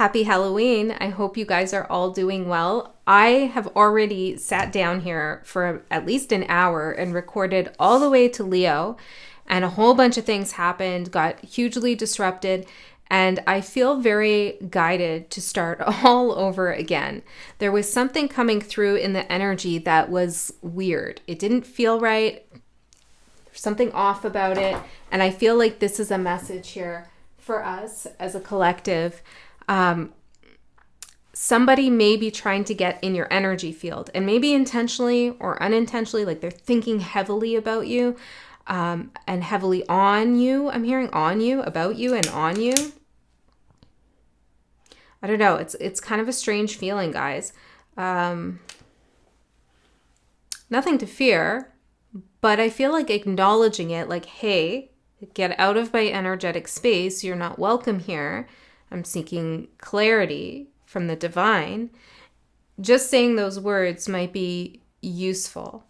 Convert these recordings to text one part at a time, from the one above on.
Happy Halloween. I hope you guys are all doing well. I have already sat down here for at least an hour and recorded all the way to Leo, and a whole bunch of things happened, got hugely disrupted, and I feel very guided to start all over again. There was something coming through in the energy that was weird. It didn't feel right. There's something off about it, and I feel like this is a message here for us as a collective. Somebody may be trying to get in your energy field, and maybe intentionally or unintentionally, like they're thinking heavily about you, and heavily on you. I'm hearing on you, about you, and on you. I don't know. It's kind of a strange feeling, guys. Nothing to fear, but I feel like acknowledging it, like, hey, get out of my energetic space. You're not welcome here. I'm seeking clarity from the divine. Just saying those words might be useful,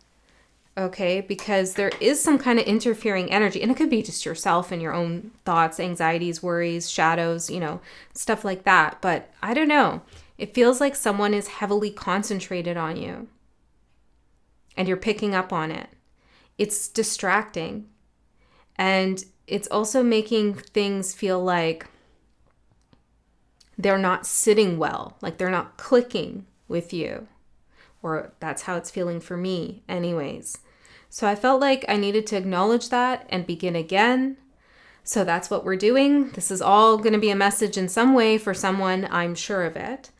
okay? Because there is some kind of interfering energy, and it could be just yourself and your own thoughts, anxieties, worries, shadows, stuff like that. But I don't know. It feels like someone is heavily concentrated on you, and you're picking up on it. It's distracting, and it's also making things feel like they're not sitting well, like they're not clicking with you, or that's how it's feeling for me anyways. So I felt like I needed to acknowledge that and begin again. So that's what we're doing. This is all going to be a message in some way for someone, I'm sure of it.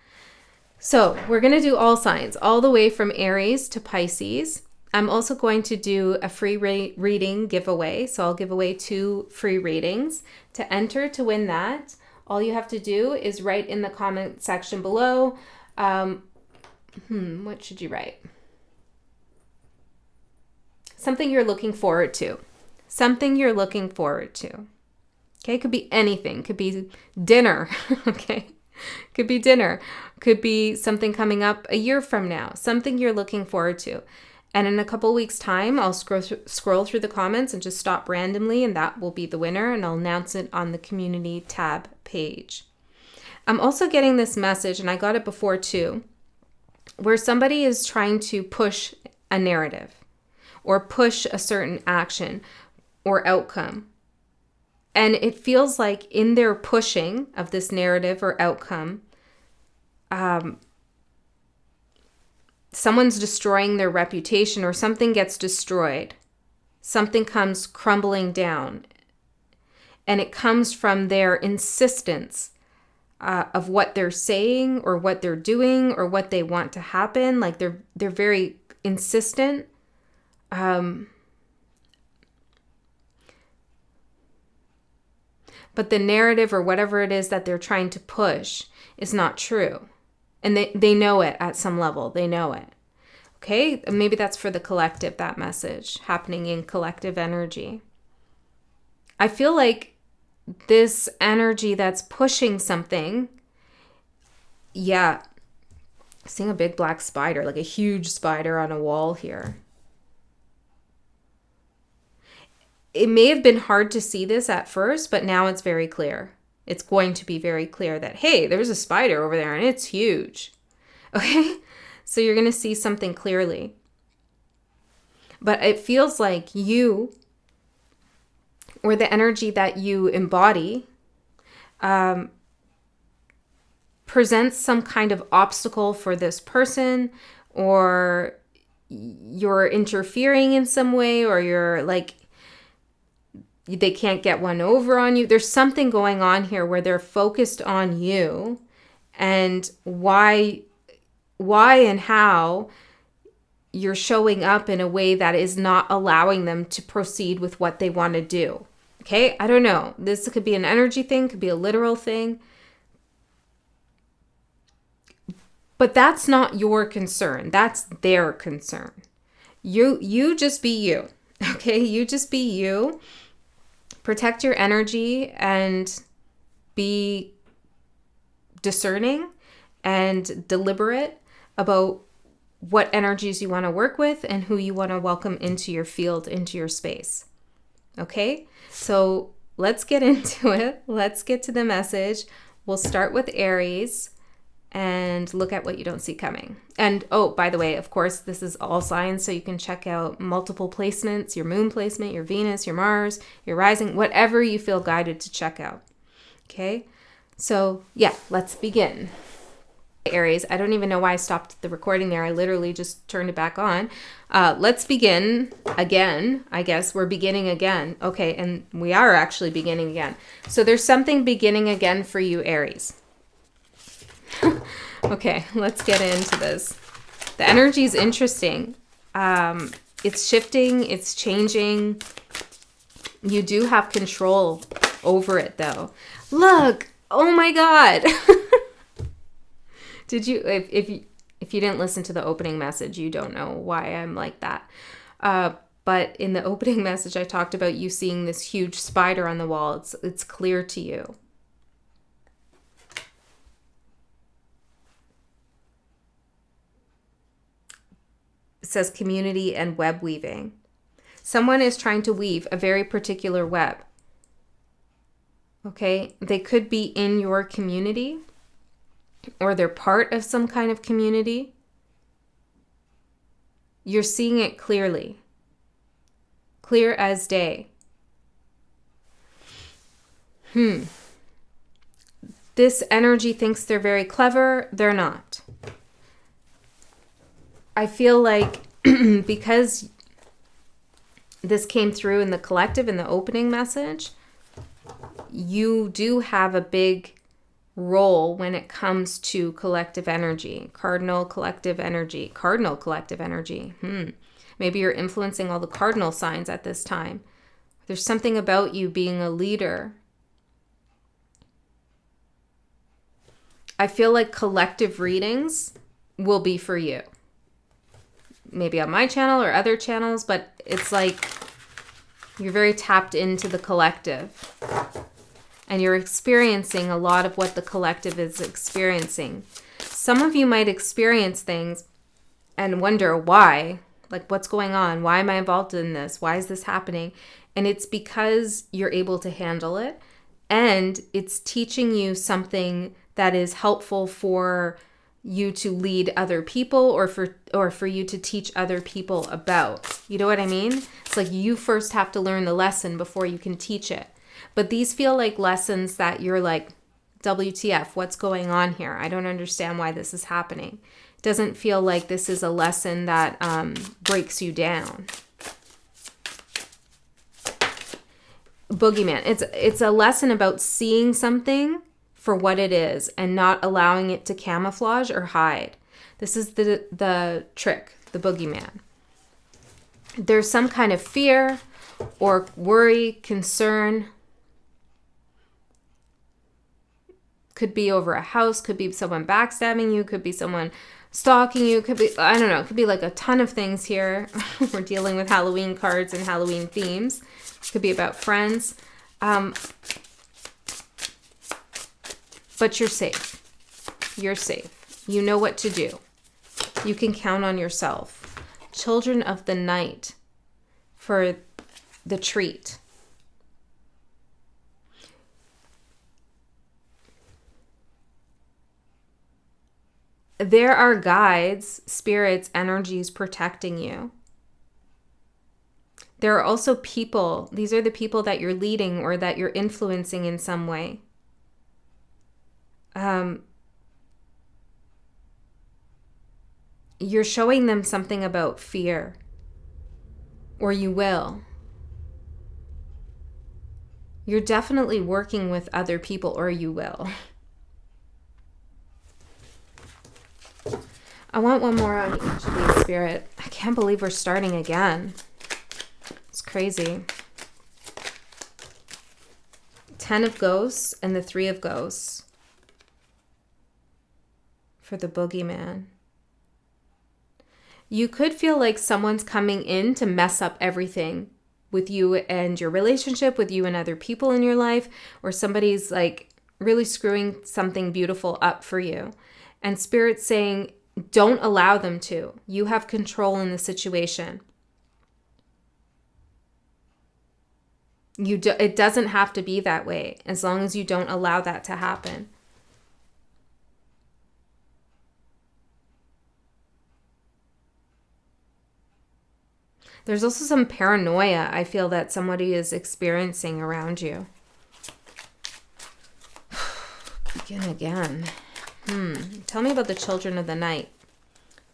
So we're going to do all signs, all the way from Aries to Pisces. I'm also going to do a free reading giveaway. So I'll give away 2 free readings. To enter to win that, all you have to do is write in the comment section below. What should you write? Something you're looking forward to. Something you're looking forward to. Okay, could be anything. Could be dinner. Okay, could be dinner. Could be something coming up a year from now. Something you're looking forward to. And in a couple weeks' time, I'll scroll through the comments and just stop randomly, and that will be the winner, and I'll announce it on the community tab page. I'm also getting this message, and I got it before too, where somebody is trying to push a narrative or push a certain action or outcome. And it feels like in their pushing of this narrative or outcome, someone's destroying their reputation, or something gets destroyed. Something comes crumbling down. And it comes from their insistence of what they're saying or what they're doing or what they want to happen. Like they're very insistent. But the narrative or whatever it is that they're trying to push is not true. And they know it at some level. They know it. Okay? Maybe that's for the collective, that message happening in collective energy. I feel like this energy that's pushing something, seeing a big black spider, like a huge spider on a wall here. It may have been hard to see this at first, but now it's very clear. It's going to be very clear that, hey, there's a spider over there and it's huge. Okay? So you're going to see something clearly. But it feels like you, or the energy that you embody, presents some kind of obstacle for this person, or you're interfering in some way, or you're like, they can't get one over on you. There's something going on here where they're focused on you and why and how you're showing up in a way that is not allowing them to proceed with what they want to do. Okay? I don't know. This could be an energy thing, could be a literal thing. But that's not your concern. That's their concern. You just be you. Okay? You just be you. Protect your energy and be discerning and deliberate about what energies you want to work with and who you want to welcome into your field, into your space. Okay? So let's get into it. Let's get to the message. We'll start with Aries and look at what you don't see coming. And oh, by the way, of course, this is all signs, so you can check out multiple placements, your moon placement, your Venus, your Mars, your rising, whatever you feel guided to check out. Okay, so yeah, let's begin. Aries, I don't even know why I stopped the recording there. I literally just turned it back on. Let's begin again. I guess we're beginning again. Okay, and we are actually beginning again. So there's something beginning again for you, Aries. Okay, let's get into this. The energy is interesting. It's shifting, it's changing. You do have control over it, though. Look, oh my God. Did you, if you didn't listen to the opening message, you don't know why I'm like that. But in the opening message, I talked about you seeing this huge spider on the wall. It's clear to you. It says community and web weaving. Someone is trying to weave a very particular web. Okay, they could be in your community, or they're part of some kind of community. You're seeing it clearly. Clear as day. This energy thinks they're very clever. They're not. I feel like because this came through in the collective, in the opening message, you do have a big role when it comes to collective energy, cardinal collective energy. Maybe you're influencing all the cardinal signs at this time. There's something about you being a leader. I feel like collective readings will be for you. Maybe on my channel or other channels, but it's like you're very tapped into the collective. And you're experiencing a lot of what the collective is experiencing. Some of you might experience things and wonder why. Like, what's going on? Why am I involved in this? Why is this happening? And it's because you're able to handle it. And it's teaching you something that is helpful for you to lead other people, or for you to teach other people about. You know what I mean? It's like you first have to learn the lesson before you can teach it. But these feel like lessons that you're like, WTF, what's going on here? I don't understand why this is happening. It doesn't feel like this is a lesson that breaks you down. Boogeyman. It's a lesson about seeing something for what it is and not allowing it to camouflage or hide. This is the trick, the boogeyman. There's some kind of fear or worry, concern. Could be over a house, could be someone backstabbing you, could be someone stalking you, could be, I don't know, it could be like a ton of things here. We're dealing with Halloween cards and Halloween themes. Could be about friends. But you're safe. You're safe. You know what to do. You can count on yourself. Children of the night for the treat. There are guides, spirits, energies protecting you. There are also people. These are the people that you're leading or that you're influencing in some way. You're showing them something about fear, or you will. You're definitely working with other people, or you will. I want one more on each of these, Spirit. I can't believe we're starting again. It's crazy. 10 of ghosts and the 3 of ghosts for the boogeyman. You could feel like someone's coming in to mess up everything with you and your relationship, with you and other people in your life, or somebody's like really screwing something beautiful up for you. And Spirit's saying, don't allow them to. You have control in the situation. It doesn't have to be that way as long as you don't allow that to happen. There's also some paranoia I feel that somebody is experiencing around you. Begin again. Tell me about the children of the night.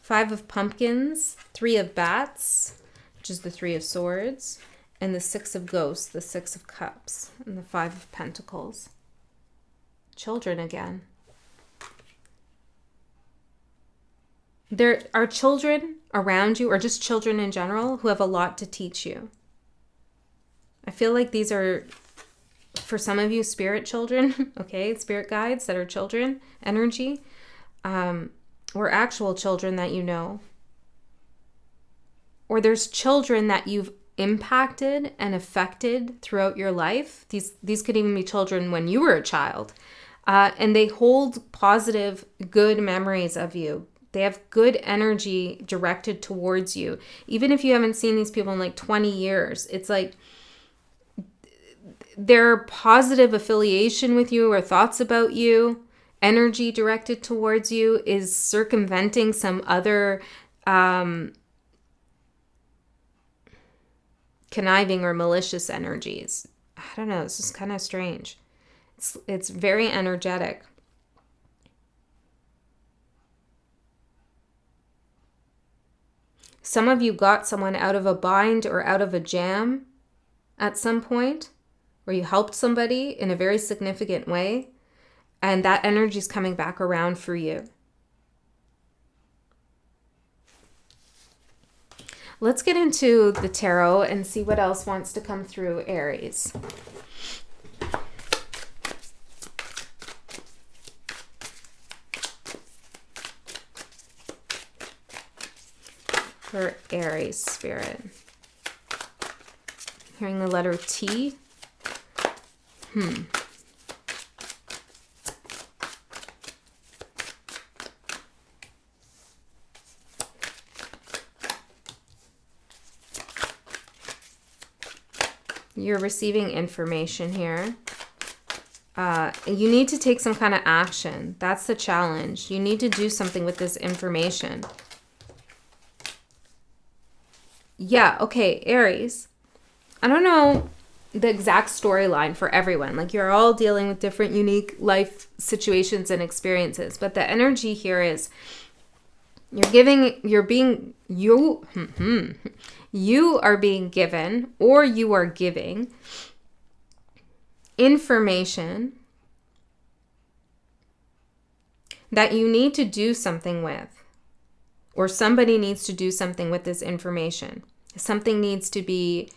5 of pumpkins, 3 of bats, which is the 3 of swords, and the 6 of ghosts, the 6 of cups, and the 5 of pentacles. Children again. There are children around you, or just children in general, who have a lot to teach you. I feel like these are, for some of you, spirit children, okay? Spirit guides that are children, energy, or actual children that you know. Or there's children that you've impacted and affected throughout your life. These could even be children when you were a child. And they hold positive, good memories of you. They have good energy directed towards you. Even if you haven't seen these people in like 20 years, it's like their positive affiliation with you or thoughts about you, energy directed towards you, is circumventing some other conniving or malicious energies. I don't know. It's just kind of strange. It's very energetic. Some of you got someone out of a bind or out of a jam at some point, where you helped somebody in a very significant way, and that energy is coming back around for you. Let's get into the tarot and see what else wants to come through Aries. For Aries spirit. Hearing the letter T. You're receiving information here. You need to take some kind of action. That's the challenge. You need to do something with this information. Yeah, okay, Aries. I don't know the exact storyline for everyone. Like, you're all dealing with different unique life situations and experiences. But the energy here is you are being given, or you are giving information that you need to do something with. Or somebody needs to do something with this information. Something needs to be,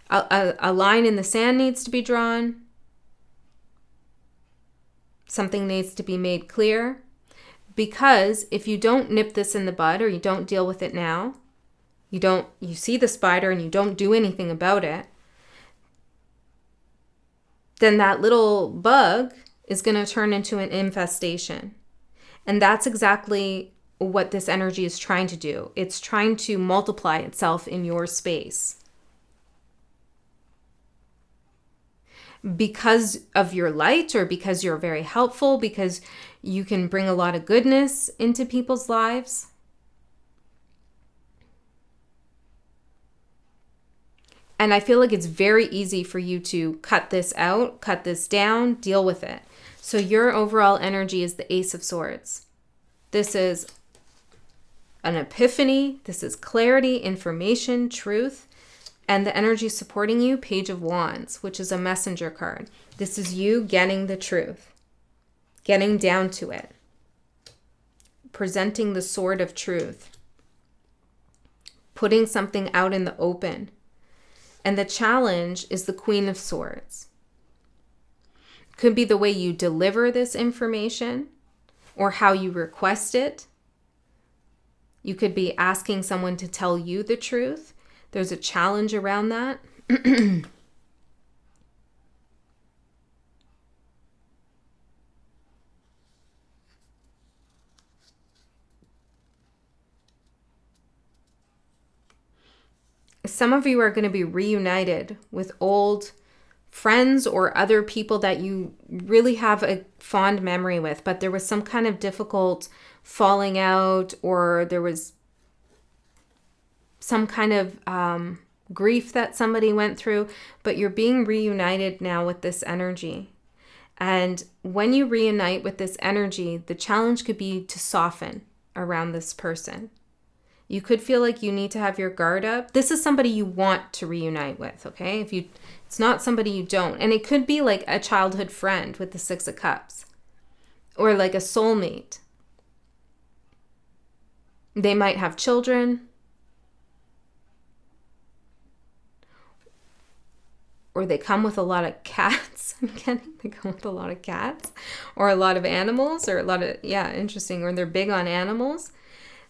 a line in the sand needs to be drawn. Something needs to be made clear. Because if you don't nip this in the bud, or you don't deal with it now, you see the spider and you don't do anything about it, then that little bug is going to turn into an infestation. And that's exactly what this energy is trying to do. It's trying to multiply itself in your space. Because of your light, or because you're very helpful, because you can bring a lot of goodness into people's lives. And I feel like it's very easy for you to cut this out, cut this down, deal with it. So your overall energy is the Ace of Swords. This is an epiphany. This is clarity, information, truth. And the energy supporting you, Page of Wands, which is a messenger card. This is you getting the truth, getting down to it, presenting the sword of truth, putting something out in the open. And the challenge is the Queen of Swords. Could be the way you deliver this information, or how you request it. You could be asking someone to tell you the truth. There's a challenge around that. Some of you are going to be reunited with old friends or other people that you really have a fond memory with, but there was some kind of difficult falling out, or there was some kind of grief that somebody went through, but you're being reunited now with this energy. And when you reunite with this energy, the challenge could be to soften around this person. You could feel like you need to have your guard up. This is somebody you want to reunite with, okay? It's not somebody you don't. And it could be like a childhood friend with the Six of Cups, or like a soulmate. They might have children, or they come with a lot of cats. I'm getting they come with a lot of cats, or a lot of animals, or a lot of, yeah, interesting, or they're big on animals.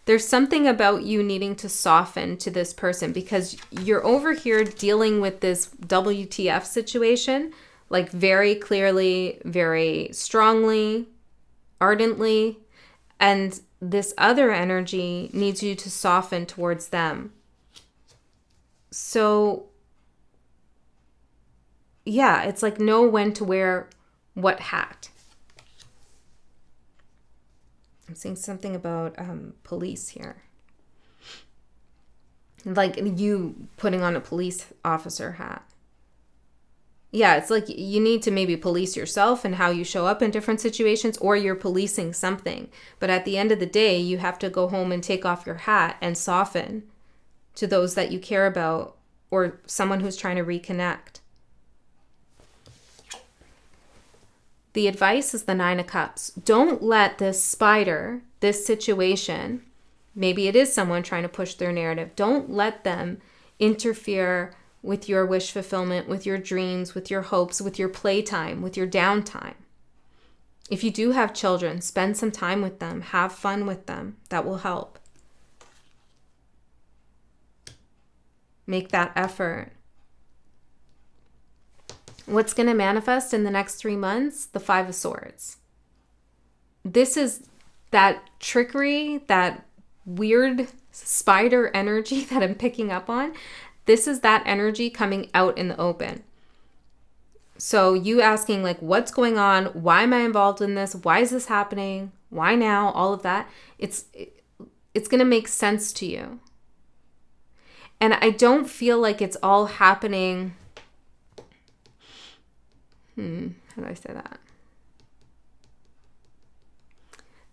There's something about you needing to soften to this person because you're over here dealing with this WTF situation, like very clearly, very strongly, ardently, and this other energy needs you to soften towards them. So, yeah, it's like know when to wear what hat. I'm seeing something about police here. Like you putting on a police officer hat. Yeah, it's like you need to maybe police yourself and how you show up in different situations, or you're policing something. But at the end of the day, you have to go home and take off your hat and soften to those that you care about, or someone who's trying to reconnect. The advice is the Nine of Cups. Don't let this spider, this situation, maybe it is someone trying to push their narrative, don't let them interfere with your wish fulfillment, with your dreams, with your hopes, with your playtime, with your downtime. If you do have children, spend some time with them, have fun with them. That will help. Make that effort. What's going to manifest in the next 3 months? The Five of Swords. This is that trickery, that weird spider energy that I'm picking up on. This is that energy coming out in the open. So you asking like, what's going on? Why am I involved in this? Why is this happening? Why now? All of that. It's going to make sense to you. And I don't feel like it's all happening. How do I say that?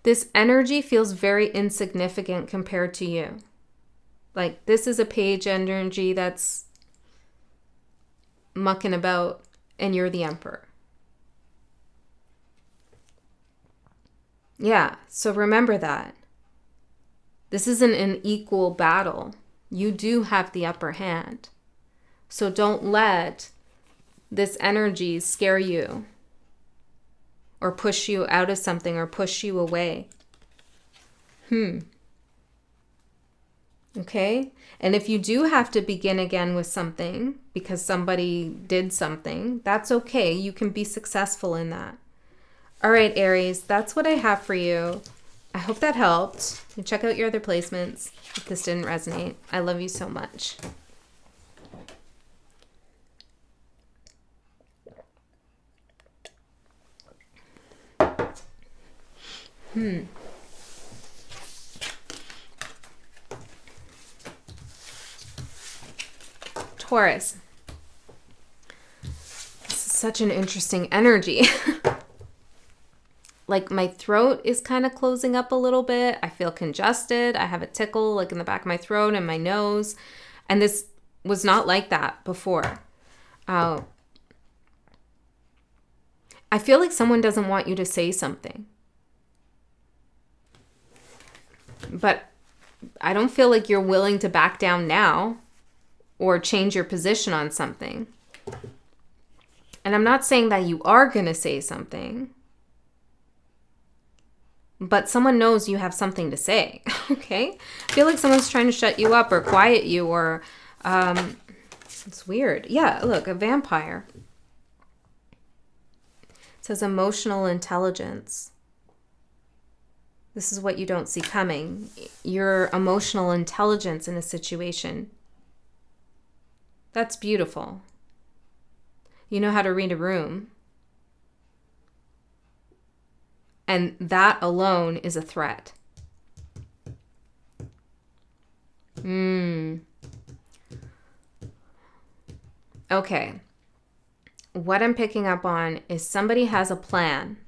This energy feels very insignificant compared to you. Like this is a page energy that's mucking about and you're the emperor. Yeah, so remember that. This isn't an equal battle. You do have the upper hand. So don't let this energy scare you or push you out of something or push you away. Okay? And if you do have to begin again with something because somebody did something, that's okay. You can be successful in that. All right, Aries, that's what I have for you. I hope that helped. You check out your other placements if this didn't resonate. I love you so much. Taurus. This is such an interesting energy. Like my throat is kind of closing up a little bit. I feel congested. I have a tickle like in the back of my throat and my nose. And this was not like that before. I feel like someone doesn't want you to say something. But I don't feel like you're willing to back down now or change your position on something. And I'm not saying that you are going to say something, but someone knows you have something to say, okay? I feel like someone's trying to shut you up or quiet you or, it's weird. Yeah, look, a vampire. It says emotional intelligence. This is what you don't see coming. Your emotional intelligence in a situation. That's beautiful. You know how to read a room. And that alone is a threat. Okay. What I'm picking up on is somebody has a plan.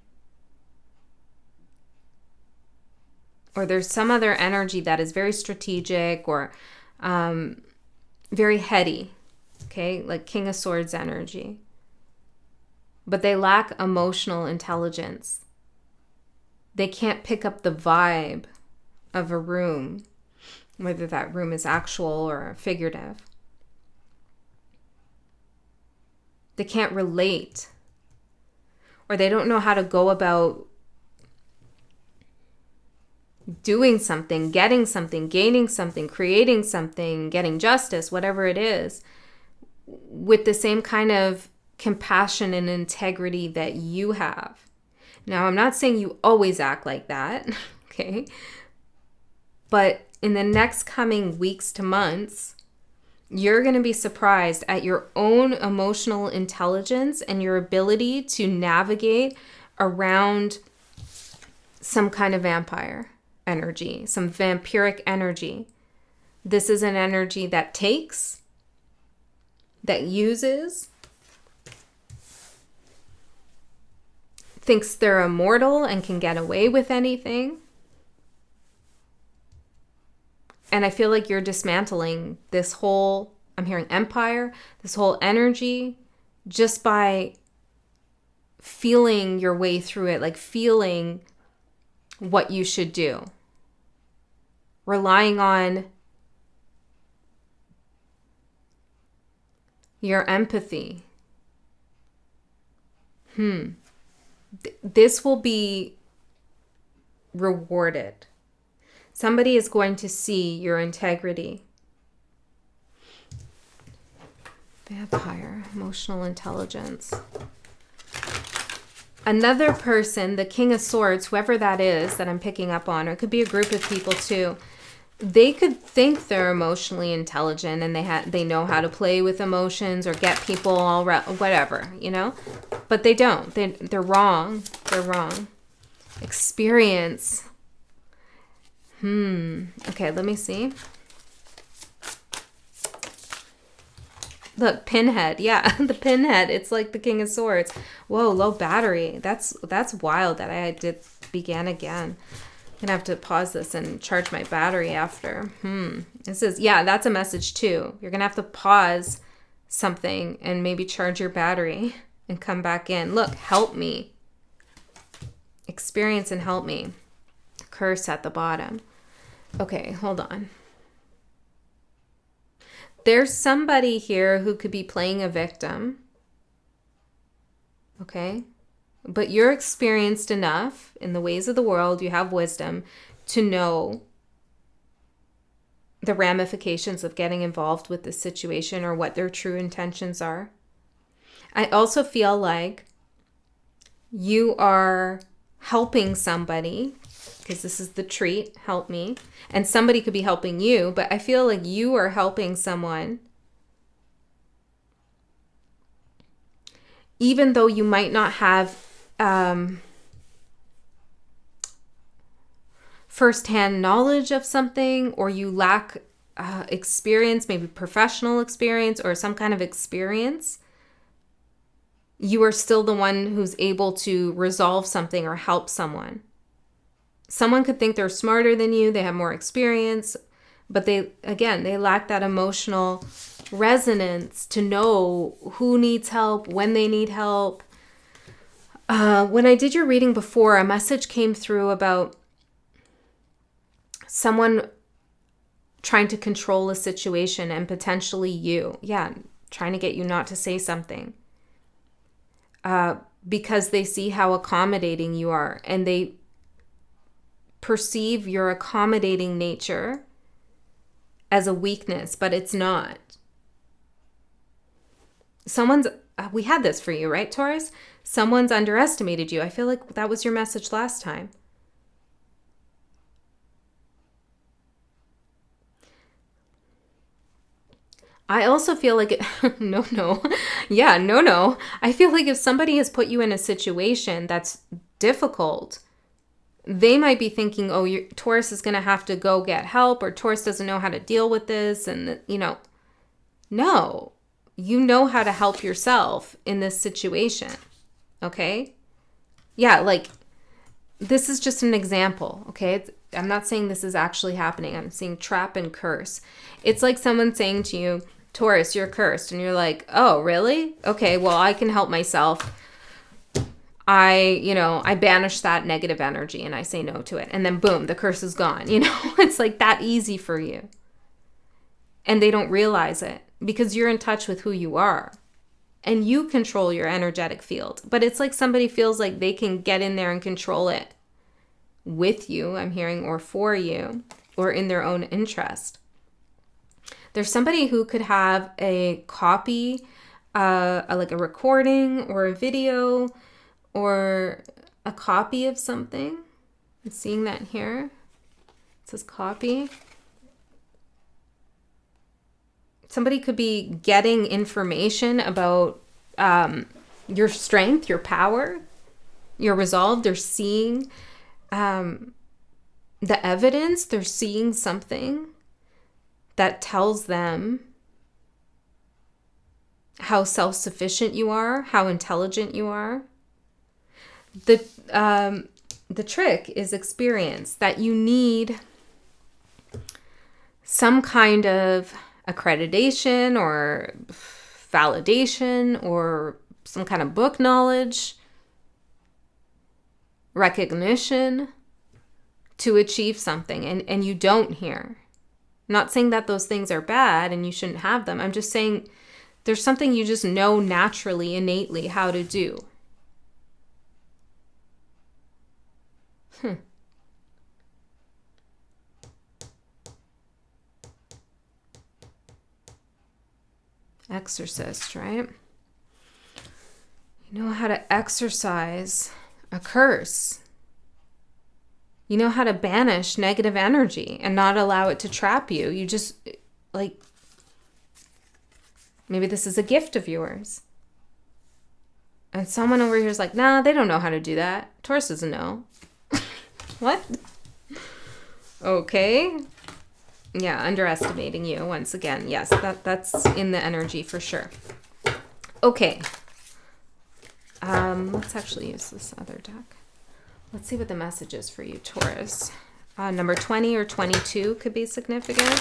Or there's some other energy that is very strategic or very heady. Okay, like King of Swords energy. But they lack emotional intelligence. They can't pick up the vibe of a room, whether that room is actual or figurative. They can't relate, or they don't know how to go about doing something, getting something, gaining something, creating something, getting justice, whatever it is, with the same kind of compassion and integrity that you have. Now, I'm not saying you always act like that, okay? But in the next coming weeks to months, you're going to be surprised at your own emotional intelligence and your ability to navigate around some kind of vampire energy, some vampiric energy. This is an energy that takes, that uses, thinks they're immortal and can get away with anything. And I feel like you're dismantling this whole, I'm hearing empire, this whole energy, just by feeling your way through it, like feeling what you should do. Relying on your empathy. This will be rewarded. Somebody is going to see your integrity. Vampire, emotional intelligence. Another person, the King of Swords, whoever that is that I'm picking up on, or it could be a group of people too, they could think they're emotionally intelligent and they know how to play with emotions or get people whatever, you know? But they don't. They're wrong. They're wrong. Experience. Okay, let me see. Look, pinhead. Yeah, the pinhead. It's like the King of Swords. Whoa, low battery. That's wild that I began again. I'm gonna have to pause this and charge my battery after. This is, yeah, that's a message too. You're gonna have to pause something and maybe charge your battery and come back in. Look, help me. Experience and help me. Curse at the bottom. Okay, hold on. There's somebody here who could be playing a victim. Okay? But you're experienced enough in the ways of the world, you have wisdom to know the ramifications of getting involved with this situation or what their true intentions are. I also feel like you are helping somebody, because this is the treat, help me. And somebody could be helping you, but I feel like you are helping someone. Even though you might not have firsthand knowledge of something, or you lack experience, maybe professional experience or some kind of experience, you are still the one who's able to resolve something or help someone. Someone could think they're smarter than you, they have more experience, but they lack that emotional resonance to know who needs help, when they need help. When I did your reading before, a message came through about someone trying to control a situation and potentially you. Yeah, trying to get you not to say something. Because they see how accommodating you are and they perceive your accommodating nature as a weakness, but it's not. We had this for you, right, Taurus? Someone's underestimated you. I feel like that was your message last time. I also feel like no. I feel like if somebody has put you in a situation that's difficult, they might be thinking, oh, Taurus is going to have to go get help, or Taurus doesn't know how to deal with this. And, no, you know how to help yourself in this situation. Okay? Yeah, like, this is just an example, okay? I'm not saying this is actually happening. I'm saying trap and curse. It's like someone saying to you, Taurus, you're cursed. And you're like, oh, really? Okay, well, I can help myself. I banish that negative energy and I say no to it. And then boom, the curse is gone. It's like that easy for you. And they don't realize it because you're in touch with who you are. And you control your energetic field. But it's like somebody feels like they can get in there and control it with you, I'm hearing, or for you, or in their own interest. There's somebody who could have a copy, like a recording or a video or a copy of something. I'm seeing that here. It says copy. Somebody could be getting information about your strength, your power, your resolve. They're seeing the evidence. They're seeing something that tells them how self-sufficient you are, how intelligent you are. The trick is experience, that you need some kind of accreditation or validation or some kind of book knowledge, recognition to achieve something, and you don't here. I'm not saying that those things are bad and you shouldn't have them. I'm just saying there's something you just know naturally, innately how to do. Exorcist, right? You know how to exorcise a curse. You know how to banish negative energy and not allow it to trap you. You just, like, maybe this is a gift of yours. And someone over here is like, nah, they don't know how to do that. Taurus doesn't know. What? Okay. Yeah, underestimating you once again. Yes, that's in the energy for sure. Okay. Let's actually use this other deck. Let's see what the message is for you, Taurus. Number 20 or 22 could be significant.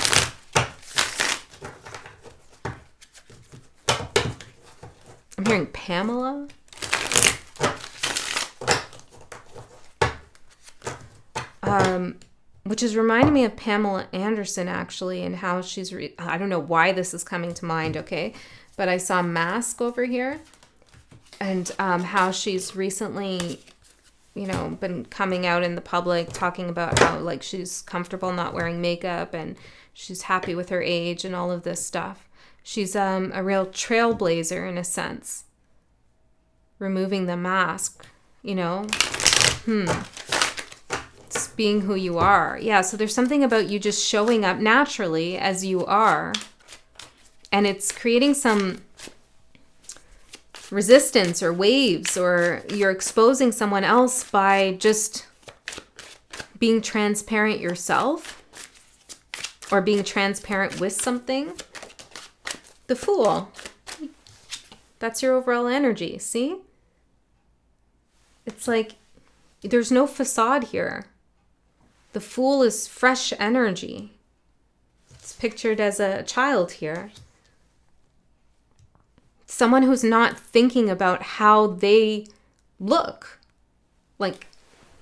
I'm hearing Pamela. Which is reminding me of Pamela Anderson, actually, and how she's, I don't know why this is coming to mind, okay? But I saw Mask over here, and how she's recently, been coming out in the public talking about how, like, she's comfortable not wearing makeup and she's happy with her age and all of this stuff. She's a real trailblazer in a sense. Removing the mask, Just being who you are. Yeah, so there's something about you just showing up naturally as you are. And it's creating some resistance or waves, or you're exposing someone else by just being transparent yourself or being transparent with something. The Fool. That's your overall energy, see? It's like there's no facade here. The Fool is fresh energy. It's pictured as a child here. Someone who's not thinking about how they look. Like,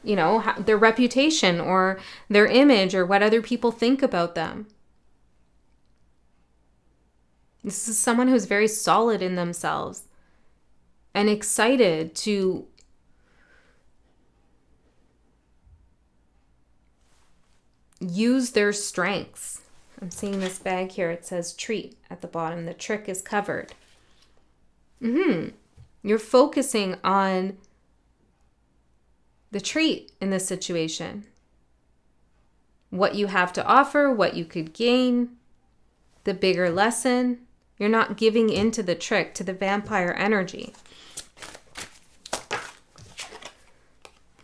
their reputation or their image or what other people think about them. This is someone who's very solid in themselves and excited to use their strengths. I'm seeing this bag here. It says treat at the bottom. The trick is covered. You're focusing on the treat in this situation. What you have to offer, what you could gain, the bigger lesson. You're not giving into the trick, to the vampire energy.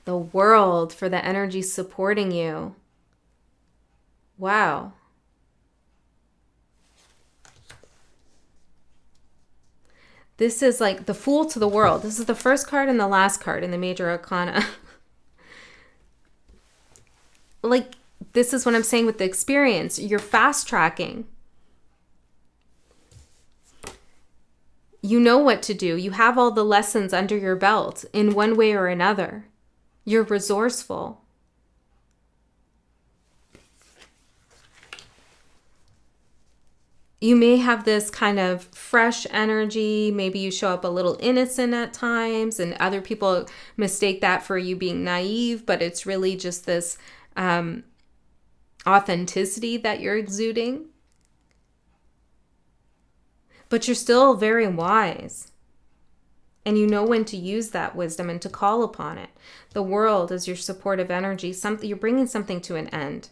The World, for the energy supporting you. Wow. This is like the Fool to the world. This is the first card and the last card in the major arcana. Like, this is what I'm saying with the experience. You're fast tracking. You know what to do. You have all the lessons under your belt in one way or another. You're resourceful. You may have this kind of fresh energy. Maybe you show up a little innocent at times, and other people mistake that for you being naive, but it's really just this authenticity that you're exuding. But you're still very wise. And you know when to use that wisdom and to call upon it. The world is your supportive energy. You're bringing something to an end.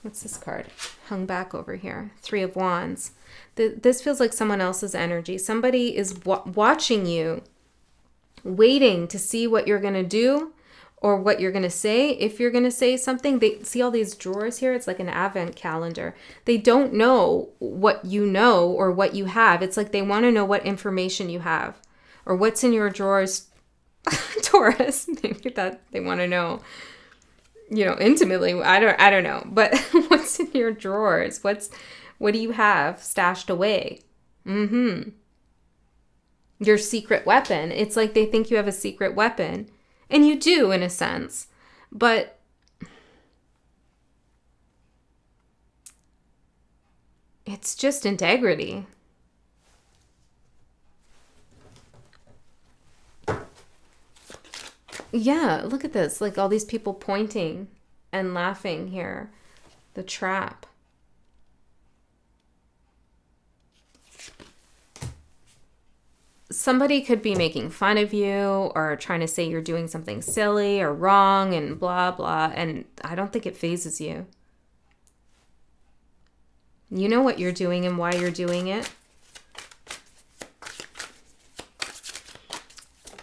What's this card? Hung back over here. 3 of Wands. This feels like someone else's energy. Somebody is watching you, waiting to see what you're going to do or what you're going to say. If you're going to say something, they see all these drawers here. It's like an advent calendar. They don't know what you know or what you have. It's like they want to know what information you have or what's in your drawers. Taurus, maybe that they want to know. You know, intimately, I don't know, but what's in your drawers? What do you have stashed away? Your secret weapon. It's like they think you have a secret weapon, and you do in a sense, but it's just integrity. Yeah, look at this. Like all these people pointing and laughing here. The trap. Somebody could be making fun of you or trying to say you're doing something silly or wrong and blah, blah. And I don't think it phases you. You know what you're doing and why you're doing it.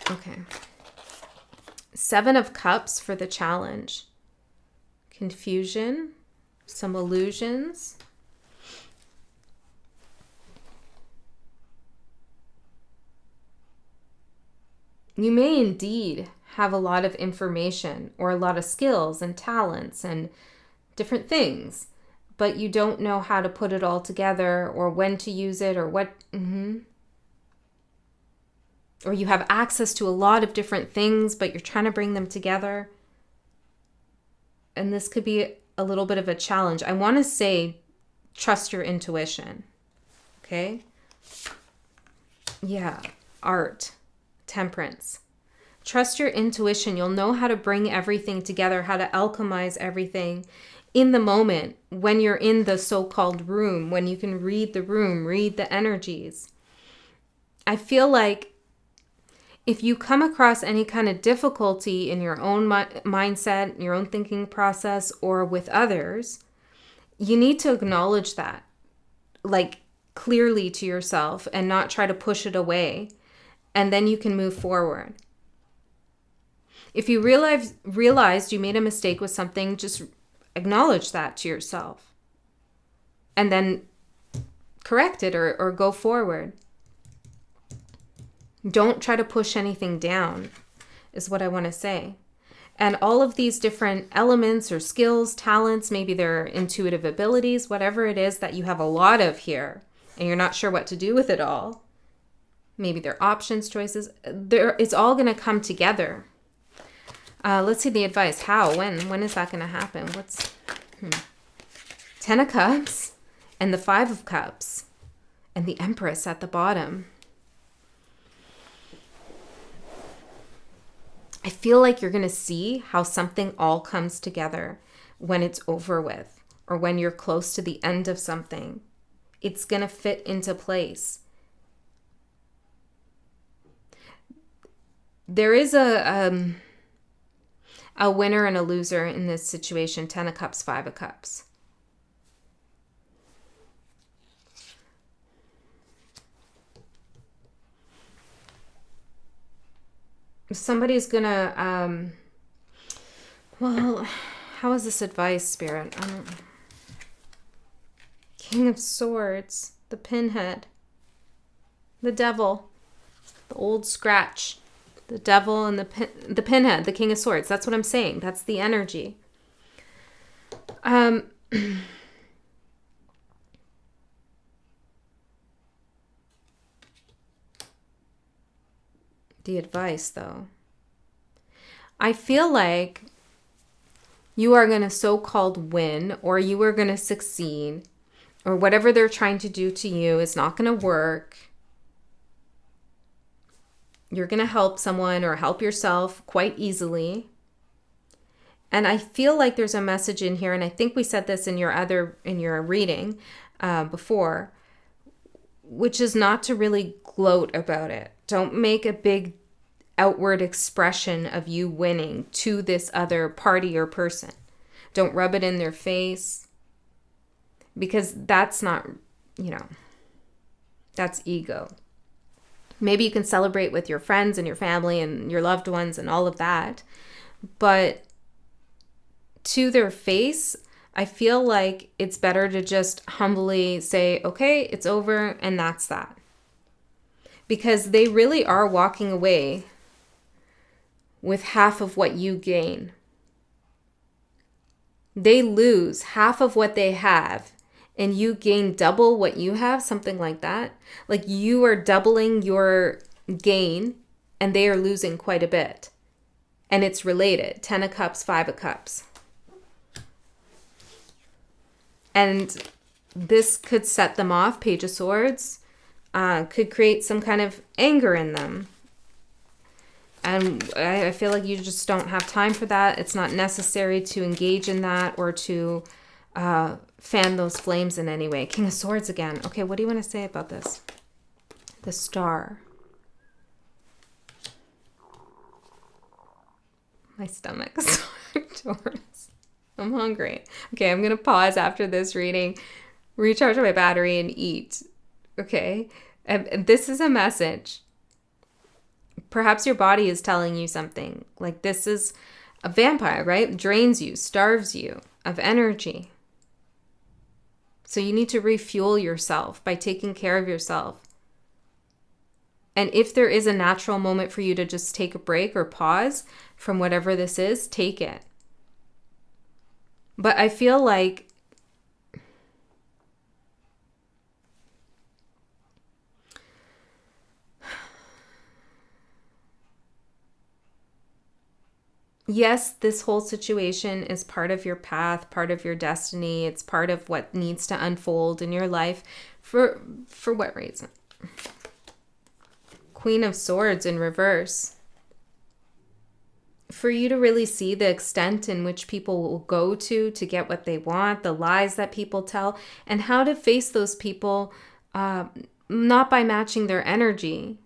Okay. 7 of Cups for the challenge. Confusion, some illusions. You may indeed have a lot of information or a lot of skills and talents and different things, but you don't know how to put it all together or when to use it or what. Or you have access to a lot of different things, but you're trying to bring them together. And this could be a little bit of a challenge. I want to say, trust your intuition. Okay? Yeah. Art. Temperance. Trust your intuition. You'll know how to bring everything together, how to alchemize everything in the moment when you're in the so-called room, when you can read the room, read the energies. I feel like if you come across any kind of difficulty in your own mindset, your own thinking process, or with others, you need to acknowledge that, like clearly to yourself and not try to push it away. And then you can move forward. If you realized you made a mistake with something, just acknowledge that to yourself. And then correct it or go forward. Don't try to push anything down, is what I want to say. And all of these different elements or skills, talents, maybe they're intuitive abilities, whatever it is that you have a lot of here, and you're not sure what to do with it all. Maybe they're options, choices. It's all going to come together. Let's see the advice. How? When is that going to happen? 10 of Cups and the 5 of Cups and the Empress at the bottom. I feel like you're going to see how something all comes together when it's over with or when you're close to the end of something. It's going to fit into place. There is a winner and a loser in this situation. 10 of Cups, 5 of Cups. Somebody's gonna, well, how is this advice, Spirit? King of Swords, the Pinhead. The devil, the old scratch, the devil and the pinhead, the King of Swords. That's what I'm saying. That's the energy. The advice, though. I feel like you are going to so-called win, or you are going to succeed, or whatever they're trying to do to you is not going to work. You're going to help someone or help yourself quite easily. And I feel like there's a message in here, and I think we said this in your reading before, which is not to really gloat about it. Don't make a big outward expression of you winning to this other party or person. Don't rub it in their face, because that's not, that's ego. Maybe you can celebrate with your friends and your family and your loved ones and all of that, but to their face, I feel like it's better to just humbly say, okay, it's over, and that's that. Because they really are walking away with half of what you gain. They lose half of what they have, and you gain double what you have, something like that. Like you are doubling your gain, and they are losing quite a bit. And it's related. 10 of Cups, 5 of Cups. And this could set them off. Page of Swords could create some kind of anger in them. And I feel like you just don't have time for that. It's not necessary to engage in that or to fan those flames in any way. King of Swords again. Okay, what do you want to say about this? The Star. My stomach is Taurus. I'm hungry. Okay, I'm going to pause after this reading, recharge my battery, and eat. Okay? And this is a message. Perhaps your body is telling you something. Like this is a vampire, right? Drains you, starves you of energy. So you need to refuel yourself by taking care of yourself. And if there is a natural moment for you to just take a break or pause from whatever this is, take it. But I feel like yes, this whole situation is part of your path, part of your destiny. It's part of what needs to unfold in your life. For what reason? Queen of Swords in reverse. For you to really see the extent in which people will go to get what they want, the lies that people tell, and how to face those people, not by matching their energy,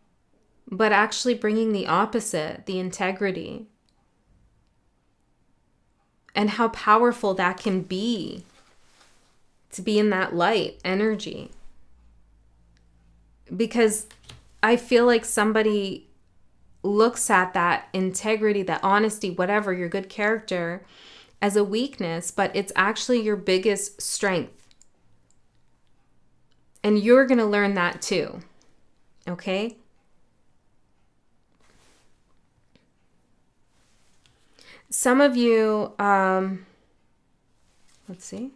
but actually bringing the opposite, the integrity. And how powerful that can be to be in that light energy. Because I feel like somebody looks at that integrity, that honesty, whatever, your good character as a weakness, but it's actually your biggest strength. And you're going to learn that too. Okay? Some of you, let's see.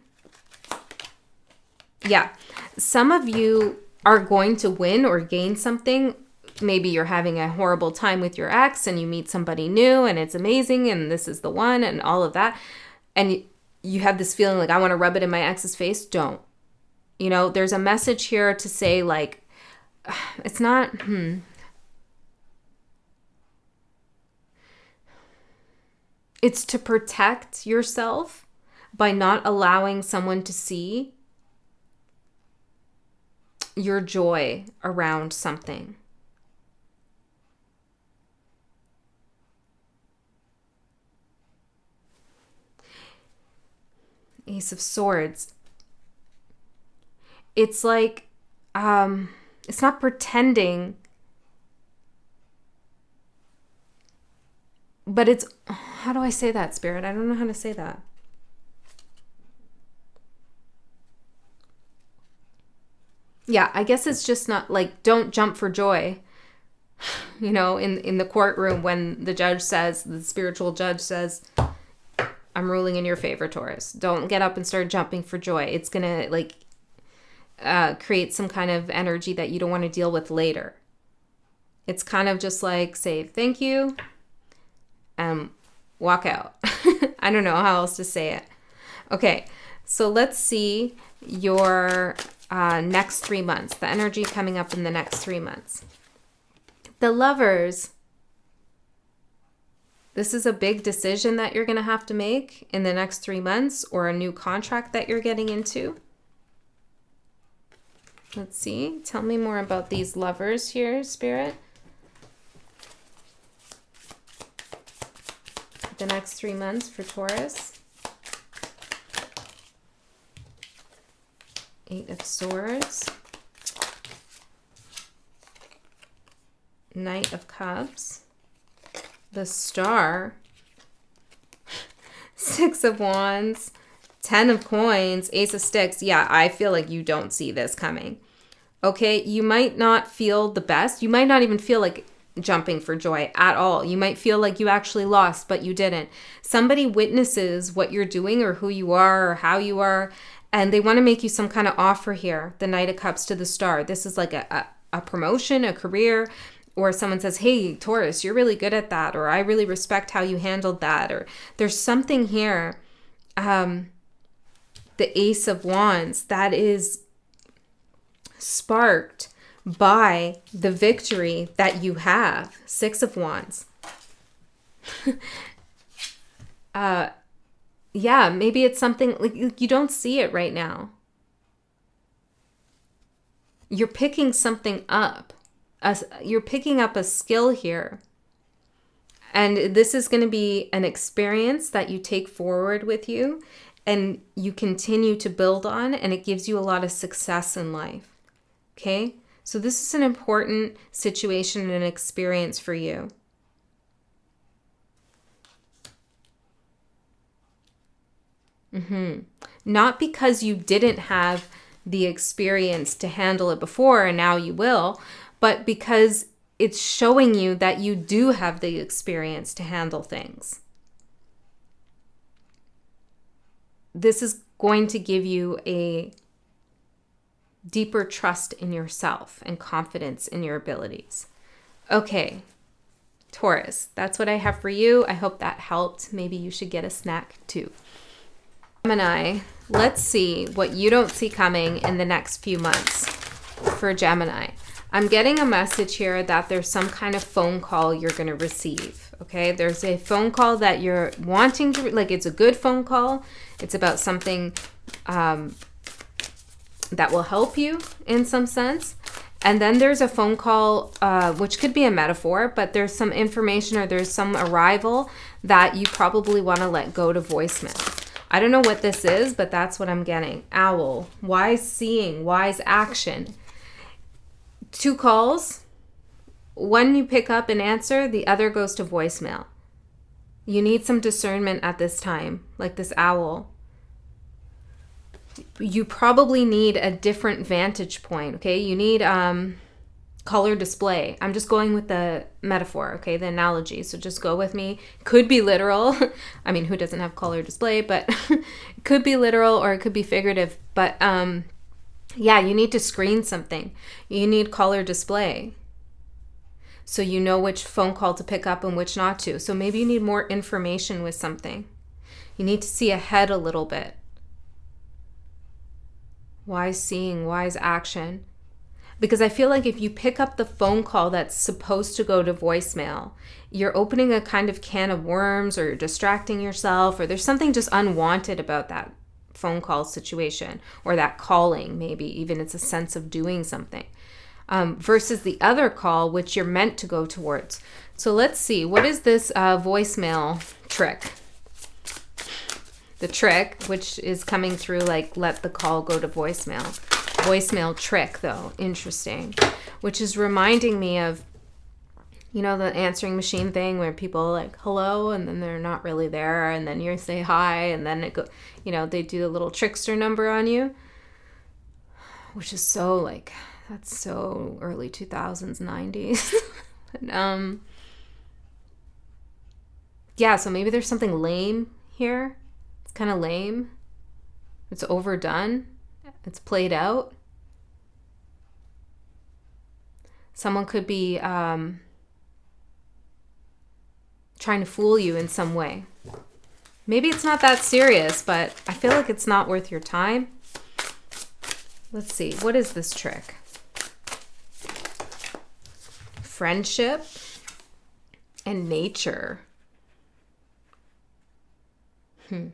Yeah. Some of you are going to win or gain something. Maybe you're having a horrible time with your ex and you meet somebody new and it's amazing and this is the one and all of that. And you have this feeling like, I want to rub it in my ex's face. Don't. There's a message here to say like, it's not, It's to protect yourself by not allowing someone to see your joy around something. Ace of Swords. It's like, it's not pretending, but it's, how do I say that, Spirit? I don't know how to say that. Yeah, I guess it's just not like, don't jump for joy, you know, in the courtroom when the judge says, the spiritual judge says, I'm ruling in your favor, Taurus. Don't get up and start jumping for joy. It's going to like create some kind of energy that you don't want to deal with later. It's kind of just like, say thank you and walk out. I don't know how else to say it. Okay, so let's see your next 3 months, the energy coming up in the next 3 months. The Lovers. This is a big decision that you're going to have to make in the next 3 months, or a new contract that you're getting into. Let's see. Tell me more about these Lovers here, Spirit. The next 3 months for Taurus. 8 of Swords. Knight of Cups. The Star. 6 of Wands. 10 of Coins. Ace of Sticks. Yeah, I feel like you don't see this coming. Okay, you might not feel the best. You might not even feel like jumping for joy at all. You might feel like you actually lost, but you didn't. Somebody witnesses what you're doing or who you are or how you are, and they want to make you some kind of offer here. The Knight of Cups to the Star. This is like a promotion, a career, or someone says, hey, Taurus, you're really good at that, or I really respect how you handled that, or there's something here. The Ace of Wands that is sparked by the victory that you have. 6 of Wands. Yeah, maybe it's something like you don't see it right now. You're picking something up. You're picking up a skill here. And this is going to be an experience that you take forward with you and you continue to build on, and it gives you a lot of success in life. Okay? So this is an important situation and an experience for you. Not because you didn't have the experience to handle it before and now you will, but because it's showing you that you do have the experience to handle things. This is going to give you a deeper trust in yourself and confidence in your abilities. Okay, Taurus, that's what I have for you. I hope that helped. Maybe you should get a snack too. Gemini, let's see what you don't see coming in the next few months for Gemini. I'm getting a message here that there's some kind of phone call you're going to receive. Okay, there's a phone call that you're wanting to, like it's a good phone call. It's about something that will help you in some sense. And then there's a phone call, which could be a metaphor, but there's some information or there's some arrival that you probably want to let go to voicemail. I don't know what this is, but that's what I'm getting. Owl, wise seeing, wise action. 2 calls. One you pick up and answer, the other goes to voicemail. You need some discernment at this time, like this owl. You probably need a different vantage point, okay? You need color display. I'm just going with the metaphor, okay? The analogy. So just go with me. Could be literal. I mean, who doesn't have color display? But it could be literal or it could be figurative. But yeah, you need to screen something. You need color display. So you know which phone call to pick up and which not to. So maybe you need more information with something. You need to see ahead a little bit. Wise seeing, wise action. Because I feel like if you pick up the phone call that's supposed to go to voicemail, you're opening a kind of can of worms, or you're distracting yourself, or there's something just unwanted about that phone call situation, or that calling, maybe even it's a sense of doing something. Versus the other call, which you're meant to go towards. So let's see, what is this voicemail trick? The trick, which is coming through like let the call go to voicemail. Voicemail trick, though, interesting. Which is reminding me of, you know, the answering machine thing where people like, hello, and then they're not really there, and then you say hi, and then it go, you know, they do a little trickster number on you. which is so like, that's so early 2000s, 90s. But, yeah, so maybe there's something lame here. It's kind of lame. It's overdone. It's played out. Someone could be trying to fool you in some way. Maybe it's not that serious, but I feel like it's not worth your time. Let's see. What is this trick? Friendship and nature. We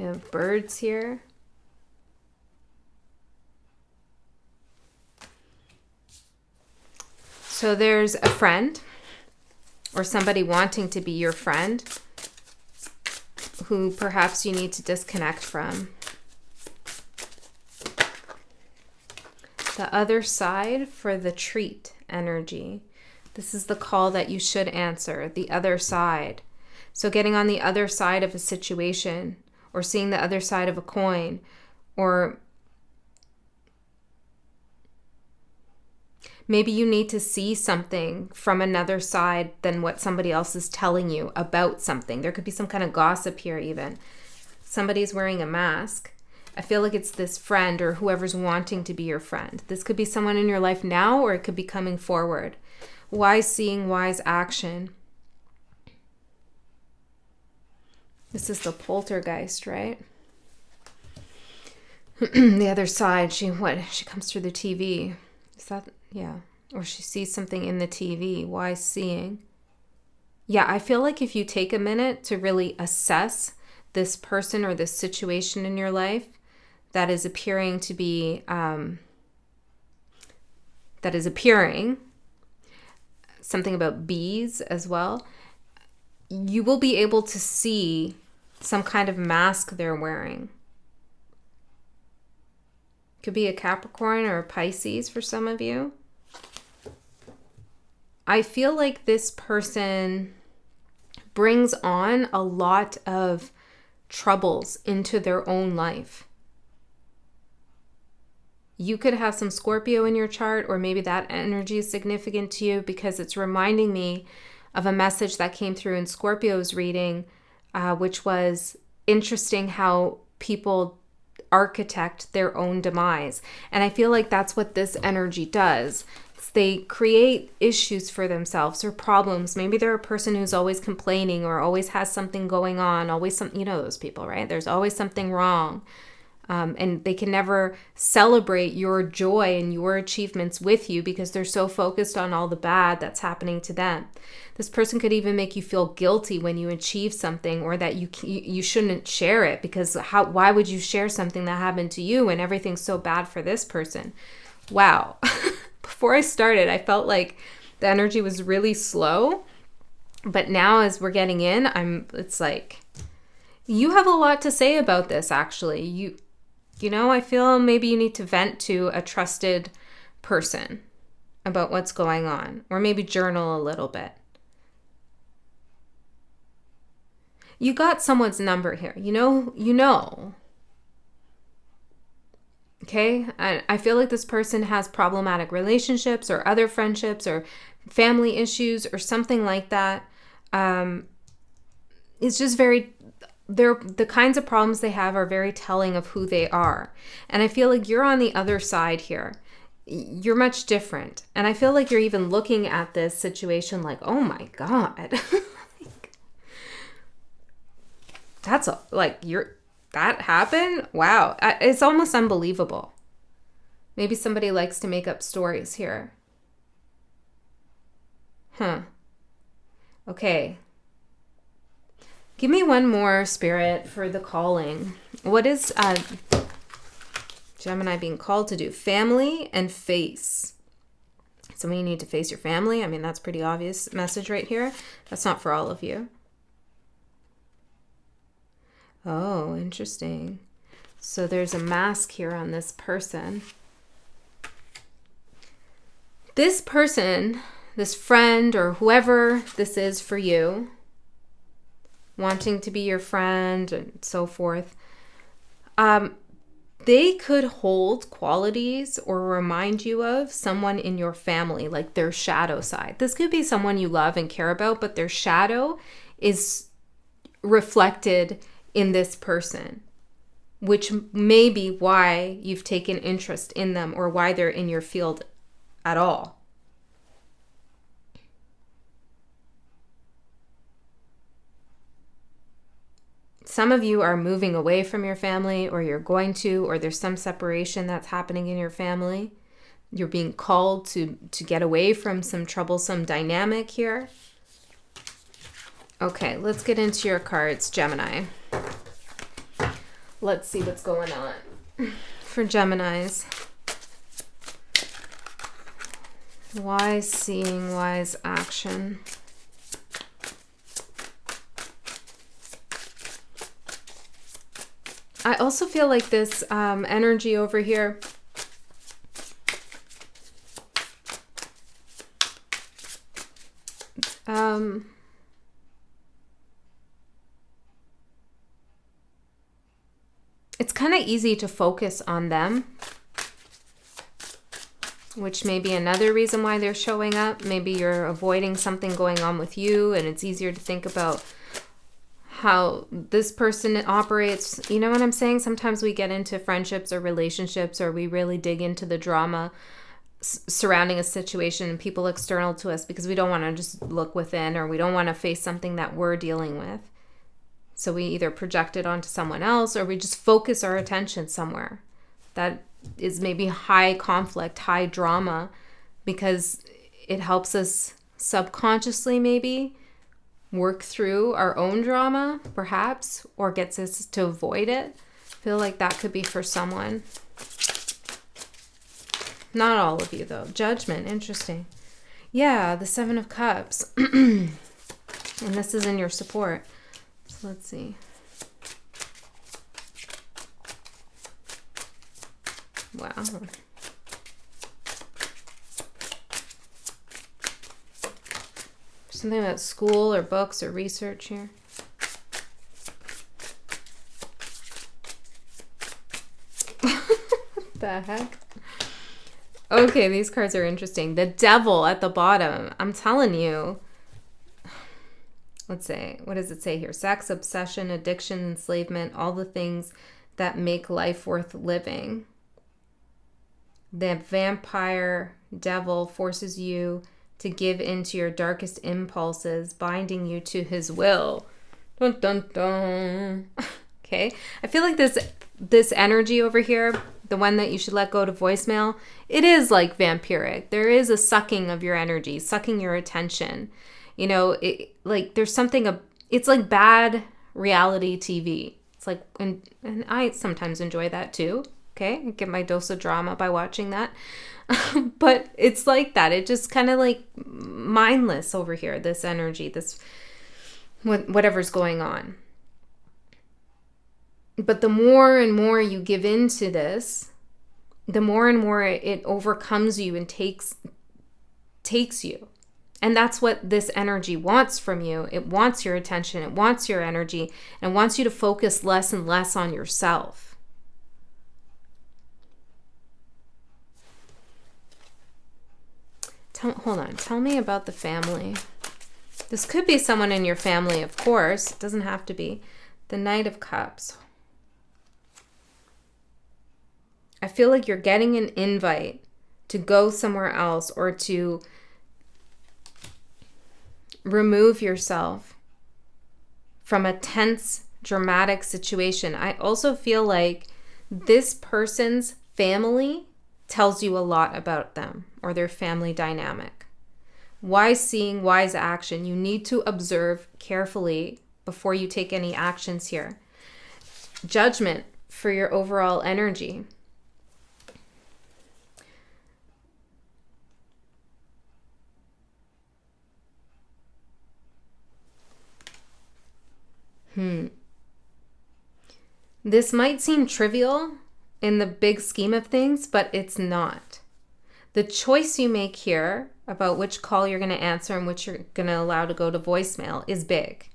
have birds here. So there's a friend or somebody wanting to be your friend who perhaps you need to disconnect from. The other side for the treat energy. This is the call that you should answer, the other side. So getting on the other side of a situation, or seeing the other side of a coin, or maybe you need to see something from another side than what somebody else is telling you about something. There could be some kind of gossip here even. Somebody's wearing a mask. I feel like it's this friend or whoever's wanting to be your friend. This could be someone in your life now, or it could be coming forward. Wise seeing, wise action. This is the poltergeist, right? The other side, she comes through the TV. Is that, yeah. Or she sees something in the TV. Wise seeing. Yeah, I feel like if you take a minute to really assess this person or this situation in your life that is appearing to be, something about bees as well, you will be able to see some kind of mask they're wearing. Could be a Capricorn or a Pisces for some of you. I feel like this person brings on a lot of troubles into their own life. You could have some Scorpio in your chart, or maybe that energy is significant to you, because it's reminding me of a message that came through in Scorpio's reading, which was interesting how people architect their own demise. And I feel like that's what this energy does. They create issues for themselves or problems. Maybe they're a person who's always complaining or always has something going on, always some, you know those people, right? There's always something wrong. And they can never celebrate your joy and your achievements with you because they're so focused on all the bad that's happening to them. This person could even make you feel guilty when you achieve something, or that you shouldn't share it, because why would you share something that happened to you when everything's so bad for this person? Wow. Before I started, I felt like the energy was really slow, but now as we're getting in, it's like, you have a lot to say about this, actually. You know, I feel maybe you need to vent to a trusted person about what's going on, or maybe journal a little bit. You got someone's number here. You know. Okay? I feel like this person has problematic relationships or other friendships or family issues or something like that. It's just the kinds of problems they have are very telling of who they are. And I feel like you're on the other side here. You're much different. And I feel like you're even looking at this situation like, oh my God. That happened? Wow. It's almost unbelievable. Maybe somebody likes to make up stories here. Okay. Give me one more, Spirit, for the calling. What is Gemini being called to do? Family and face. So when you need to face your family, I mean, that's pretty obvious message right here. That's not for all of you. Oh, interesting. So there's a mask here on this person. This person, this friend or whoever this is for you, wanting to be your friend and so forth, They could hold qualities or remind you of someone in your family, like their shadow side. This could be someone you love and care about, but their shadow is reflected in this person, which may be why you've taken interest in them or why they're in your field at all. Some of you are moving away from your family, or you're going to, or there's some separation that's happening in your family. You're being called to get away from some troublesome dynamic here. Okay, let's get into your cards, Gemini. Let's see what's going on for Geminis. Wise seeing, wise action. I also feel like this energy over here it's kind of easy to focus on them, which may be another reason why they're showing up. Maybe you're avoiding something going on with you, and it's easier to think about how this person operates. You know what I'm saying? Sometimes we get into friendships or relationships, or we really dig into the drama surrounding a situation and people external to us because we don't want to just look within, or we don't want to face something that we're dealing with. So we either project it onto someone else, or we just focus our attention somewhere that is maybe high conflict, high drama, because it helps us subconsciously maybe work through our own drama, perhaps, or gets us to avoid it. I feel like that could be for someone. Not all of you, though. Judgment, interesting. Yeah, the Seven of Cups. And this is in your support. So let's see. Wow. Something about school or books or research here. What the heck? Okay, these cards are interesting. The Devil at the bottom. I'm telling you. Let's say, what does it say here? Sex, obsession, addiction, enslavement, all the things that make life worth living. The vampire devil forces you to give into your darkest impulses, binding you to his will. Dun, dun, dun. Okay. I feel like this energy over here, the one that you should let go to voicemail, it is like vampiric. There is a sucking of your energy, sucking your attention. You know, there's something, it's like bad reality TV. It's like, and I sometimes enjoy that too. Okay. I get my dose of drama by watching that. But it's like that. It just kind of like mindless over here, this energy, this whatever's going on. But the more and more you give into this, the more and more it overcomes you and takes you. And that's what this energy wants from you. It wants your attention. It wants your energy, and wants you to focus less and less on yourself. Hold on. Tell me about the family. This could be someone in your family, of course. It doesn't have to be. The Knight of Cups. I feel like you're getting an invite to go somewhere else, or to remove yourself from a tense, dramatic situation. I also feel like this person's family tells you a lot about them or their family dynamic. Wise seeing, wise action. You need to observe carefully before you take any actions here. Judgment for your overall energy. This might seem trivial in the big scheme of things, but it's not. The choice you make here about which call you're going to answer and which you're going to allow to go to voicemail is big.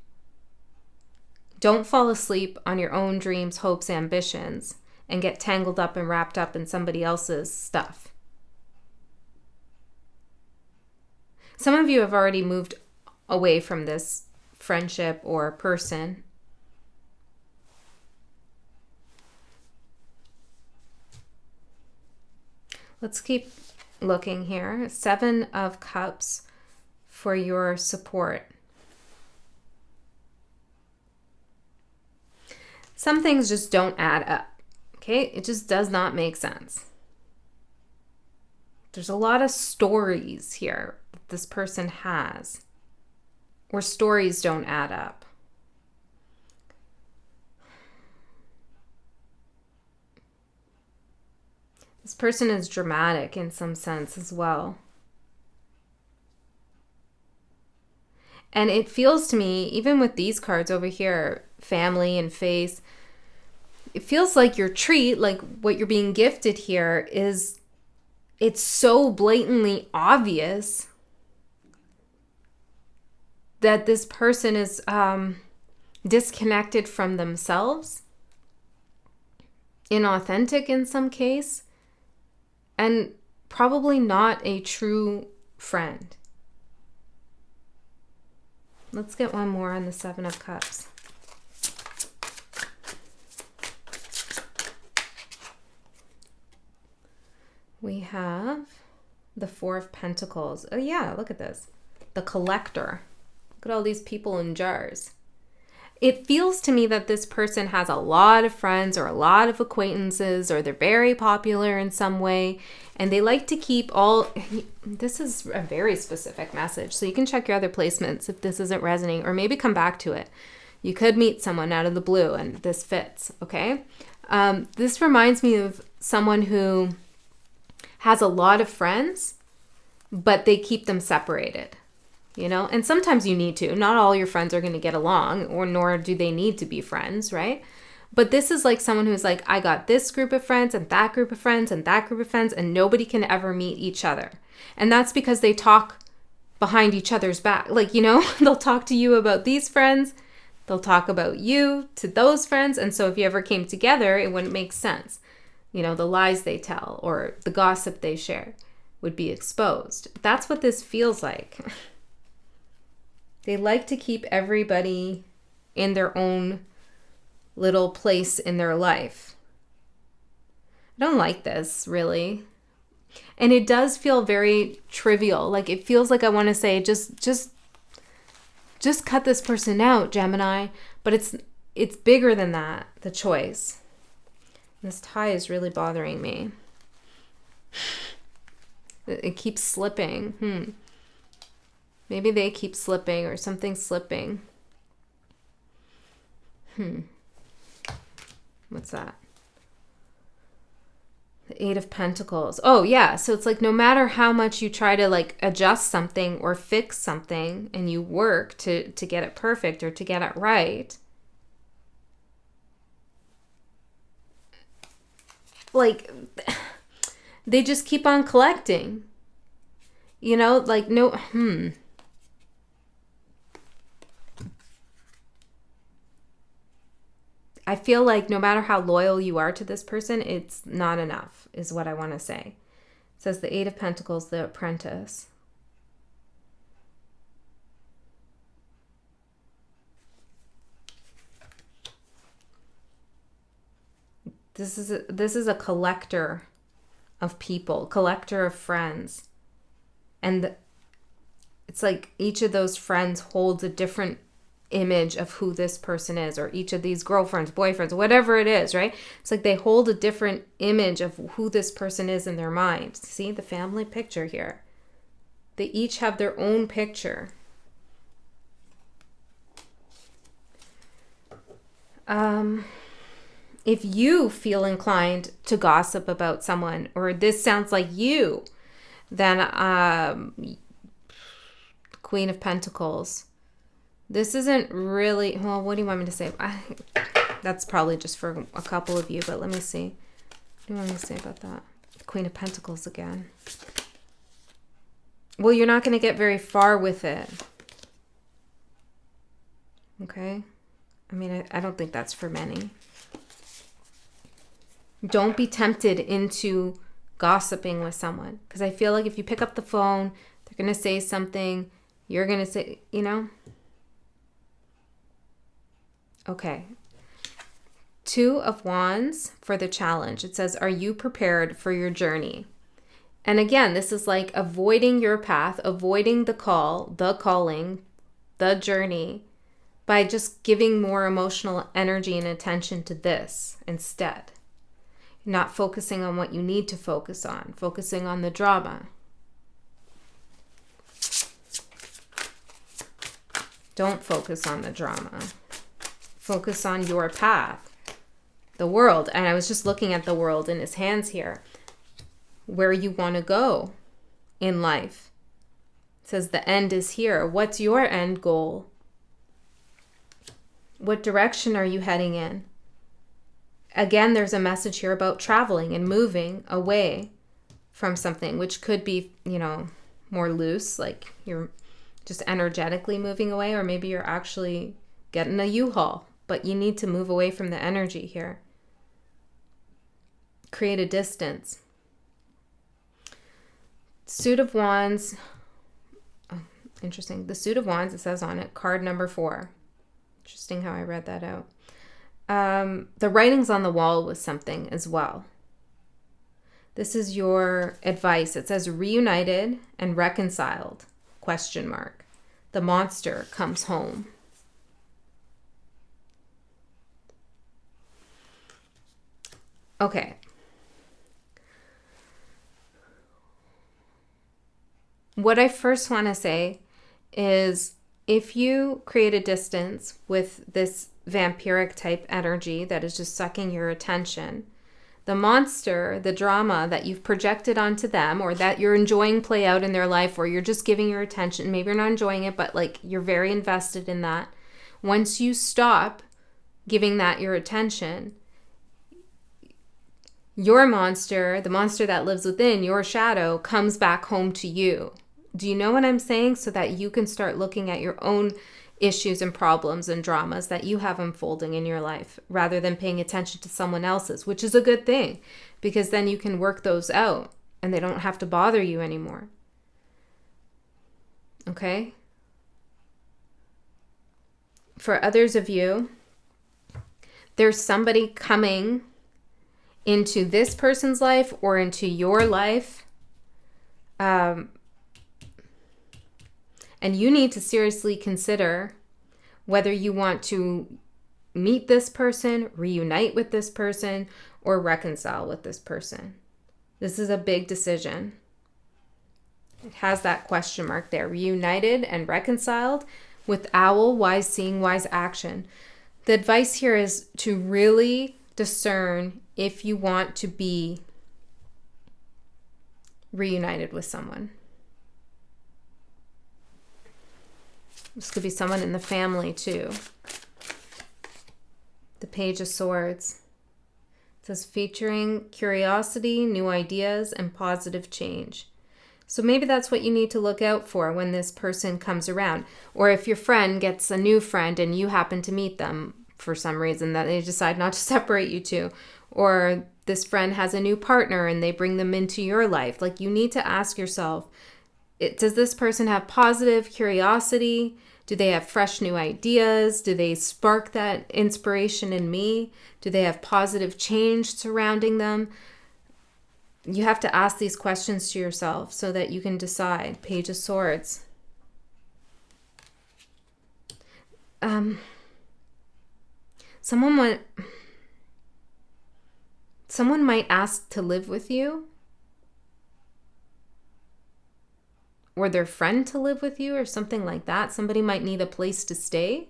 Don't fall asleep on your own dreams, hopes, ambitions, and get tangled up and wrapped up in somebody else's stuff. Some of you have already moved away from this friendship or person. Let's keep looking here. 7 of Cups for your support. Some things just don't add up, okay? It just does not make sense. There's a lot of stories here that this person has, or stories don't add up. This person is dramatic in some sense as well. And it feels to me, even with these cards over here, family and face, it feels like your treat, like what you're being gifted here is, it's so blatantly obvious that this person is disconnected from themselves, inauthentic in some case, and probably not a true friend. Let's get one more on the 7 of Cups. We have the 4 of Pentacles. Oh yeah, look at this. The Collector. Look at all these people in jars. It feels to me that this person has a lot of friends or a lot of acquaintances, or they're very popular in some way, and they like to keep all... This is a very specific message, so you can check your other placements if this isn't resonating, or maybe come back to it. You could meet someone out of the blue and this fits, okay? This reminds me of someone who has a lot of friends, but they keep them separated. You know, and sometimes you need to. Not all your friends are going to get along, or nor do they need to be friends, right? But this is like someone who's like, I got this group of friends and that group of friends and that group of friends, and nobody can ever meet each other. And that's because they talk behind each other's back. Like, you know, they'll talk to you about these friends, they'll talk about you to those friends. And so if you ever came together, it wouldn't make sense. You know, the lies they tell or the gossip they share would be exposed. That's what this feels like. They like to keep everybody in their own little place in their life. I don't like this, really. And it does feel very trivial. Like, it feels like I want to say, just cut this person out, Gemini. But it's bigger than that, the choice. This tie is really bothering me. It keeps slipping. Maybe they keep slipping, or something's slipping. What's that? The 8 of Pentacles. Oh, yeah. So it's like no matter how much you try to like adjust something or fix something, and you work to get it perfect or to get it right, like they just keep on collecting. You know, like no... I feel like no matter how loyal you are to this person, it's not enough, is what I want to say. It says the 8 of Pentacles, the Apprentice. This is a collector of people, collector of friends. And it's like each of those friends holds a different image of who this person is, or each of these girlfriends, boyfriends, whatever it is, right? It's like they hold a different image of who this person is in their mind. See the family picture here? They each have their own picture. If you feel inclined to gossip about someone, or this sounds like you, then Queen of Pentacles. This isn't really, well, what do you want me to say? That's probably just for a couple of you, but let me see. What do you want me to say about that? Queen of Pentacles again. Well, you're not going to get very far with it. Okay? I mean, I don't think that's for many. Don't be tempted into gossiping with someone, because I feel like if you pick up the phone, they're going to say something, you're going to say, you know. Okay. 2 of Wands for the challenge. It says, are you prepared for your journey? And again, this is like avoiding your path, avoiding the call, the calling, the journey, by just giving more emotional energy and attention to this instead. Not focusing on what you need to focus on, focusing on the drama. Don't focus on the drama. Focus on your path, the world. And I was just looking at the world in his hands here, where you want to go in life. It says the end is here. What's your end goal? What direction are you heading in? Again, there's a message here about traveling and moving away from something, which could be, you know, more loose, like you're just energetically moving away, or maybe you're actually getting a U-Haul, but you need to move away from the energy here. Create a distance. Suit of Wands. Oh, interesting. The Suit of Wands, it says on it, card number 4. Interesting how I read that out. The writings on the wall was something as well. This is your advice. It says reunited and reconciled, ? The monster comes home. Okay. What I first want to say is, if you create a distance with this vampiric type energy that is just sucking your attention, the monster, the drama that you've projected onto them, or that you're enjoying play out in their life, or you're just giving your attention, maybe you're not enjoying it, but like you're very invested in that. Once you stop giving that your attention, your monster, the monster that lives within your shadow, comes back home to you. Do you know what I'm saying? So that you can start looking at your own issues and problems and dramas that you have unfolding in your life, rather than paying attention to someone else's, which is a good thing, because then you can work those out and they don't have to bother you anymore. Okay? For others of you, there's somebody coming into this person's life or into your life, and you need to seriously consider whether you want to meet this person, reunite with this person, or reconcile with this person. This is a big decision. It has that question mark there. Reunited and reconciled with owl, wise seeing, wise action. The advice here is to really discern if you want to be reunited with someone. This could be someone in the family too. The Page of Swords. It says featuring curiosity, new ideas, and positive change. So maybe that's what you need to look out for when this person comes around. Or if your friend gets a new friend and you happen to meet them for some reason that they decide not to separate you two. Or this friend has a new partner and they bring them into your life. Like, you need to ask yourself, does this person have positive curiosity? Do they have fresh new ideas? Do they spark that inspiration in me? Do they have positive change surrounding them? You have to ask these questions to yourself so that you can decide. Page of Swords. Someone might ask to live with you, or their friend to live with you, or something like that. Somebody might need a place to stay.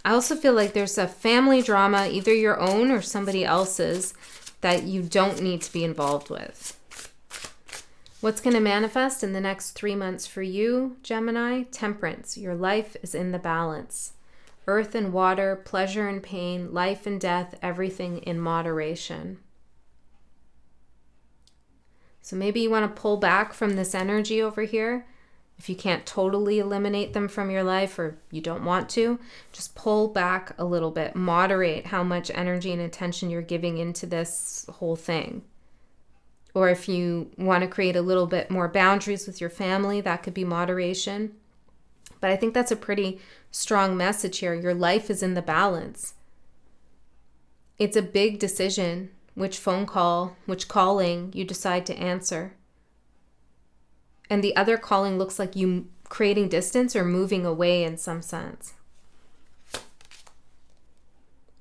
I also feel like there's a family drama, either your own or somebody else's, that you don't need to be involved with. What's going to manifest in the next 3 months for you, Gemini? Temperance. Your life is in the balance. Earth and water, pleasure and pain, life and death, everything in moderation. So maybe you want to pull back from this energy over here. If you can't totally eliminate them from your life, or you don't want to, just pull back a little bit. Moderate how much energy and attention you're giving into this whole thing. Or if you want to create a little bit more boundaries with your family, that could be moderation. But I think that's a pretty strong message here. Your life is in the balance. It's a big decision which phone call, which calling you decide to answer. And the other calling looks like you creating distance or moving away in some sense.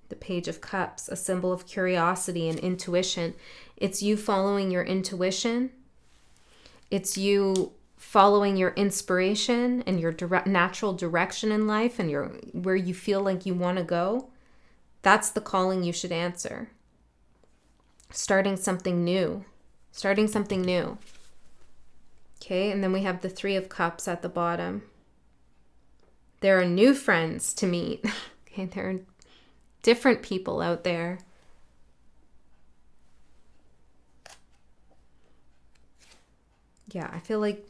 The Page of Cups, a symbol of curiosity and intuition. It's you following your intuition. It's you following your inspiration and your natural direction in life and where you feel like you want to go. That's the calling you should answer. Starting something new. Starting something new. Okay, and then we have the Three of Cups at the bottom. There are new friends to meet. Okay, there are different people out there. Yeah, I feel like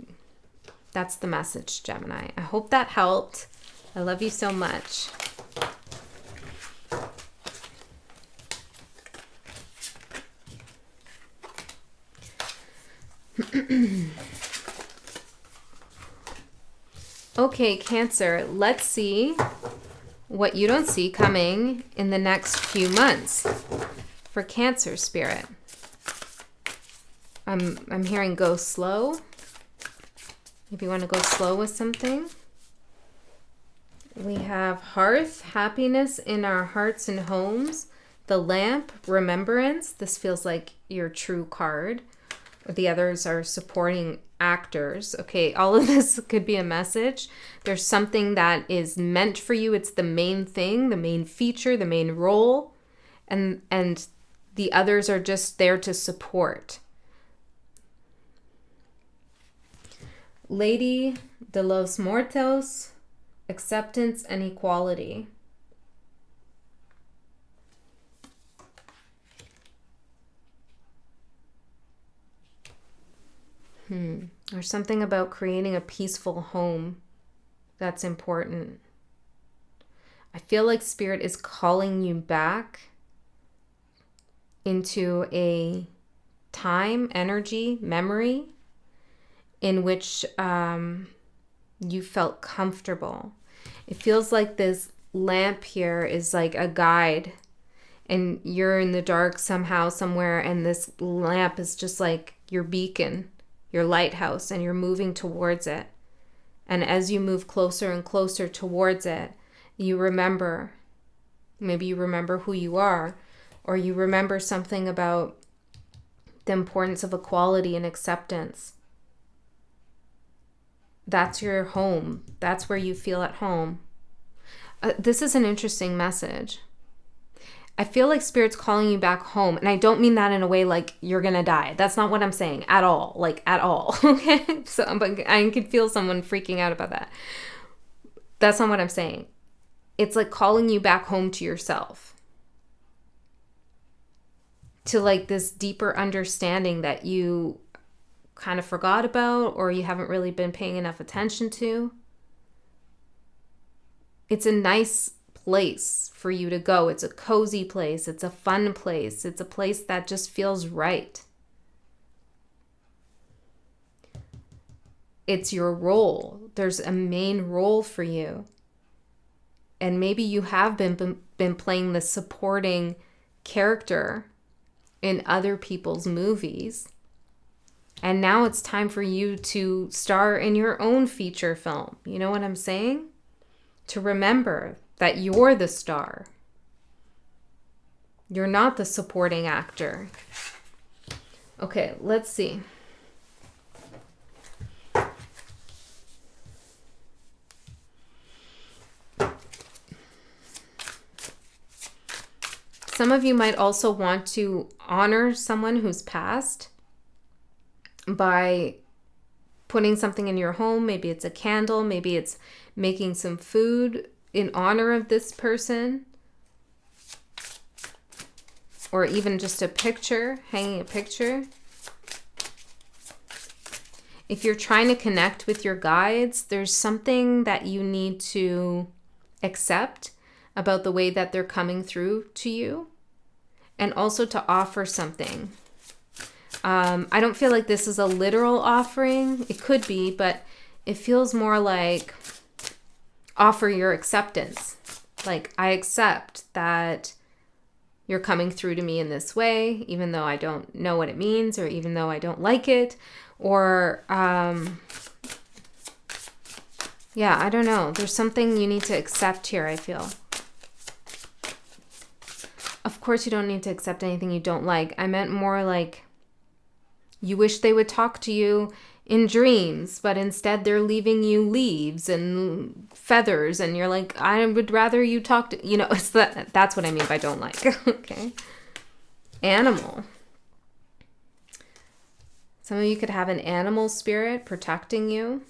that's the message, Gemini. I hope that helped. I love you so much. Okay, Cancer, let's see what you don't see coming in the next few months for Cancer spirit. I'm hearing go slow. Maybe you want to go slow with something. We have hearth, happiness in our hearts and homes. The lamp, remembrance. This feels like your true card. The others are supporting actors. Okay, all of this could be a message. There's something that is meant for you. It's the main thing, the main feature, the main role. And the others are just there to support. Lady de los Muertos, acceptance and equality. There's something about creating a peaceful home that's important. I feel like Spirit is calling you back into a time, energy, memory in which you felt comfortable. It feels like this lamp here is like a guide, and you're in the dark somehow, somewhere, and this lamp is just like your beacon, your lighthouse, and you're moving towards it. And as you move closer and closer towards it, you remember, maybe you remember who you are, or you remember something about the importance of equality and acceptance. That's your home. That's where you feel at home. This is an interesting message. I feel like Spirit's calling you back home. And I don't mean that in a way like you're going to die. That's not what I'm saying at all. Like at all. Okay. So but I could feel someone freaking out about that. That's not what I'm saying. It's like calling you back home to yourself. To like this deeper understanding that you kind of forgot about or you haven't really been paying enough attention to. It's a nice place for you to go. It's a cozy place. It's a fun place. It's a place that just feels right. It's your role. There's a main role for you. And maybe you have been playing the supporting character in other people's movies. And now it's time for you to star in your own feature film. You know what I'm saying? To remember that you're the star. You're not the supporting actor. Okay, let's see. Some of you might also want to honor someone who's passed by putting something in your home. Maybe it's a candle. Maybe it's making some food in honor of this person. Or even just a picture, hanging a picture. if you're trying to connect with your guides, there's something that you need to accept about the way that they're coming through to you, and also to offer something. I don't feel like this is a literal offering. It could be, but it feels more like offer your acceptance. Like, I accept that you're coming through to me in this way, even though I don't know what it means, or even though I don't like it, or, yeah, I don't know. There's something you need to accept here, I feel. Of course, you don't need to accept anything you don't like. I meant more like you wish they would talk to you in dreams, but instead they're leaving you leaves and feathers, and you're like, I would rather you talk to, you know, it's that's what I mean by don't like. Okay. Animal. Some of you could have an animal spirit protecting you,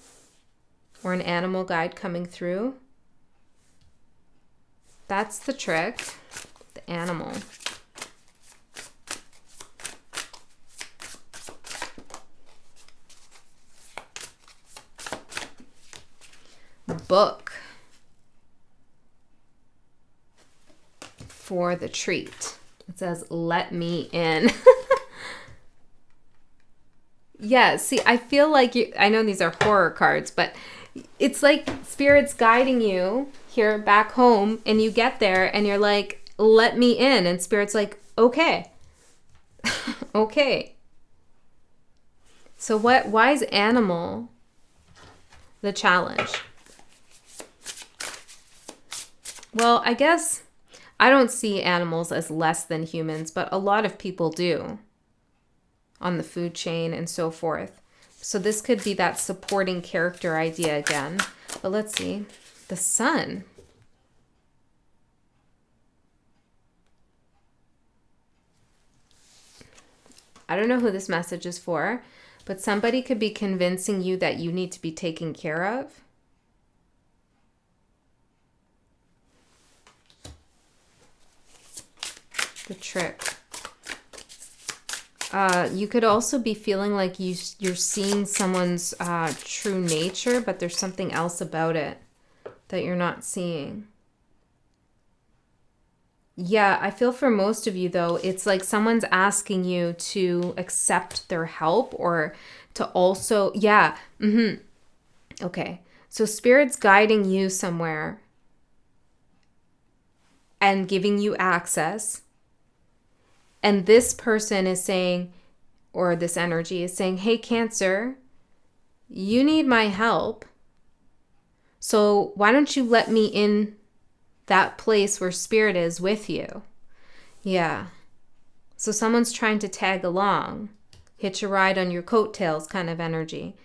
or an animal guide coming through. That's the trick. The animal. Book for the treat. It says, let me in. Yeah, see, I feel like I know these are horror cards, but it's like Spirit's guiding you here back home, and you get there and you're like, let me in. And Spirit's like, okay. Okay. So why is animal the challenge? Well, I guess I don't see animals as less than humans, but a lot of people do on the food chain and so forth. So this could be that supporting character idea again. But let's see. The Sun. I don't know who this message is for, but somebody could be convincing you that you need to be taken care of. The trick. You could also be feeling like you're seeing someone's true nature, but there's something else about it that you're not seeing. Yeah, I feel for most of you, though, it's like someone's asking you to accept their help, or to also, yeah, okay. So Spirit's guiding you somewhere and giving you access. And this person is saying, or this energy is saying, hey, Cancer, you need my help. So why don't you let me in that place where Spirit is with you? Yeah. So someone's trying to tag along, hitch a ride on your coattails kind of energy.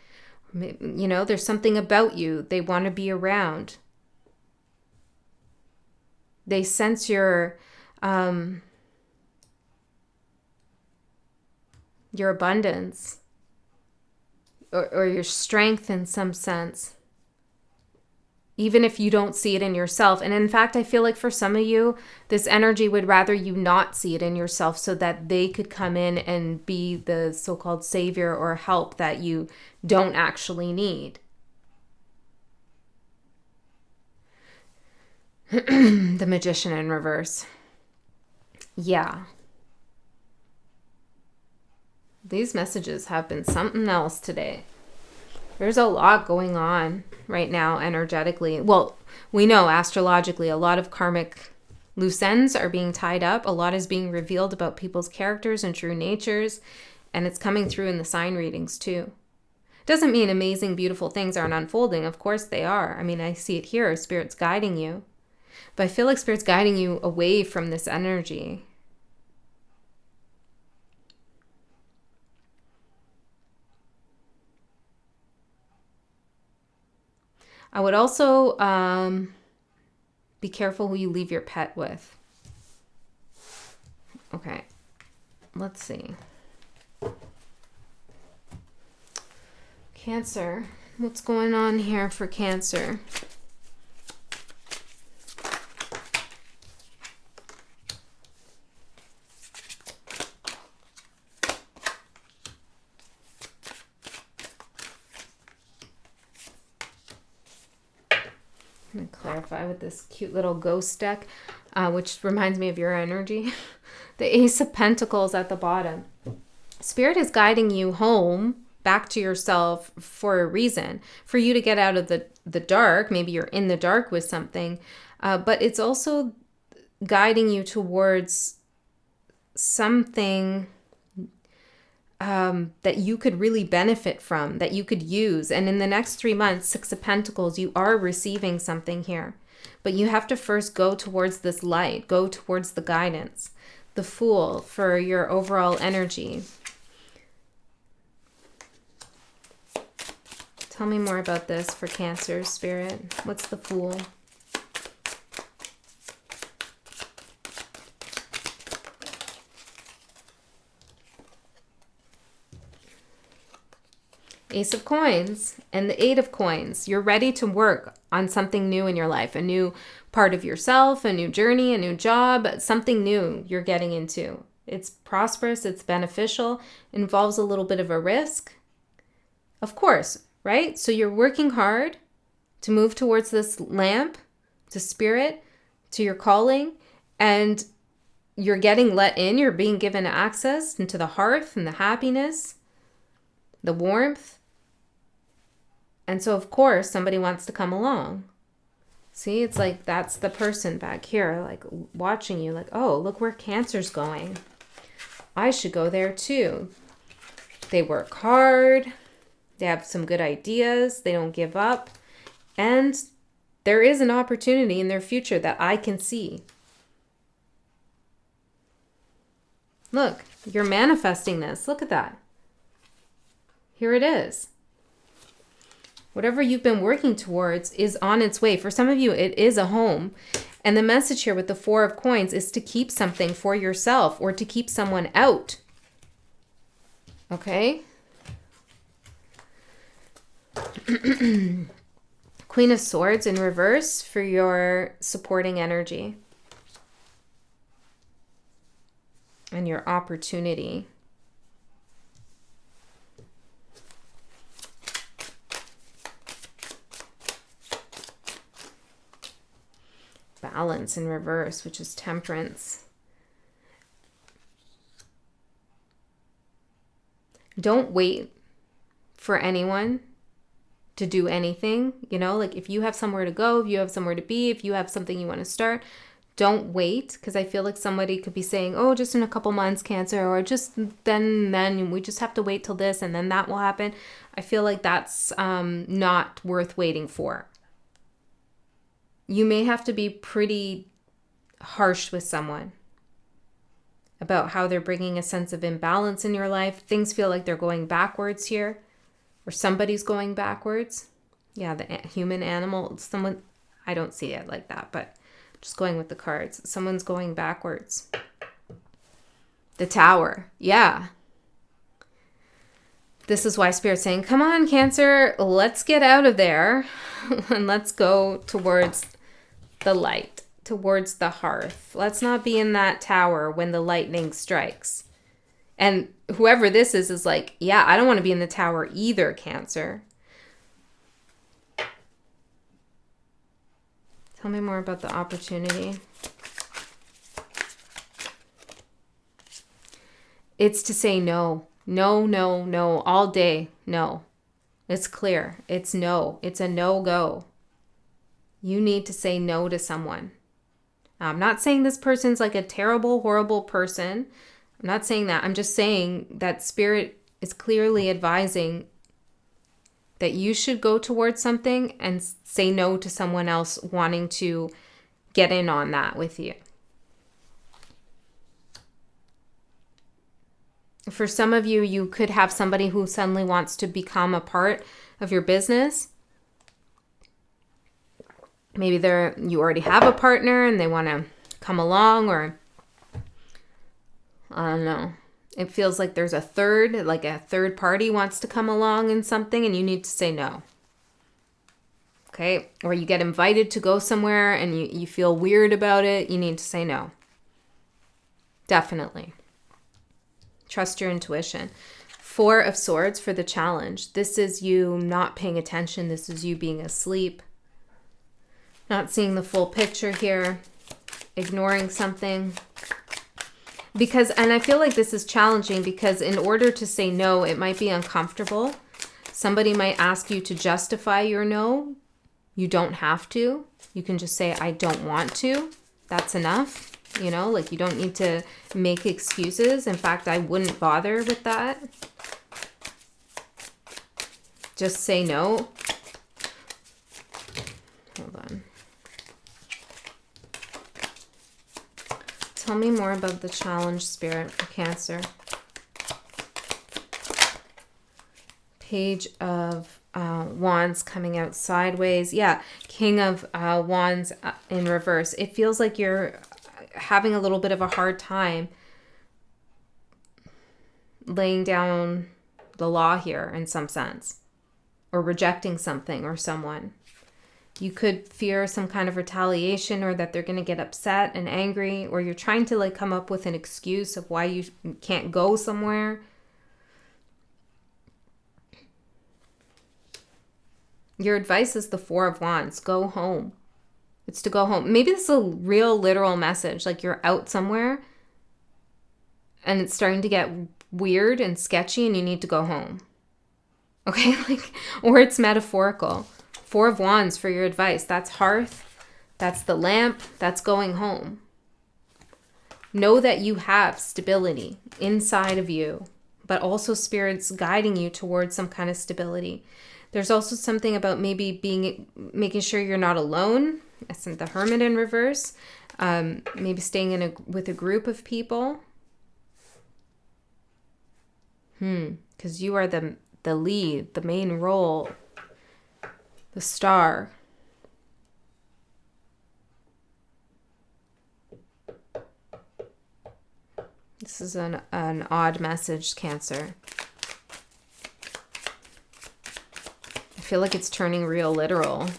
You know, there's something about you they want to be around. They sense your abundance, or your strength in some sense, even if you don't see it in yourself. And in fact, I feel like for some of you, this energy would rather you not see it in yourself, so that they could come in and be the so-called savior or help that you don't actually need. The Magician in reverse. Yeah. These messages have been something else today. There's a lot going on right now energetically. Well, we know astrologically a lot of karmic loose ends are being tied up. A lot is being revealed about people's characters and true natures. And it's coming through in the sign readings too. Doesn't mean amazing, beautiful things aren't unfolding. Of course they are. I mean, I see it here. Spirit's guiding you. But I feel like Spirit's guiding you away from this energy. I would also be careful who you leave your pet with. Okay, let's see. Cancer. What's going on here for Cancer? I'm going to clarify with this cute little ghost deck, which reminds me of your energy. The Ace of Pentacles at the bottom. Spirit is guiding you home, back to yourself for a reason. For you to get out of the dark. Maybe you're in the dark with something. But it's also guiding you towards something that you could really benefit from, that you could use. And in the next 3 months, Six of Pentacles, you are receiving something here. But you have to first go towards this light, go towards the guidance. The Fool for your overall energy. Tell me more about this for Cancer, Spirit. What's the Fool? Ace of Coins and the Eight of Coins. You're ready to work on something new in your life, a new part of yourself, a new journey, a new job, something new you're getting into. It's prosperous, it's beneficial, involves a little bit of a risk. Of course, right? So you're working hard to move towards this lamp, to spirit, to your calling, and you're getting let in, you're being given access into the hearth and the happiness, the warmth. And so, of course, somebody wants to come along. See, it's like that's the person back here, like watching you, like, oh, look where Cancer's going. I should go there too. They work hard. They have some good ideas. They don't give up. And there is an opportunity in their future that I can see. Look, you're manifesting this. Look at that. Here it is. Whatever you've been working towards is on its way. For some of you, it is a home. And the message here with the Four of Coins is to keep something for yourself or to keep someone out. Okay? Queen of Swords in reverse for your supporting energy. And your opportunity. Balance in reverse, which is Temperance. Don't wait for anyone to do anything. You know, like if you have somewhere to go, if you have somewhere to be, if you have something you want to start, don't wait. Because I feel like somebody could be saying, oh, just in a couple months, Cancer, or just then we just have to wait till this and then that will happen. I feel like that's not worth waiting for. You may have to be pretty harsh with someone about how they're bringing a sense of imbalance in your life. Things feel like they're going backwards here, or somebody's going backwards. Yeah, the human animal, someone, I don't see it like that, but just going with the cards. Someone's going backwards. The Tower, yeah. This is why Spirit's saying, come on, Cancer, let's get out of there and let's go towards the light, towards the hearth. Let's not be in that tower when the lightning strikes. And whoever this is like, yeah, I don't want to be in the tower either, Cancer. Tell me more about the opportunity. It's to say no. No, no, no. All day, no. It's clear. It's no. It's a no-go. You need to say no to someone. Now, I'm not saying this person's like a terrible, horrible person. I'm not saying that. I'm just saying that Spirit is clearly advising that you should go towards something and say no to someone else wanting to get in on that with you. For some of you, you could have somebody who suddenly wants to become a part of your business. Maybe you already have a partner and they want to come along, or I don't know. It feels like there's a third party wants to come along in something and you need to say no. Okay? Or you get invited to go somewhere and you feel weird about it. You need to say no. Definitely. Trust your intuition. Four of Swords for the challenge. This is you not paying attention. This is you being asleep. Not seeing the full picture here. Ignoring something. Because, and I feel like this is challenging because in order to say no, it might be uncomfortable. Somebody might ask you to justify your no. You don't have to. You can just say, I don't want to. That's enough. You know, like you don't need to make excuses. In fact, I wouldn't bother with that. Just say no. Hold on. Tell me more about the challenge, Spirit, for Cancer. Page of Wands coming out sideways. Yeah, King of Wands in reverse. It feels like you're having a little bit of a hard time laying down the law here in some sense, or rejecting something or someone. You could fear some kind of retaliation, or that they're going to get upset and angry, or you're trying to like come up with an excuse of why you can't go somewhere. Your advice is the Four of Wands. Go home. It's to go home. Maybe this is a real literal message. Like you're out somewhere and it's starting to get weird and sketchy and you need to go home. Okay? Like, or it's metaphorical. Four of Wands for your advice. That's hearth. That's the lamp. That's going home. Know that you have stability inside of you, but also Spirit's guiding you towards some kind of stability. There's also something about maybe making sure you're not alone. I sent the Hermit in reverse. Maybe staying with a group of people. Because you are the lead, the main role, the star. This is an odd message, Cancer. I feel like it's turning real literal.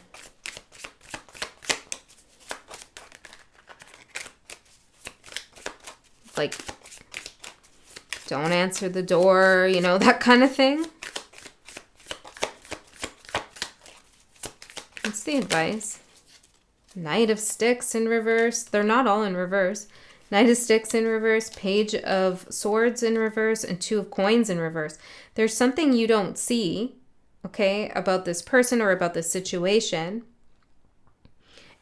Like, don't answer the door, you know, that kind of thing. What's the advice? Knight of Sticks in reverse. They're not all in reverse. Knight of Sticks in reverse, Page of Swords in reverse, and Two of Coins in reverse. There's something you don't see, okay, about this person or about this situation.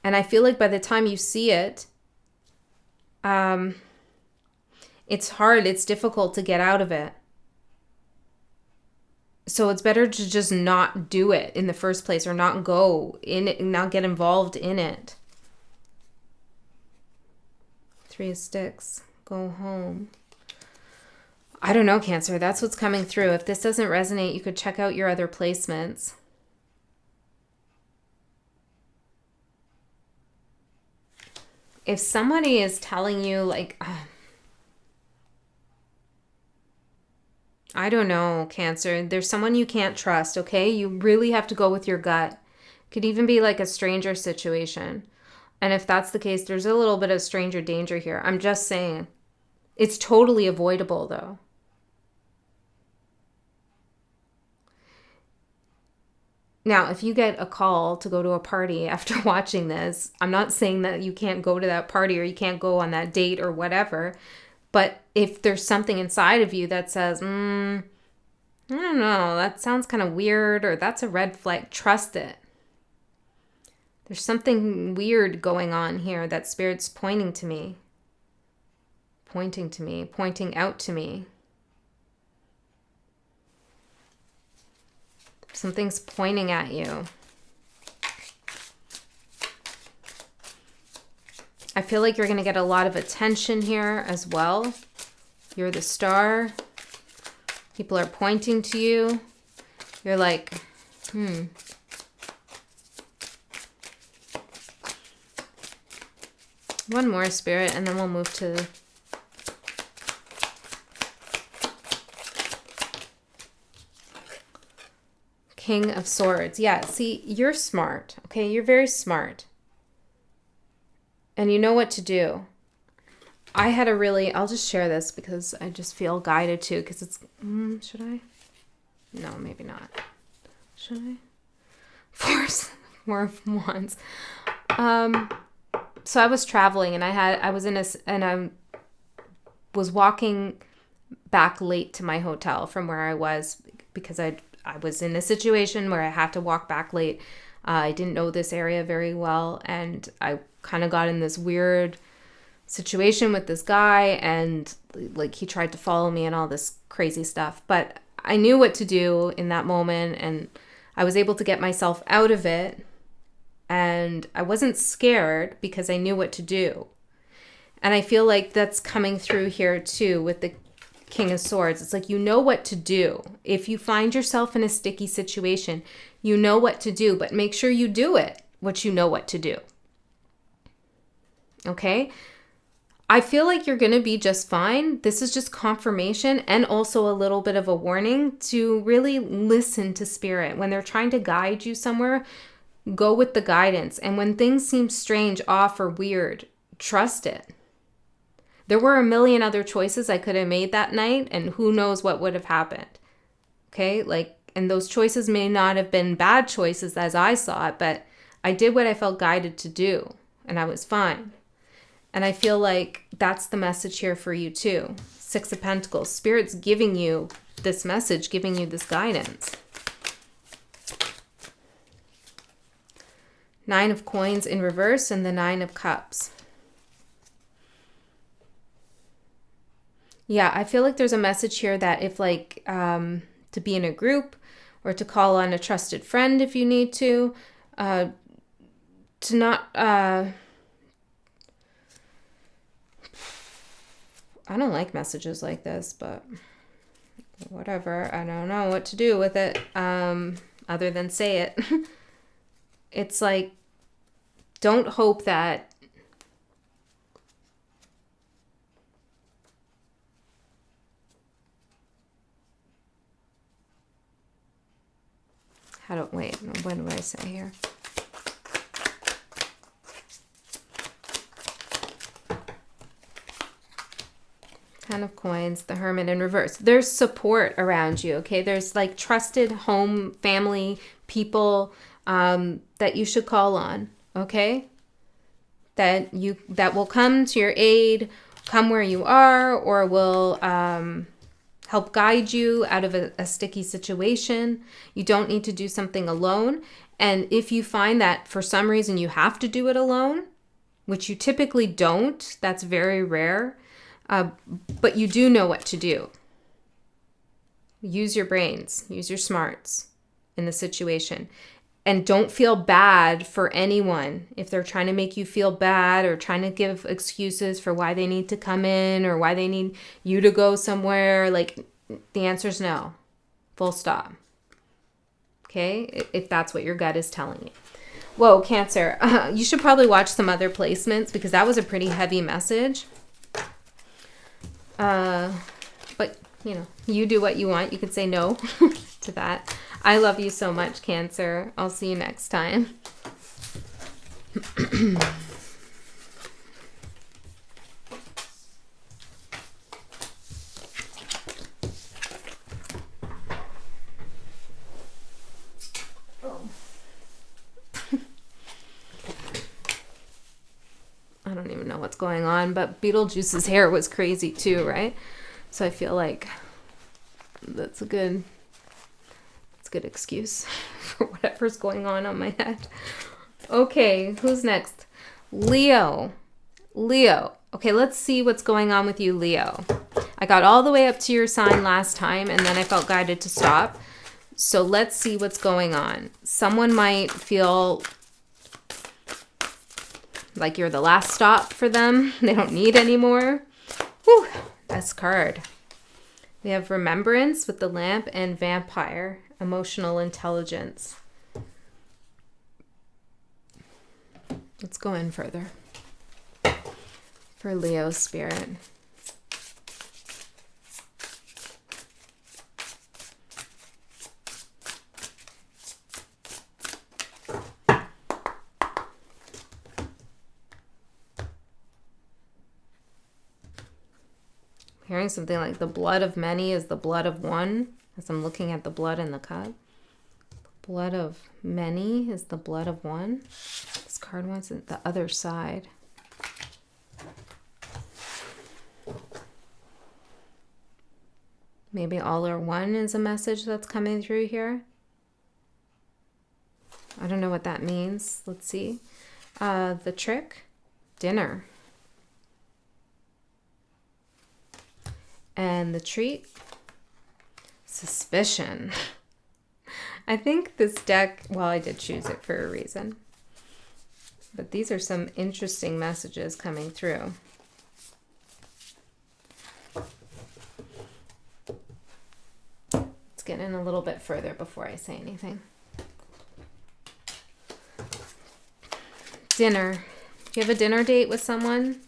And I feel like by the time you see it, it's hard, it's difficult to get out of it. So it's better to just not do it in the first place, or not go in it, not get involved in it. Three of Sticks. Go home. I don't know, Cancer. That's what's coming through. If this doesn't resonate, you could check out your other placements. If somebody is telling you, like, I don't know, Cancer. There's someone you can't trust, okay? You really have to go with your gut. Could even be like a stranger situation. And if that's the case, there's a little bit of stranger danger here. I'm just saying. It's totally avoidable, though. Now, if you get a call to go to a party after watching this, I'm not saying that you can't go to that party or you can't go on that date or whatever. But if there's something inside of you that says, I don't know, that sounds kind of weird, or that's a red flag, trust it. There's something weird going on here that Spirit's pointing to me. Pointing to me, pointing out to me. Something's pointing at you. I feel like you're going to get a lot of attention here as well. You're the star. People are pointing to you. You're like, One more, Spirit, and then we'll move to King of Swords. Yeah, see, you're smart, okay? You're very smart. And you know what to do. I had a really, I'll just share this because I just feel guided to, because it's, should I? No, maybe not. Should I? Four of Wands. So I was traveling, and I was walking back late to my hotel from where I was, because I was in a situation where I had to walk back late. I didn't know this area very well, and I kind of got in this weird situation with this guy, and like he tried to follow me and all this crazy stuff. But I knew what to do in that moment, and I was able to get myself out of it. And I wasn't scared because I knew what to do. And I feel like that's coming through here too with the King of Swords. It's like, you know what to do. If you find yourself in a sticky situation, you know what to do, but make sure you do it, what you know what to do. Okay? I feel like you're going to be just fine. This is just confirmation, and also a little bit of a warning to really listen to spirit. When they're trying to guide you somewhere, go with the guidance. And when things seem strange, off, or weird, trust it. There were a million other choices I could have made that night, and who knows what would have happened. Okay? And those choices may not have been bad choices as I saw it, but I did what I felt guided to do, and I was fine. And I feel like that's the message here for you too. 6 of Pentacles. Spirit's giving you this message, giving you this guidance. 9 of Coins in reverse, and the 9 of Cups. Yeah, I feel like there's a message here that if to be in a group, or to call on a trusted friend if you need to not, I don't like messages like this, but whatever. I don't know what to do with it other than say it. It's like, don't hope that what do I say here? Ten of Coins, the Hermit in reverse. There's support around you, okay? There's like trusted home, family, people that you should call on, okay? That will come to your aid, come where you are, or will help guide you out of a sticky situation. You don't need to do something alone. And if you find that for some reason you have to do it alone, which you typically don't, that's very rare, but you do know what to do. Use your brains, use your smarts in the situation. And don't feel bad for anyone if they're trying to make you feel bad, or trying to give excuses for why they need to come in, or why they need you to go somewhere. Like, the answer is no. Full stop. Okay? If that's what your gut is telling you. Whoa, Cancer. You should probably watch some other placements, because that was a pretty heavy message. But, you do what you want. You could say no to that. I love you so much, Cancer. I'll see you next time. I don't even know what's going on, but Beetlejuice's hair was crazy too, right? So I feel like that's a good excuse for whatever's going on my head. Okay, who's next? Leo. Okay, let's see what's going on with you, Leo. I got all the way up to your sign last time, and then I felt guided to stop. So let's see what's going on. Someone might feel like you're the last stop for them. They don't need any more. Whew, this card. We have Remembrance with the Lamp, and Vampire. Emotional intelligence. Let's go in further for Leo spirit. Hearing something like the blood of many is the blood of one, as I'm looking at the blood in the cup. The blood of many is the blood of one. This card wants the other side. Maybe all or one is a message that's coming through here. I don't know what that means. Let's see. The trick, dinner. And the treat, suspicion. I think this deck, well, I did choose it for a reason. But these are some interesting messages coming through. Let's get in a little bit further before I say anything. Dinner. Do you have a dinner date with someone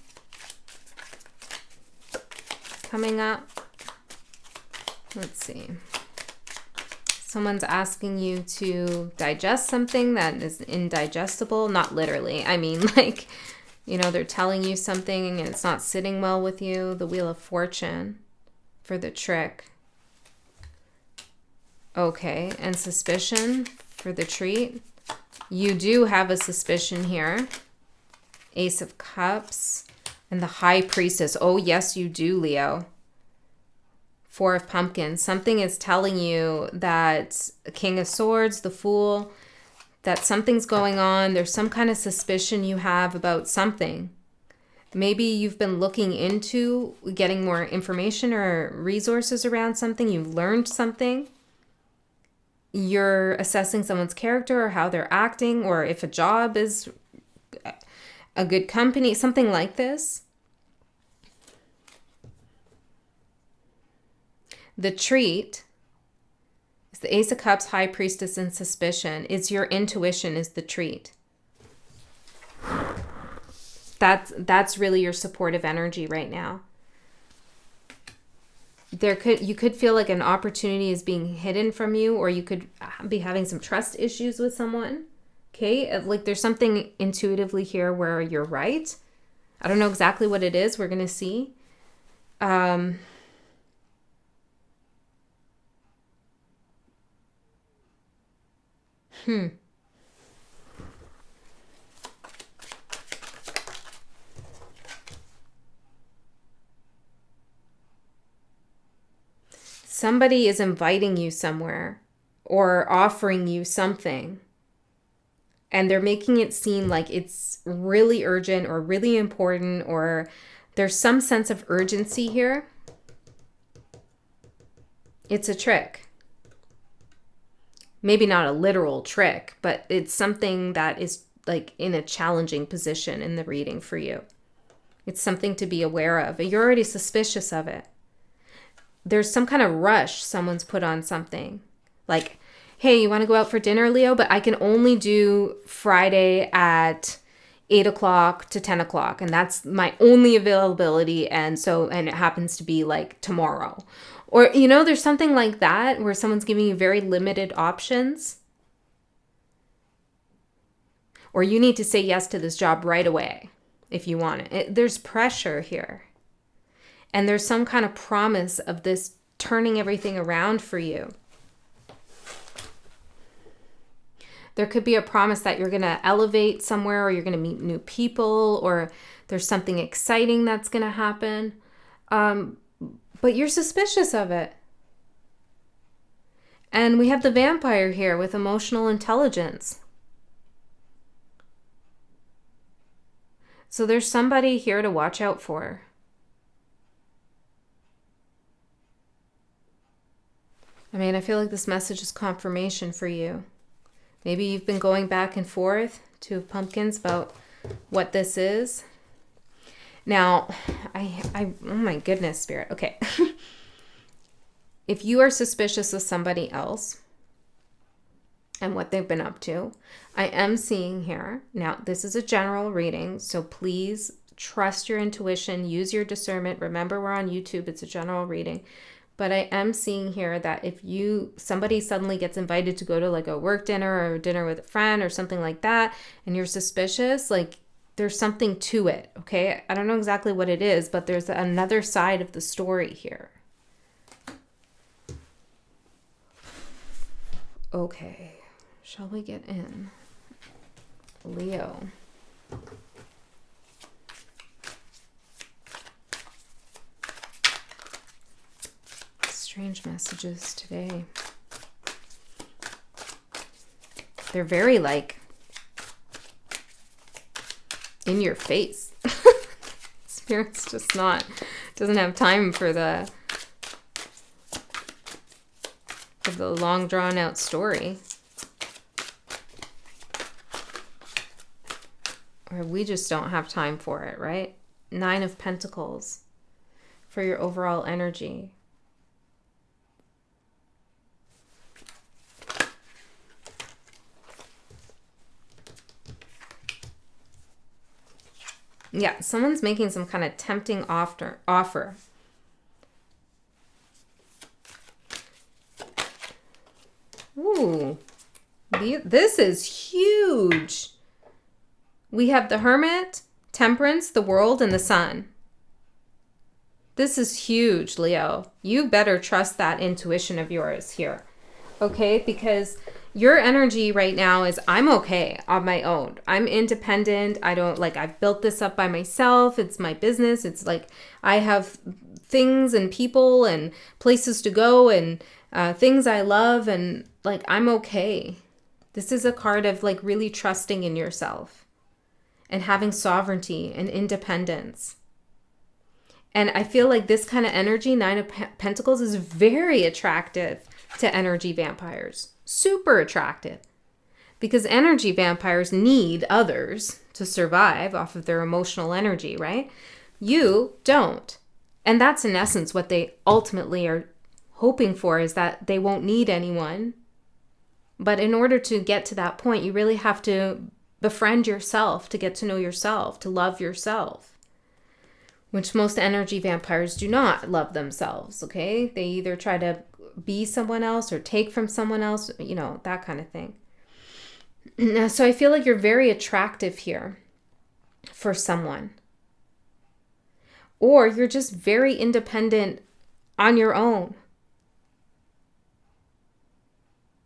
coming up? Let's see. Someone's asking you to digest something that is indigestible. Not literally. I mean, like, you know, they're telling you something and it's not sitting well with you. The Wheel of Fortune for the trick. Okay, and suspicion for the treat. You do have a suspicion here. Ace of Cups and the High Priestess. Oh, yes, you do, Leo. Four of Pumpkins. Something is telling you that King of Swords, the Fool, that something's going on. There's some kind of suspicion you have about something. Maybe you've been looking into getting more information or resources around something. You've learned something. You're assessing someone's character or how they're acting, or if a job is a good company, something like this. The treat is the Ace of Cups, High Priestess, and Suspicion. Is your intuition is the treat. That's really your supportive energy right now. You could feel like an opportunity is being hidden from you, or you could be having some trust issues with someone. Okay, like there's something intuitively here where you're right. I don't know exactly what it is. We're gonna see. Somebody is inviting you somewhere or offering you something, and they're making it seem like it's really urgent or really important, or there's some sense of urgency here. It's a trick. Maybe not a literal trick, but it's something that is like in a challenging position in the reading for you. It's something to be aware of. You're already suspicious of it. There's some kind of rush someone's put on something. Like, hey, you want to go out for dinner, Leo? But I can only do Friday at 8 o'clock to 10 o'clock. And that's my only availability. And it happens to be like tomorrow. Or, you know, there's something like that where someone's giving you very limited options. Or you need to say yes to this job right away if you want it. There's pressure here. And there's some kind of promise of this turning everything around for you. There could be a promise that you're going to elevate somewhere, or you're going to meet new people, or there's something exciting that's going to happen. But you're suspicious of it. And we have the Vampire here with emotional intelligence. So there's somebody here to watch out for. I mean, I feel like this message is confirmation for you. Maybe you've been going back and forth to Pumpkins about what this is. Now, oh my goodness, Spirit. Okay. If you are suspicious of somebody else and what they've been up to, I am seeing here. Now, this is a general reading, so please trust your intuition, use your discernment. Remember, we're on YouTube. It's a general reading. But I am seeing here that if somebody suddenly gets invited to go to like a work dinner or a dinner with a friend or something like that, and you're suspicious, like there's something to it, okay? I don't know exactly what it is, but there's another side of the story here. Okay, shall we get in? Leo. Strange messages today. They're very like in your face. Spirit's just doesn't have time for the long drawn out story. Or we just don't have time for it, right? 9 of Pentacles for your overall energy. Yeah, someone's making some kind of tempting offer. Ooh, this is huge. We have the Hermit, Temperance, the World, and the Sun. This is huge, Leo. You better trust that intuition of yours here, okay? Because your energy right now is, I'm okay on my own. I'm independent. I've built this up by myself. It's my business. It's like I have things and people and places to go and things I love, and like I'm okay. This is a card of like really trusting in yourself and having sovereignty and independence. And I feel like this kind of energy, 9 of Pentacles, is very attractive to energy vampires. Super attractive. Because energy vampires need others to survive off of their emotional energy, right? You don't. And that's in essence what they ultimately are hoping for, is that they won't need anyone. But in order to get to that point, you really have to befriend yourself, to get to know yourself, to love yourself. Which most energy vampires do not love themselves, okay? They either try to be someone else or take from someone else, you know, that kind of thing. So I feel like you're very attractive here for someone. Or you're just very independent on your own.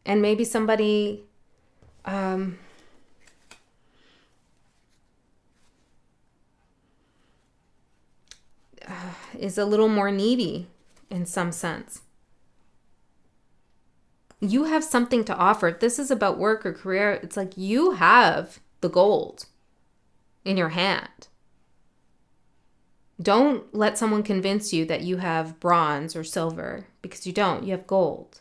And maybe somebody is a little more needy in some sense. You have something to offer. If this is about work or career, it's like you have the gold in your hand. Don't let someone convince you that you have bronze or silver, because you don't. You have gold.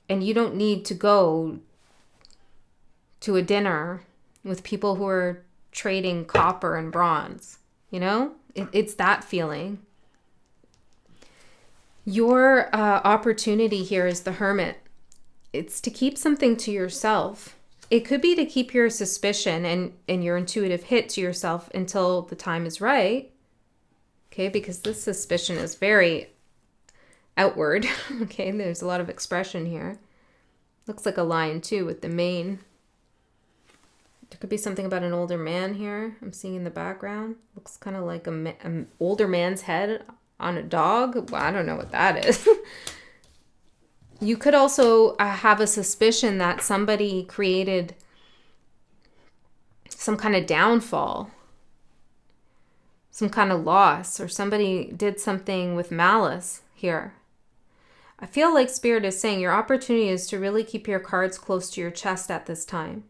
And you don't need to go to a dinner with people who are trading copper and bronze. You know, it's that feeling. Your opportunity here is the Hermit. It's to keep something to yourself. It could be to keep your suspicion and your intuitive hit to yourself until the time is right. Okay, because this suspicion is very outward. Okay, there's a lot of expression here. Looks like a lion too with the mane. There could be something about an older man here. I'm seeing in the background. Looks kind of like an older man's head on a dog. Well, I don't know what that is. You could also have a suspicion that somebody created some kind of downfall, some kind of loss, or somebody did something with malice here. I feel like Spirit is saying your opportunity is to really keep your cards close to your chest at this time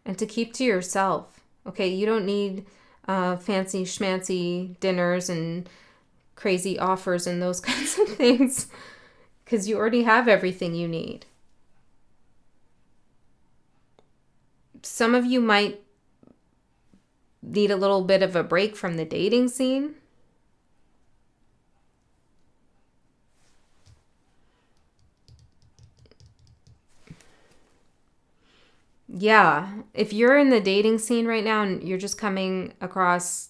and to keep to yourself. Okay, you don't need fancy schmancy dinners and crazy offers and those kinds of things, because you already have everything you need. Some of you might need a little bit of a break from the dating scene. Yeah, if you're in the dating scene right now and you're just coming across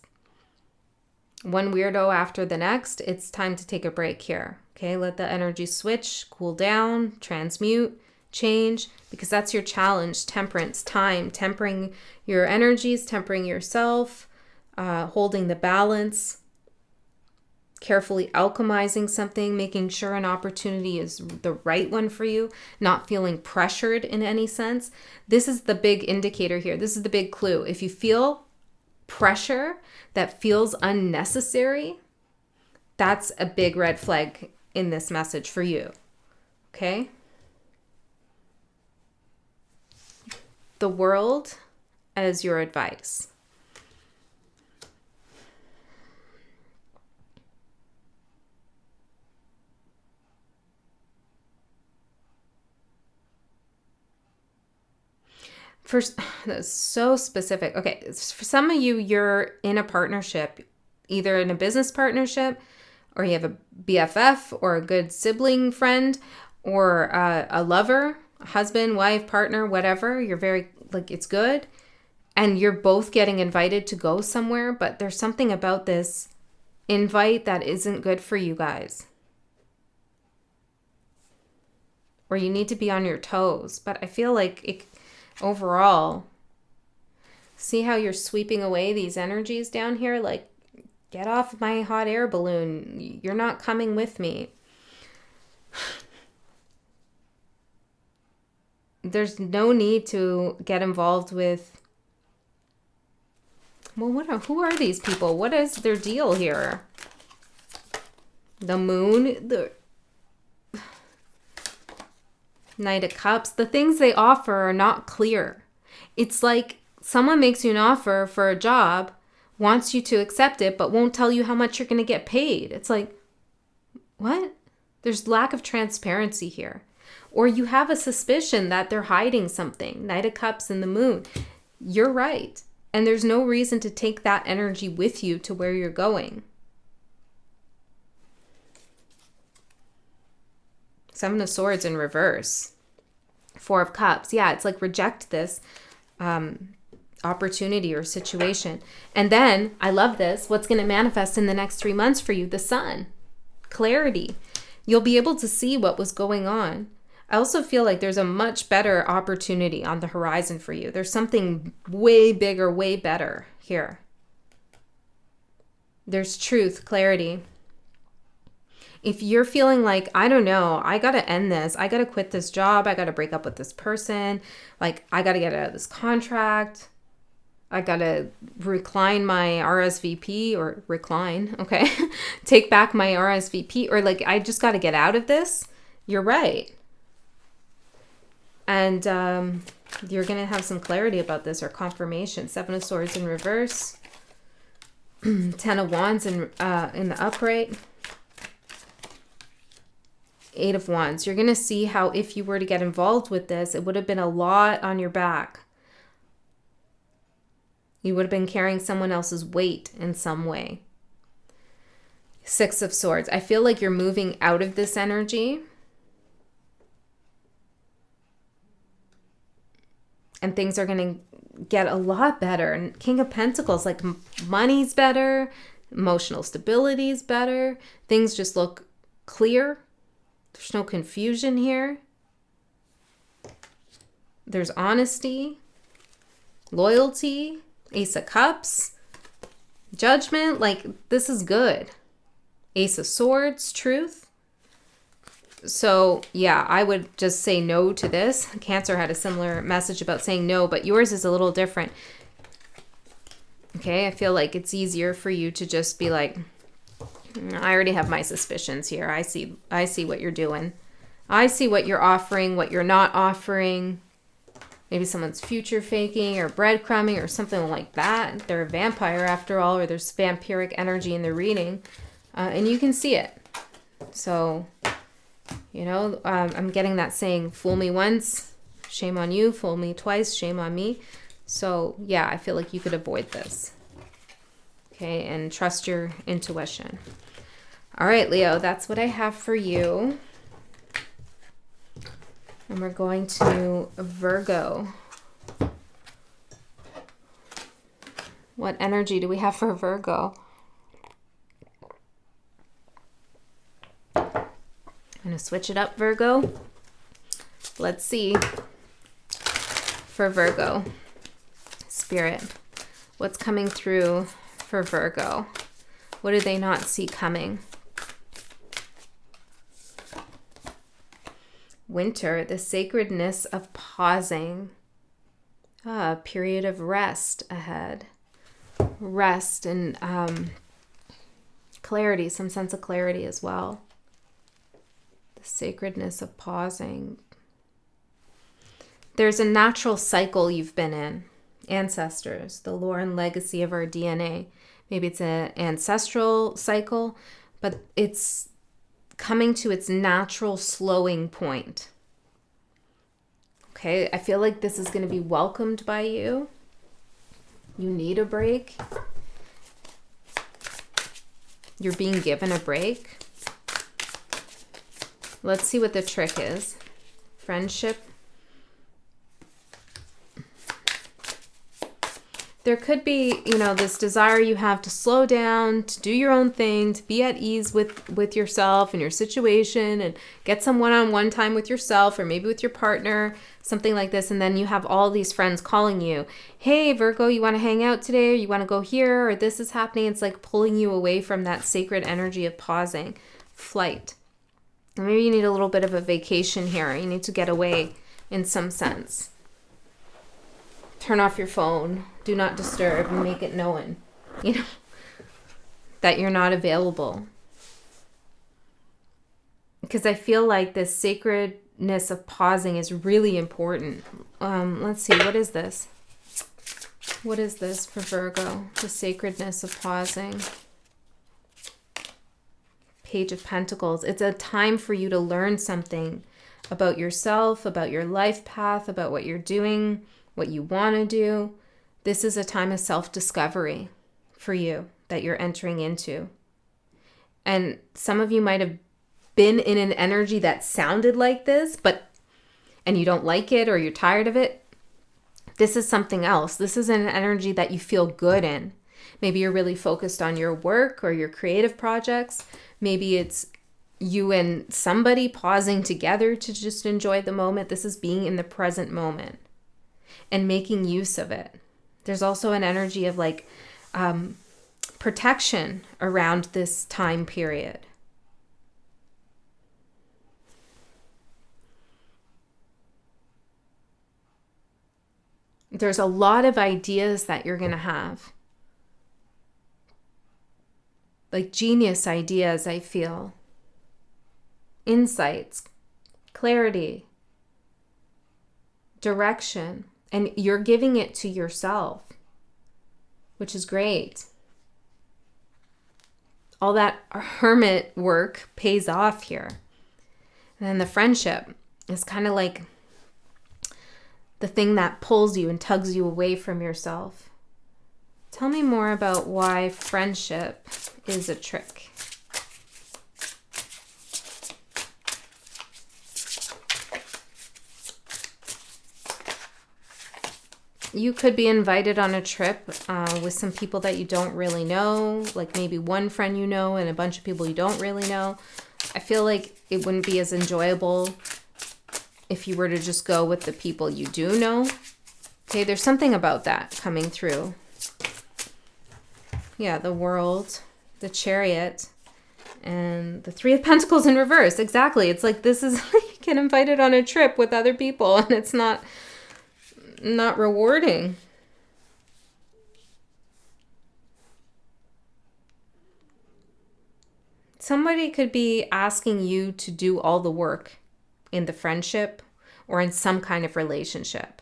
one weirdo after the next, it's time to take a break here. Okay, let the energy switch, cool down, transmute, change, because that's your challenge. Temperance, time, tempering your energies, tempering yourself, holding the balance. carefully alchemizing something, making sure an opportunity is the right one for you, not feeling pressured in any sense. This is the big indicator here. This is the big clue. If you feel pressure that feels unnecessary, that's a big red flag in this message for you. Okay? The world as your advice. That's so specific. Okay, for some of you, you're in a partnership, either in a business partnership, or you have a BFF or a good sibling friend, or a lover, a husband, wife, partner, whatever. You're very, like, it's good. And you're both getting invited to go somewhere, but there's something about this invite that isn't good for you guys. Or you need to be on your toes. But I feel like it, overall, see how you're sweeping away these energies down here? Like, get off my hot air balloon. You're not coming with me. There's no need to get involved with, well, who are these people? What is their deal here? The moon, the Knight of Cups, the things they offer are not clear. It's like someone makes you an offer for a job, wants you to accept it, but won't tell you how much you're going to get paid. It's like, what? There's lack of transparency here. Or you have a suspicion that they're hiding something. Knight of Cups and the moon. You're right. And there's no reason to take that energy with you to where you're going. Seven of Swords in reverse. Four of Cups. Yeah, it's like reject this opportunity or situation. And then, I love this, what's going to manifest in the next 3 months for you? The Sun. Clarity. You'll be able to see what was going on. I also feel like there's a much better opportunity on the horizon for you. There's something way bigger, way better here. There's truth, clarity. If you're feeling like, I don't know, I got to end this. I got to quit this job. I got to break up with this person. Like, I got to get out of this contract. I got to recline my RSVP or recline. Okay. Take back my RSVP, or like, I just got to get out of this. You're right. And you're going to have some clarity about this or confirmation. Seven of Swords in reverse. 10 of Wands in the upright. 8 of Wands. You're going to see how if you were to get involved with this, it would have been a lot on your back. You would have been carrying someone else's weight in some way. 6 of Swords. I feel like you're moving out of this energy. And things are going to get a lot better. And King of Pentacles, like money's better. Emotional stability is better. Things just look clear. There's no confusion here. There's honesty, loyalty, Ace of Cups, Judgment. Like, this is good. Ace of Swords, truth. So, yeah, I would just say no to this. Cancer had a similar message about saying no, but yours is a little different. Okay, I feel like it's easier for you to just be like, I already have my suspicions here. I see what you're doing. I see what you're offering, what you're not offering. Maybe someone's future faking or breadcrumbing or something like that. They're a vampire after all, or there's vampiric energy in the reading. And you can see it. So, you know, I'm getting that saying, fool me once, shame on you. Fool me twice, shame on me. So, yeah, I feel like you could avoid this. Okay, and trust your intuition. All right, Leo, that's what I have for you. And we're going to Virgo. What energy do we have for Virgo? I'm going to switch it up, Virgo. Let's see. For Virgo. Spirit. What's coming through for Virgo? What do they not see coming? Winter, the sacredness of pausing. A period of rest ahead. Rest and clarity, some sense of clarity as well. The sacredness of pausing. There's a natural cycle you've been in. Ancestors, the lore and legacy of our DNA. Maybe it's an ancestral cycle, but it's coming to its natural slowing point. Okay, I feel like this is going to be welcomed by you. You need a break. You're being given a break. Let's see what the trick is. Friendship. There could be, this desire you have to slow down, to do your own thing, to be at ease with yourself and your situation, and get some one-on-one time with yourself or maybe with your partner, something like this. And then you have all these friends calling you, hey, Virgo, you want to hang out today? Or you want to go here? Or this is happening. It's like pulling you away from that sacred energy of pausing, flight. And maybe you need a little bit of a vacation here. You need to get away in some sense. Turn off your phone, do not disturb, and make it known, that you're not available. Because I feel like this sacredness of pausing is really important. Let's see, what is this? What is this for Virgo? The sacredness of pausing. Page of Pentacles. It's a time for you to learn something about yourself, about your life path, about what you're doing, what you want to do. This is a time of self-discovery for you that you're entering into. And some of you might have been in an energy that sounded like this, and you don't like it or you're tired of it. This is something else. This is an energy that you feel good in. Maybe you're really focused on your work or your creative projects. Maybe it's you and somebody pausing together to just enjoy the moment. This is being in the present moment and making use of it. There's also an energy of protection around this time period. There's a lot of ideas that you're going to have. Like genius ideas, I feel. Insights, clarity, direction. And you're giving it to yourself, which is great. All that hermit work pays off here. And then the friendship is kind of like the thing that pulls you and tugs you away from yourself. Tell me more about why friendship is a trick. You could be invited on a trip with some people that you don't really know, like maybe one friend you know and a bunch of people you don't really know. I feel like it wouldn't be as enjoyable if you were to just go with the people you do know. Okay, there's something about that coming through. Yeah, the World, the Chariot, and the Three of Pentacles in reverse. Exactly. It's like this is, you get invited on a trip with other people and it's not rewarding. Somebody could be asking you to do all the work in the friendship or in some kind of relationship.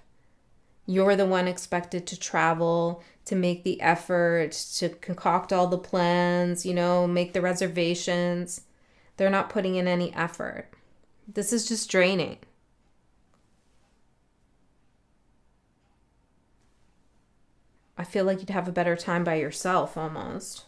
You're the one expected to travel, to make the effort, to concoct all the plans, make the reservations. They're not putting in any effort. This is just draining. I feel like you'd have a better time by yourself almost.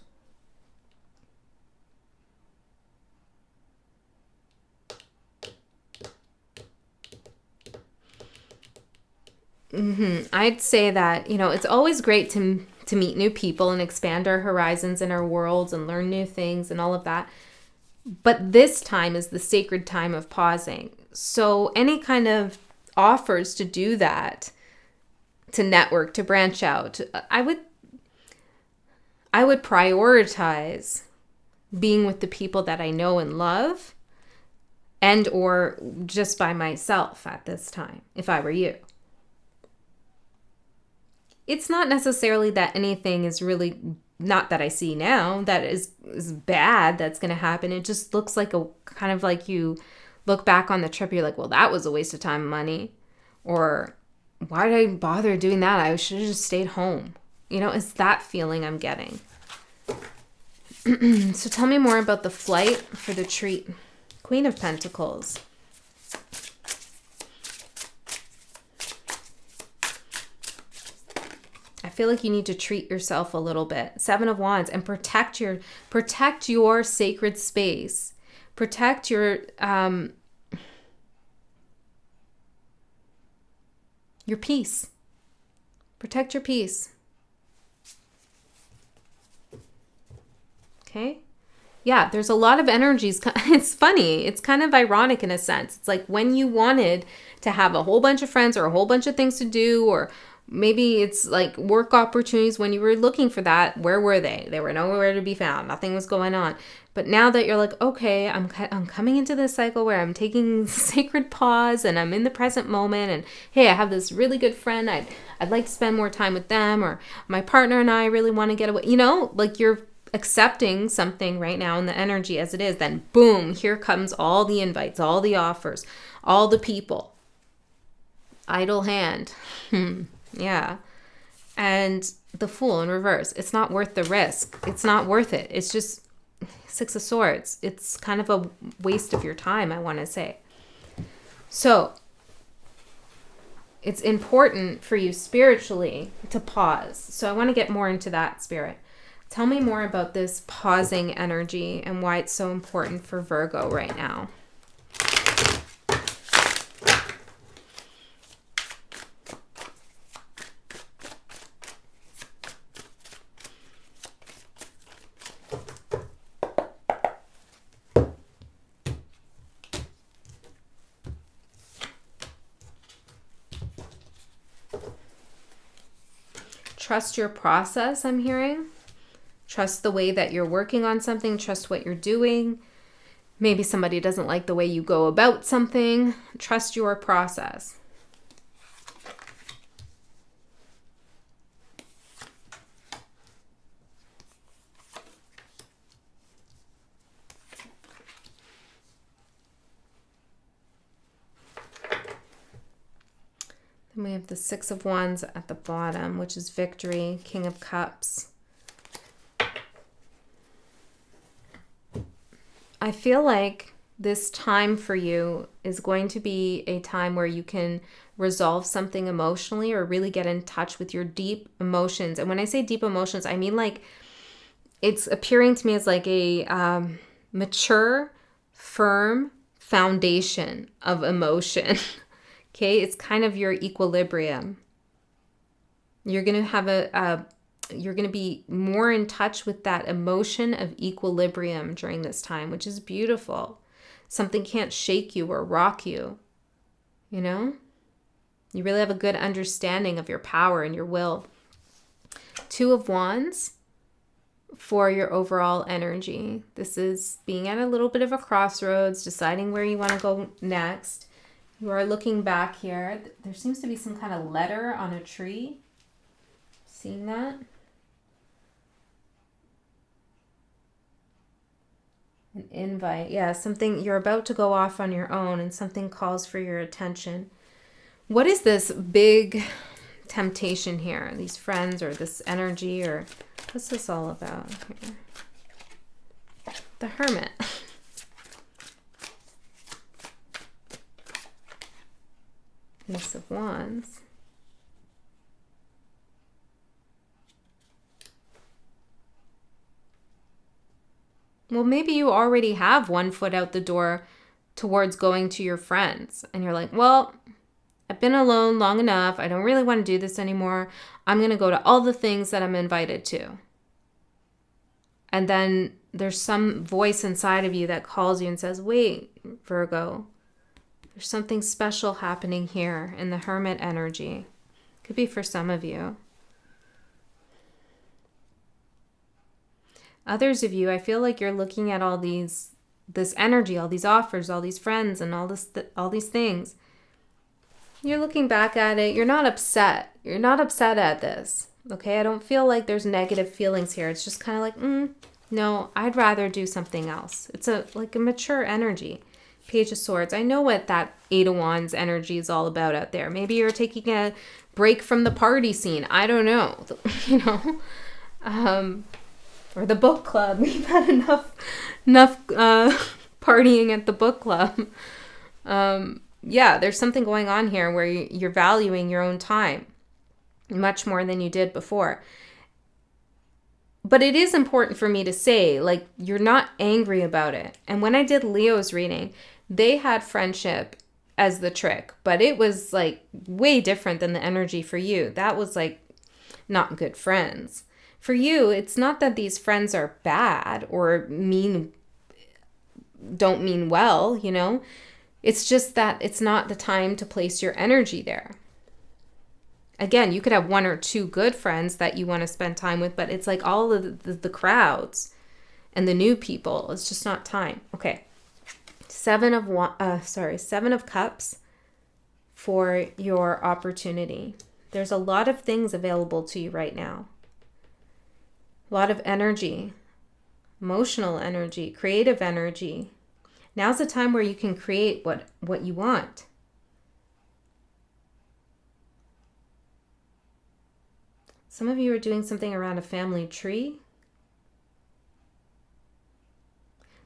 I'd say that, it's always great to meet new people and expand our horizons and our worlds and learn new things and all of that. But this time is the sacred time of pausing. So any kind of offers to do that, to network, to branch out, I would prioritize being with the people that I know and love and or just by myself at this time, if I were you. It's not necessarily that anything is really, not that I see now, that is bad that's going to happen. It just looks like a kind of like you look back on the trip, you're like, well, that was a waste of time and money. Or why did I bother doing that? I should have just stayed home. You know, it's that feeling I'm getting. So tell me more about the flight for the treat. Queen of Pentacles. I feel like you need to treat yourself a little bit. Seven of Wands, and protect your sacred space. Protect your peace. Protect your peace. Okay? Yeah, there's a lot of energies. It's funny. It's kind of ironic in a sense. It's like when you wanted to have a whole bunch of friends or a whole bunch of things to do, or maybe it's like work opportunities, when you were looking for that, where were they? They were nowhere to be found. Nothing was going on. But now that you're like, okay, I'm coming into this cycle where I'm taking sacred pause and I'm in the present moment, and hey, I have this really good friend. I'd like to spend more time with them, or my partner and I really want to get away. You know, like you're accepting something right now in the energy as it is. Then boom, here comes all the invites, all the offers, all the people. Idle hand. Yeah. And the Fool in reverse. It's not worth the risk. It's not worth it. It's just Six of Swords. It's kind of a waste of your time, I want to say. So it's important for you spiritually to pause. So I want to get more into that, Spirit. Tell me more about this pausing energy and why it's so important for Virgo right now. Trust your process, I'm hearing. Trust the way that you're working on something. Trust what you're doing. Maybe somebody doesn't like the way you go about something. Trust your process. Then we have the Six of Wands at the bottom, which is victory, King of Cups. I feel like this time for you is going to be a time where you can resolve something emotionally or really get in touch with your deep emotions. And when I say deep emotions, I mean like it's appearing to me as like a mature, firm foundation of emotion. Okay, it's kind of your equilibrium. You're going to have you're going to be more in touch with that emotion of equilibrium during this time, which is beautiful. Something can't shake you or rock you, you know? You really have a good understanding of your power and your will. Two of Wands for your overall energy. This is being at a little bit of a crossroads, deciding where you want to go next. You are looking back here. There seems to be some kind of letter on a tree. Seeing that? An invite. Yeah, something, you're about to go off on your own and something calls for your attention. What is this big temptation here? These friends or this energy, or what's this all about here? The Hermit. Ace of Wands. Well, maybe you already have one foot out the door towards going to your friends. And you're like, well, I've been alone long enough. I don't really want to do this anymore. I'm going to go to all the things that I'm invited to. And then there's some voice inside of you that calls you and says, wait, Virgo, there's something special happening here in the Hermit energy. Could be for some of you. Others of you, I feel like you're looking at all these this energy, all these offers, all these friends, and all these things. You're looking back at it. You're not upset. You're not upset at this. Okay, I don't feel like there's negative feelings here. It's just kind of like, no, I'd rather do something else. It's like a mature energy. Page of Swords. I know what that Eight of Wands energy is all about out there. Maybe you're taking a break from the party scene. I don't know. You know, or the book club. We've had enough partying at the book club. Yeah, there's something going on here where you're valuing your own time much more than you did before. But it is important for me to say, like, you're not angry about it. And when I did Leo's reading, they had friendship as the trick, but it was like way different than the energy for you. That was like not good friends. For you, it's not that these friends are bad or don't mean well, you know. It's just that it's not the time to place your energy there. Again, you could have one or two good friends that you want to spend time with, but it's like all of the crowds and the new people. It's just not time. Okay. Seven of Cups for your opportunity. There's a lot of things available to you right now. A lot of energy, emotional energy, creative energy. Now's the time where you can create what you want. Some of you are doing something around a family tree.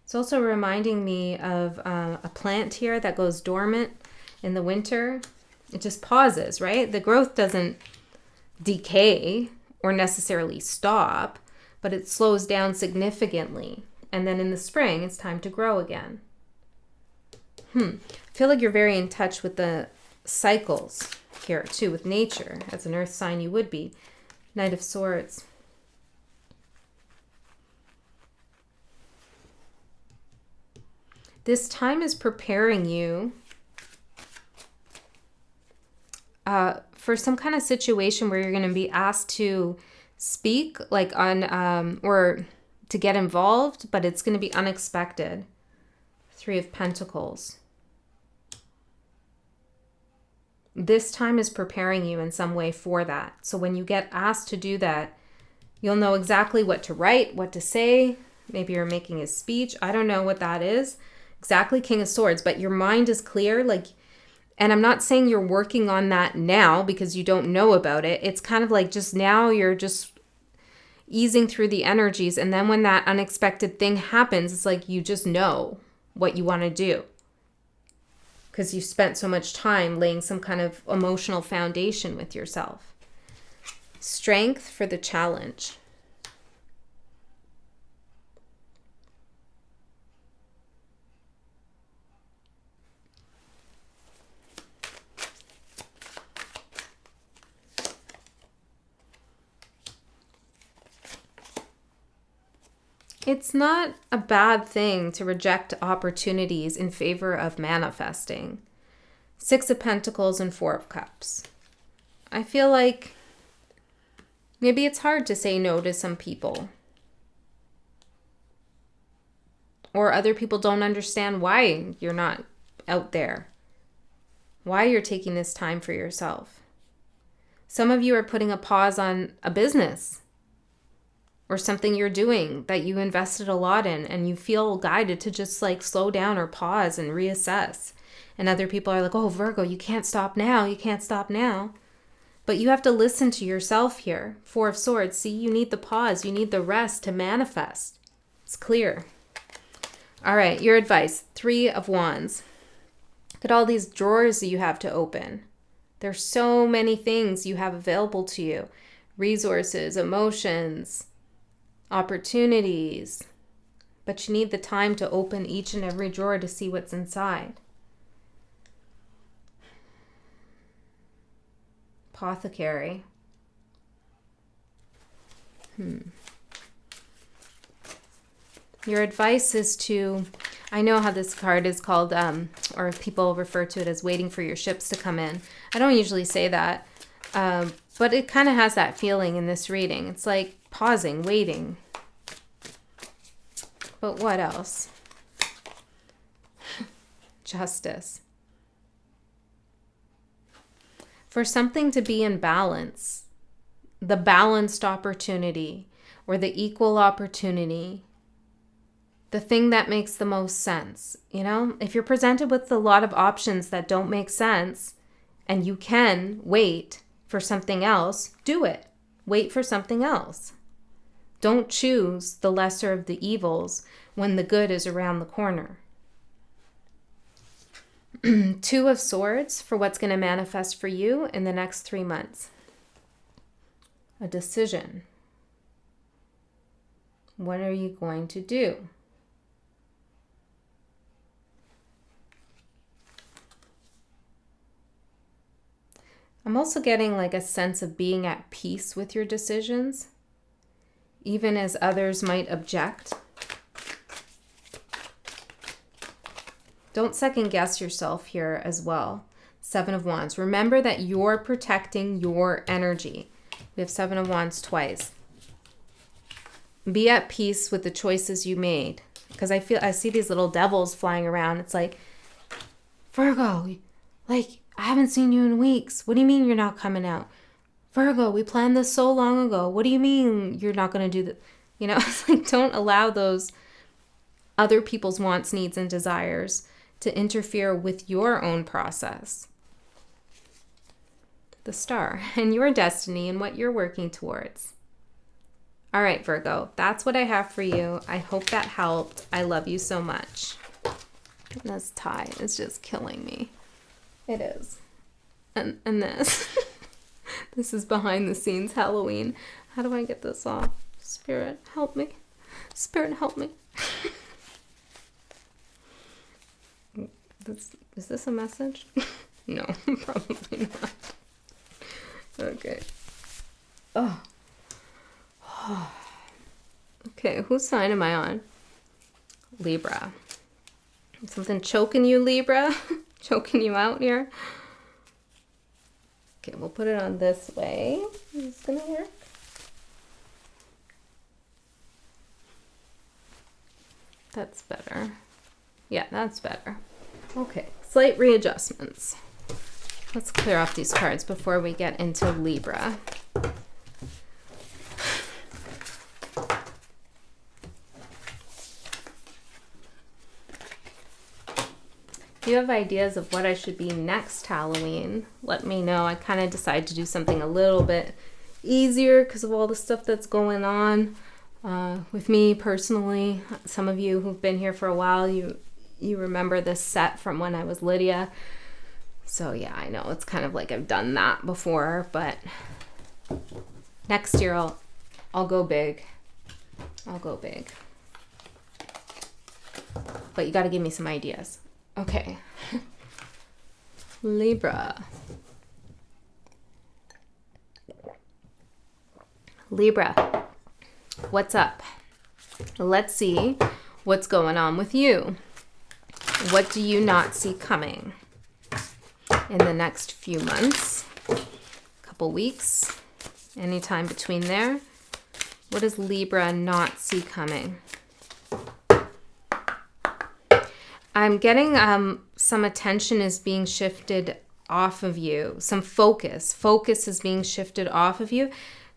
It's also reminding me of a plant here that goes dormant in the winter. It just pauses, right? The growth doesn't decay or necessarily stop, but it slows down significantly. And then in the spring, it's time to grow again. I feel like you're very in touch with the cycles here too, with nature. As an earth sign, you would be. Knight of Swords. This time is preparing you for some kind of situation where you're going to be asked to speak, like on, or to get involved, but it's going to be unexpected. Three of Pentacles. This time is preparing you in some way for that. So when you get asked to do that, you'll know exactly what to write, what to say. Maybe you're making a speech. I don't know what that is. Exactly, King of Swords. But your mind is clear. And I'm not saying you're working on that now because you don't know about it. It's kind of like just now you're just easing through the energies. And then when that unexpected thing happens, it's like you just know what you want to do. Because you spent so much time laying some kind of emotional foundation with yourself. Strength for the challenge. It's not a bad thing to reject opportunities in favor of manifesting. Six of Pentacles and Four of Cups. I feel like maybe it's hard to say no to some people. Or other people don't understand why you're not out there. Why you're taking this time for yourself. Some of you are putting a pause on a business or something you're doing that you invested a lot in, and you feel guided to just like slow down or pause and reassess. And other people are like, oh, Virgo, you can't stop now. You can't stop now. But you have to listen to yourself here. Four of Swords. See, you need the pause. You need the rest to manifest. It's clear. All right, your advice. Three of Wands. Look at all these drawers that you have to open. There's so many things you have available to you. Resources, emotions, opportunities, but you need the time to open each and every drawer to see what's inside. Apothecary. Your advice is to, I know how this card is called, or people refer to it as waiting for your ships to come in. I don't usually say that, but it kind of has that feeling in this reading. It's like pausing, waiting. But what else? justice. For something to be in balance, the balanced opportunity or the equal opportunity, the thing that makes the most sense. You know, if you're presented with a lot of options that don't make sense and you can wait for something else, do it. Wait for something else. Don't choose the lesser of the evils when the good is around the corner. Two of Swords for what's going to manifest for you in the next 3 months. A decision. What are you going to do? I'm also getting like a sense of being at peace with your decisions, even as others might object. Don't second guess yourself here as well. 7 of Wands. Remember that you're protecting your energy. We have 7 of Wands twice. Be at peace with the choices you made. Because I see these little devils flying around. It's like, Virgo, like, I haven't seen you in weeks. What do you mean you're not coming out? Virgo, we planned this so long ago. What do you mean you're not going to do that? You know, it's like, don't allow those other people's wants, needs, and desires to interfere with your own process. The Star and your destiny and what you're working towards. All right, Virgo, that's what I have for you. I hope that helped. I love you so much. This tie is just killing me. It is. And this. This is behind the scenes Halloween. How do I get this off? Spirit, help me. Spirit, help me. Is this a message? No, probably not. Okay. Oh. Okay, whose sign am I on? Libra. Something choking you, Libra? Choking you out here? Okay, we'll put it on this way. Is this gonna work? That's better. Yeah, that's better. Okay, slight readjustments. Let's clear off these cards before we get into Libra. If you have ideas of what I should be next Halloween, let me know. I kind of decided to do something a little bit easier because of all the stuff that's going on with me personally. Some of you who've been here for a while, you remember this set from when I was Lydia. So yeah, I know it's kind of like I've done that before, but next year I'll go big. I'll go big. But you got to give me some ideas. Okay. Libra. Libra, what's up? Let's see what's going on with you. What do you not see coming in the next few months, couple weeks, anytime between there? What does Libra not see coming? I'm getting some attention is being shifted off of you. Some focus. Focus is being shifted off of you.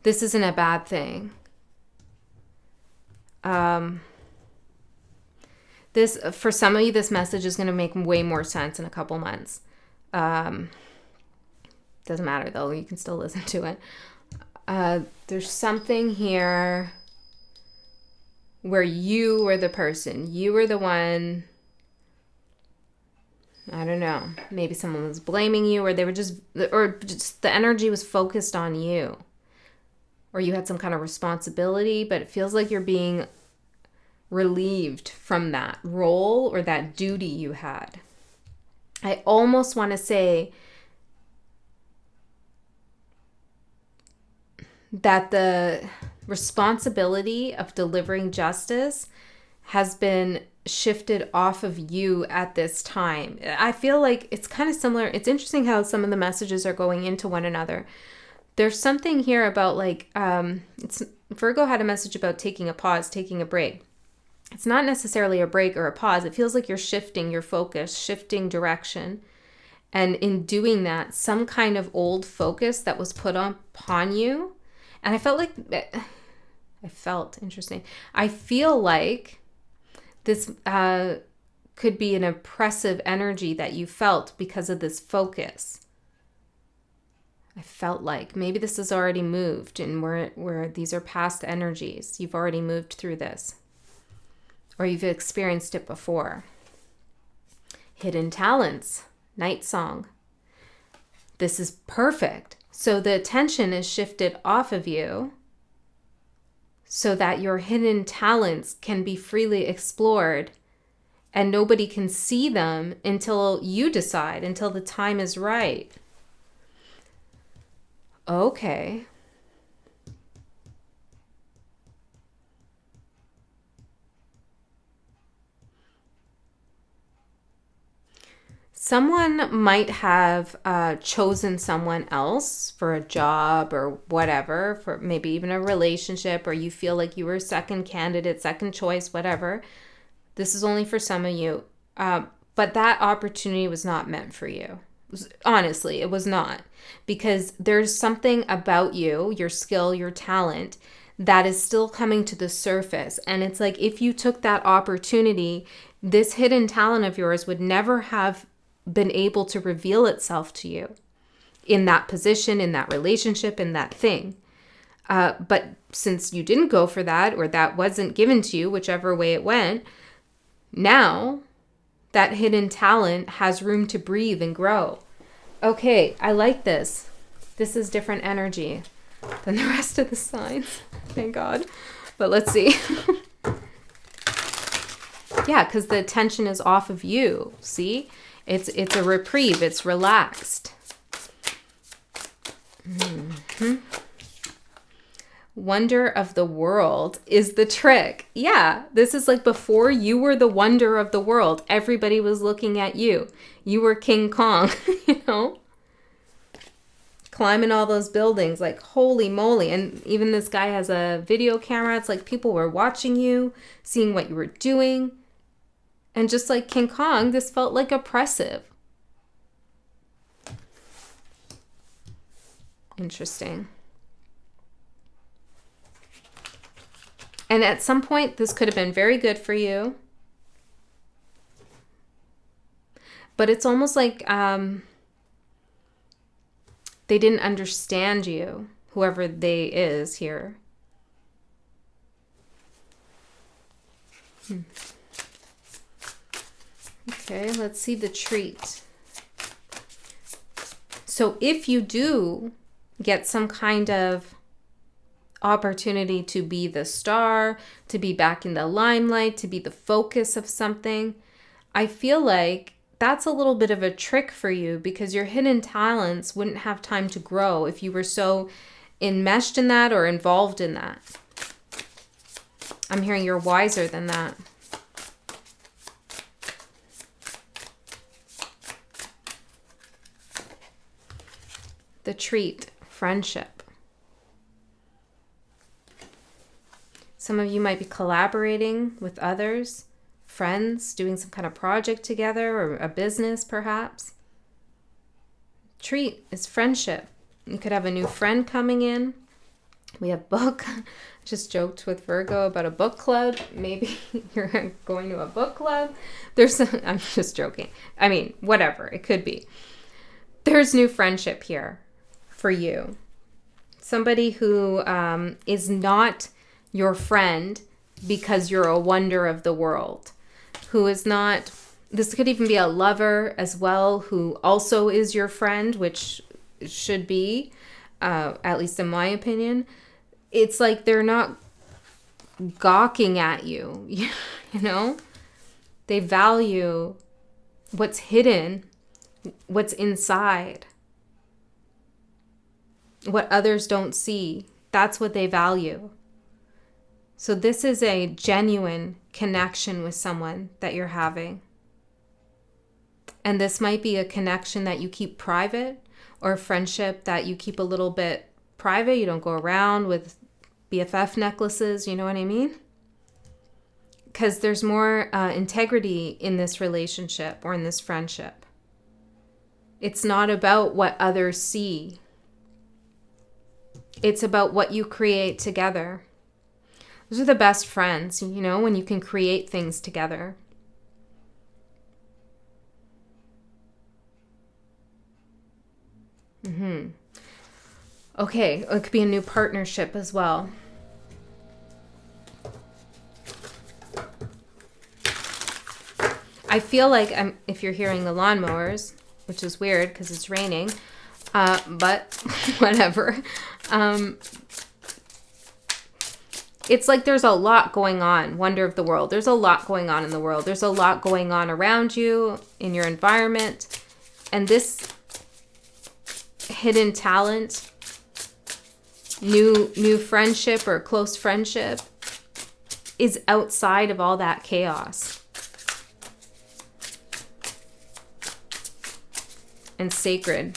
This isn't a bad thing. This, for some of you, this message is going to make way more sense in a couple months. Doesn't matter though. You can still listen to it. There's something here where you were the person. You were the one. I don't know. Maybe someone was blaming you, or they were just the energy was focused on you, or you had some kind of responsibility, but it feels like you're being relieved from that role or that duty you had. I almost want to say that the responsibility of delivering justice has been shifted off of you at this time. I feel like it's kind of similar. It's interesting how some of the messages are going into one another. There's something here about like, Virgo had a message about taking a pause, taking a break. It's not necessarily a break or a pause. It feels like you're shifting your focus, shifting direction. And in doing that, some kind of old focus that was put upon you. And I felt interesting. I feel like this could be an oppressive energy that you felt because of this focus. I felt like maybe this has already moved, and where these are past energies. You've already moved through this, or you've experienced it before. Hidden talents, night song. This is perfect. So the attention is shifted off of you so that your hidden talents can be freely explored, and nobody can see them until you decide, until the time is right. Okay. Someone might have chosen someone else for a job or whatever, for maybe even a relationship, or you feel like you were second candidate, second choice, whatever. This is only for some of you. But that opportunity was not meant for you. Honestly, it was not. Because there's something about you, your skill, your talent, that is still coming to the surface. And it's like if you took that opportunity, this hidden talent of yours would never have been able to reveal itself to you in that position, in that relationship, in that thing. But since you didn't go for that, or that wasn't given to you, whichever way it went, now that hidden talent has room to breathe and grow. Okay, I like this. This is different energy than the rest of the signs. Thank God. But let's see. Yeah, because the attention is off of you. See? It's a reprieve. It's relaxed. Mm-hmm. Wonder of the world is the trick. Yeah, this is like before you were the wonder of the world. Everybody was looking at you. You were King Kong, you know? Climbing all those buildings, like holy moly. And even this guy has a video camera. It's like people were watching you, seeing what you were doing. And just like King Kong, this felt like oppressive. Interesting. And at some point, this could have been very good for you. But it's almost like they didn't understand you, whoever they is here. Okay, let's see the treat. So if you do get some kind of opportunity to be the star, to be back in the limelight, to be the focus of something, I feel like that's a little bit of a trick for you, because your hidden talents wouldn't have time to grow if you were so enmeshed in that or involved in that. I'm hearing you're wiser than that. The treat, friendship. Some of you might be collaborating with others, friends, doing some kind of project together, or a business perhaps. Treat is friendship. You could have a new friend coming in. We have book. Just joked with Virgo about a book club. Maybe you're going to a book club. I'm just joking. I mean, whatever. It could be. There's new friendship here for you. Somebody who is not your friend because you're a wonder of the world. Who is not, this could even be a lover as well, who also is your friend, which should be, at least in my opinion. It's like they're not gawking at you, you know? They value what's hidden, what's inside, what others don't see. That's what they value. So this is a genuine connection with someone that you're having. And this might be a connection that you keep private, or a friendship that you keep a little bit private. You don't go around with BFF necklaces, you know what I mean? because there's more integrity in this relationship or in this friendship. It's not about what others see. It's about what you create together. Those are the best friends, you know, when you can create things together. Okay, it could be a new partnership as well. I feel like if you're hearing the lawnmowers, which is weird because it's raining, but whatever. It's like there's a lot going on. Wonder of the world. There's a lot going on in the world. There's a lot going on around you, in your environment. And this hidden talent, new friendship or close friendship is outside of all that chaos. And sacred.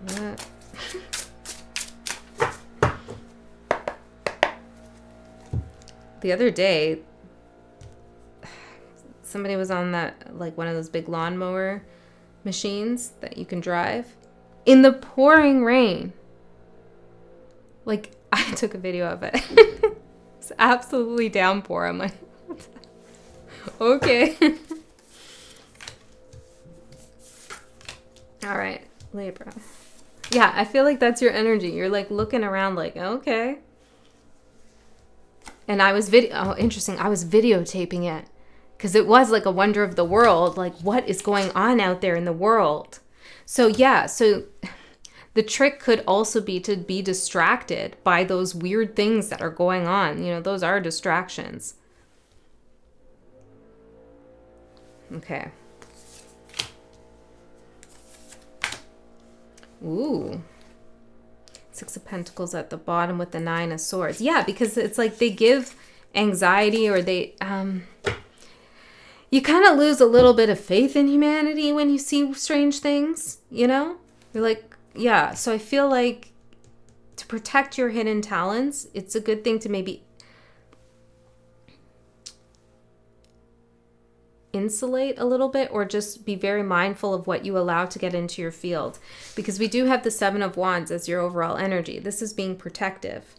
What? The other day, somebody was on that, like one of those big lawnmower machines that you can drive in the pouring rain. Like, I took a video of it. It's absolutely downpour. I'm like, okay. All right, Libra. Yeah, I feel like that's your energy. You're like looking around like, okay. And I was interesting. I was videotaping it because it was like a wonder of the world. Like, what is going on out there in the world? So yeah, so the trick could also be to be distracted by those weird things that are going on. You know, those are distractions. Okay. Ooh. Six of Pentacles at the bottom with the Nine of Swords. Yeah, because it's like they give anxiety, or they you kind of lose a little bit of faith in humanity when you see strange things, you know? You're like, yeah, so I feel like to protect your hidden talents, it's a good thing to maybe insulate a little bit, or just be very mindful of what you allow to get into your field, because we do have the Seven of Wands as your overall energy. This is being protective,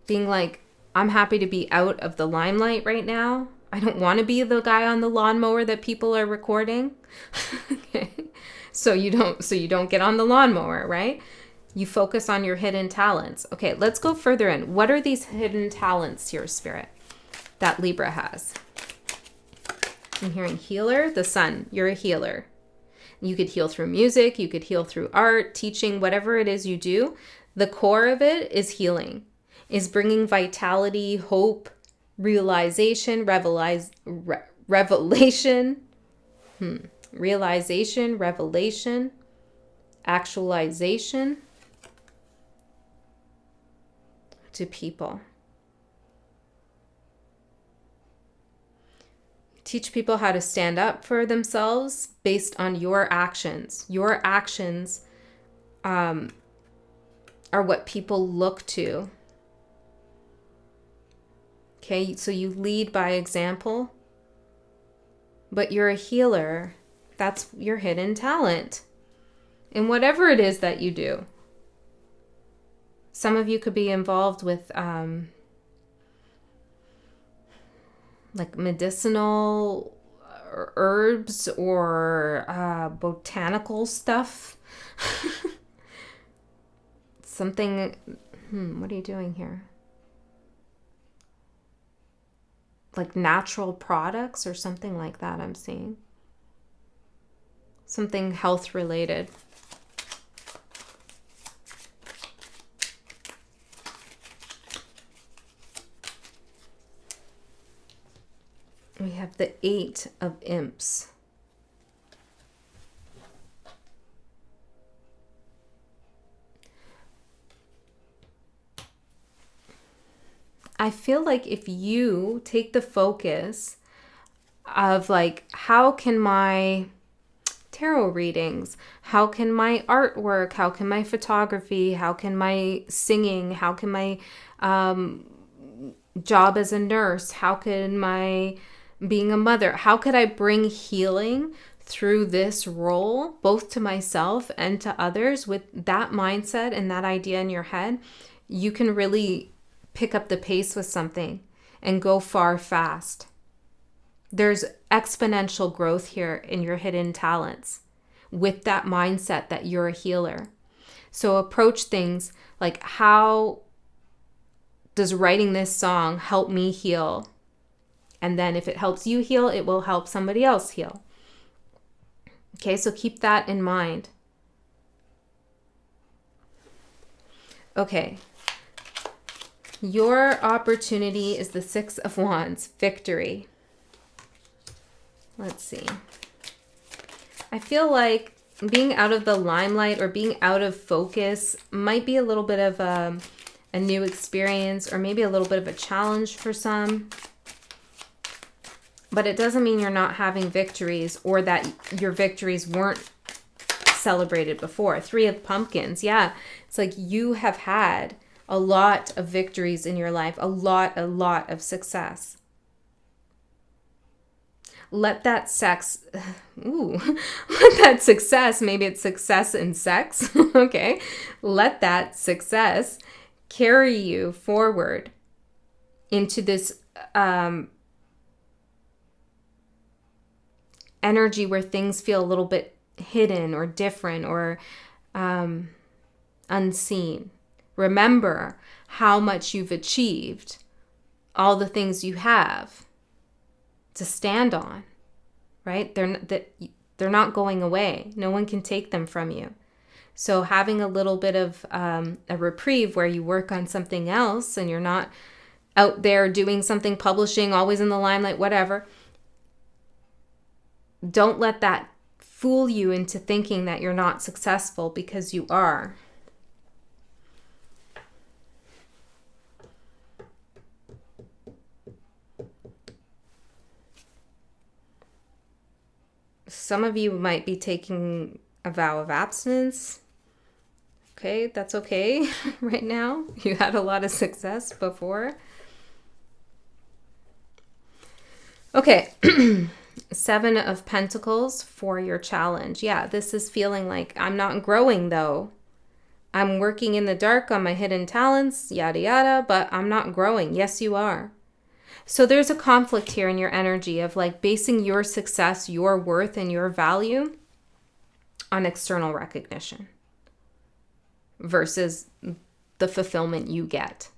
being like, I'm happy to be out of the limelight right now. I don't want to be the guy on the lawnmower that people are recording. Okay. So you don't get on the lawnmower, right? You focus on your hidden talents. Okay, let's go further in. What are these hidden talents here, Spirit, that Libra has? I'm hearing healer, the sun. You're a healer. You could heal through music. You could heal through art, teaching, whatever it is you do. The core of it is healing, is bringing vitality, hope, realization, revelation, actualization to people. Teach people how to stand up for themselves based on your actions. Your actions are what people look to. Okay, so you lead by example, but you're a healer. That's your hidden talent in whatever it is that you do. Some of you could be involved with like medicinal herbs or botanical stuff. Something, what are you doing here? Like natural products or something like that, I'm seeing. Something health related. We have the Eight of Imps. I feel like if you take the focus of like, how can my tarot readings, how can my artwork, how can my photography, how can my singing, how can my job as a nurse, how can my being a mother, how could I bring healing through this role, both to myself and to others? With that mindset and that idea in your head, you can really pick up the pace with something and go far fast. There's exponential growth here in your hidden talents with that mindset that you're a healer. So approach things like, how does writing this song help me heal? And then if it helps you heal, it will help somebody else heal. Okay, so keep that in mind. Okay. Your opportunity is the Six of Wands, victory. Let's see. I feel like being out of the limelight or being out of focus might be a little bit of a new experience, or maybe a little bit of a challenge for some. But it doesn't mean you're not having victories, or that your victories weren't celebrated before. Three of Pumpkins. Yeah. It's like you have had a lot of victories in your life, a lot of success. Let that let that success, maybe it's success in sex, okay? Let that success carry you forward into this energy where things feel a little bit hidden or different or unseen. Remember how much you've achieved, all the things you have to stand on, right? They're not going away. No one can take them from you. So having a little bit of a reprieve where you work on something else and you're not out there doing something, publishing, always in the limelight, whatever. Don't let that fool you into thinking that you're not successful, because you are. Some of you might be taking a vow of abstinence. Okay, that's okay right now. You had a lot of success before. Okay, Seven of Pentacles for your challenge. Yeah, this is feeling like I'm not growing though. I'm working in the dark on my hidden talents, yada yada, but I'm not growing. Yes, you are. So there's a conflict here in your energy of like basing your success, your worth, and your value on external recognition versus the fulfillment you get.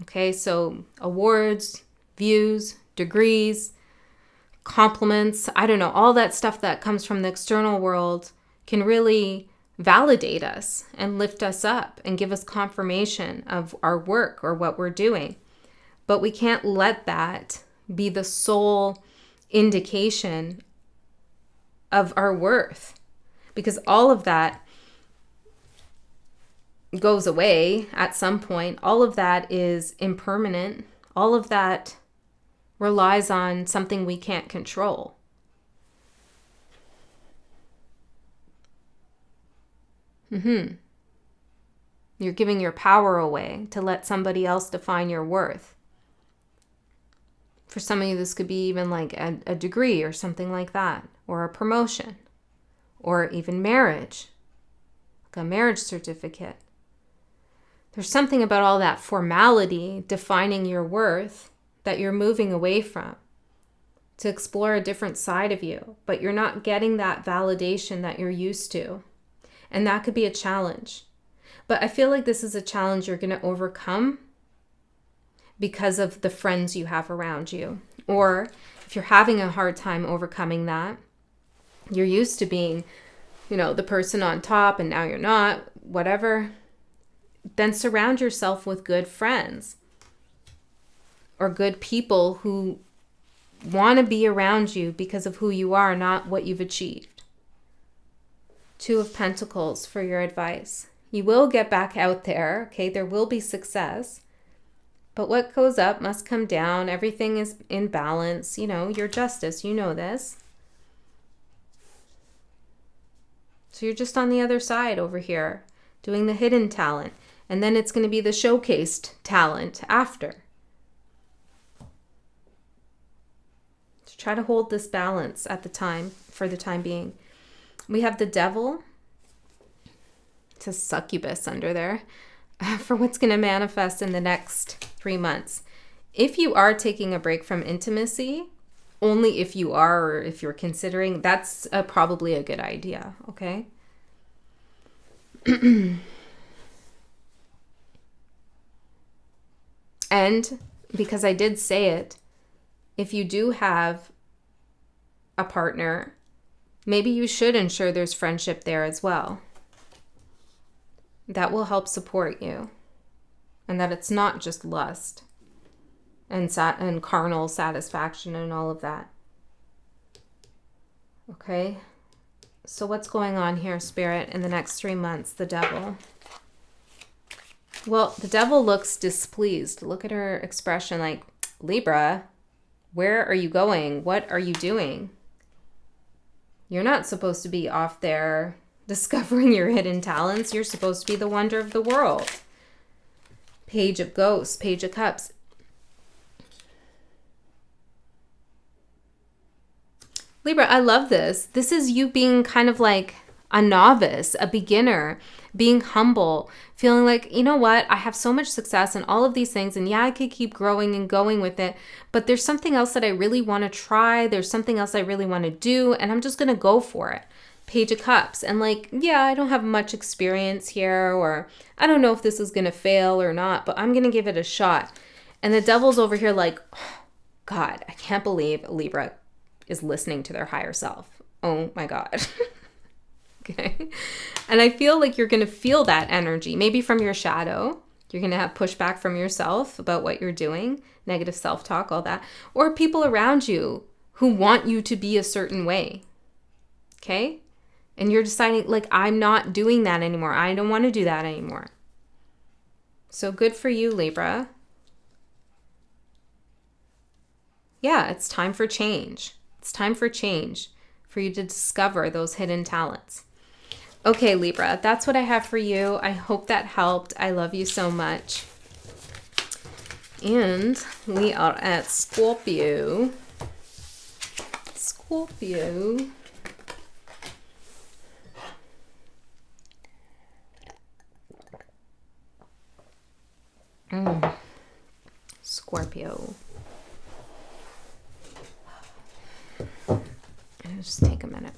Okay, so awards, views, degrees, compliments, I don't know, all that stuff that comes from the external world can really validate us and lift us up and give us confirmation of our work or what we're doing. But we can't let that be the sole indication of our worth, because all of that goes away at some point. All of that is impermanent. All of that relies on something we can't control. You're giving your power away to let somebody else define your worth. For some of you, this could be even like a degree or something like that, or a promotion, or even marriage, like a marriage certificate. There's something about all that formality defining your worth that you're moving away from to explore a different side of you, but you're not getting that validation that you're used to. And that could be a challenge. But I feel like this is a challenge you're going to overcome because of the friends you have around you. Or if you're having a hard time overcoming that, you're used to being, the person on top and now you're not, whatever, then surround yourself with good friends or good people who want to be around you because of who you are, not what you've achieved. Two of Pentacles for your advice. You will get back out there, okay? There will be success, But what goes up must come down. Everything is in balance. You know, your justice, you know this. So you're just on the other side over here, doing the hidden talent. And then it's going to be the showcased talent after. So try to hold this balance at the time, for the time being. We have the devil. It's a succubus under there. For what's going to manifest in the next 3 months. If you are taking a break from intimacy, only if you are, or if you're considering, that's probably a good idea, okay? And because I did say it, if you do have a partner, maybe you should ensure there's friendship there as well. That will help support you. And that it's not just lust and carnal satisfaction and all of that. Okay? So what's going on here, Spirit, in the next 3 months? The devil. Well, the devil looks displeased. Look at her expression like, Libra, where are you going? What are you doing? You're not supposed to be off there discovering your hidden talents. You're supposed to be the wonder of the world. Page of Ghosts, Page of Cups. Libra, I love this. This is you being kind of like a novice, a beginner, being humble, feeling like, you know what, I have so much success in all of these things, and yeah, I could keep growing and going with it, but there's something else that I really want to try. There's something else I really want to do, and I'm just going to go for it. Page of Cups. And like, yeah, I don't have much experience here, or I don't know if this is going to fail or not, but I'm going to give it a shot. And the devil's over here like, oh, God, I can't believe Libra is listening to their higher self. Oh my God. Okay. And I feel like you're going to feel that energy, maybe from your shadow. You're going to have pushback from yourself about what you're doing, negative self-talk, all that, or people around you who want you to be a certain way. Okay. And you're deciding, like, I'm not doing that anymore. I don't want to do that anymore. So good for you, Libra. Yeah, it's time for change. It's time for change, for you to discover those hidden talents. Okay, Libra, that's what I have for you. I hope that helped. I love you so much. And we are at Scorpio. Scorpio. Scorpio. It'll just take a minute.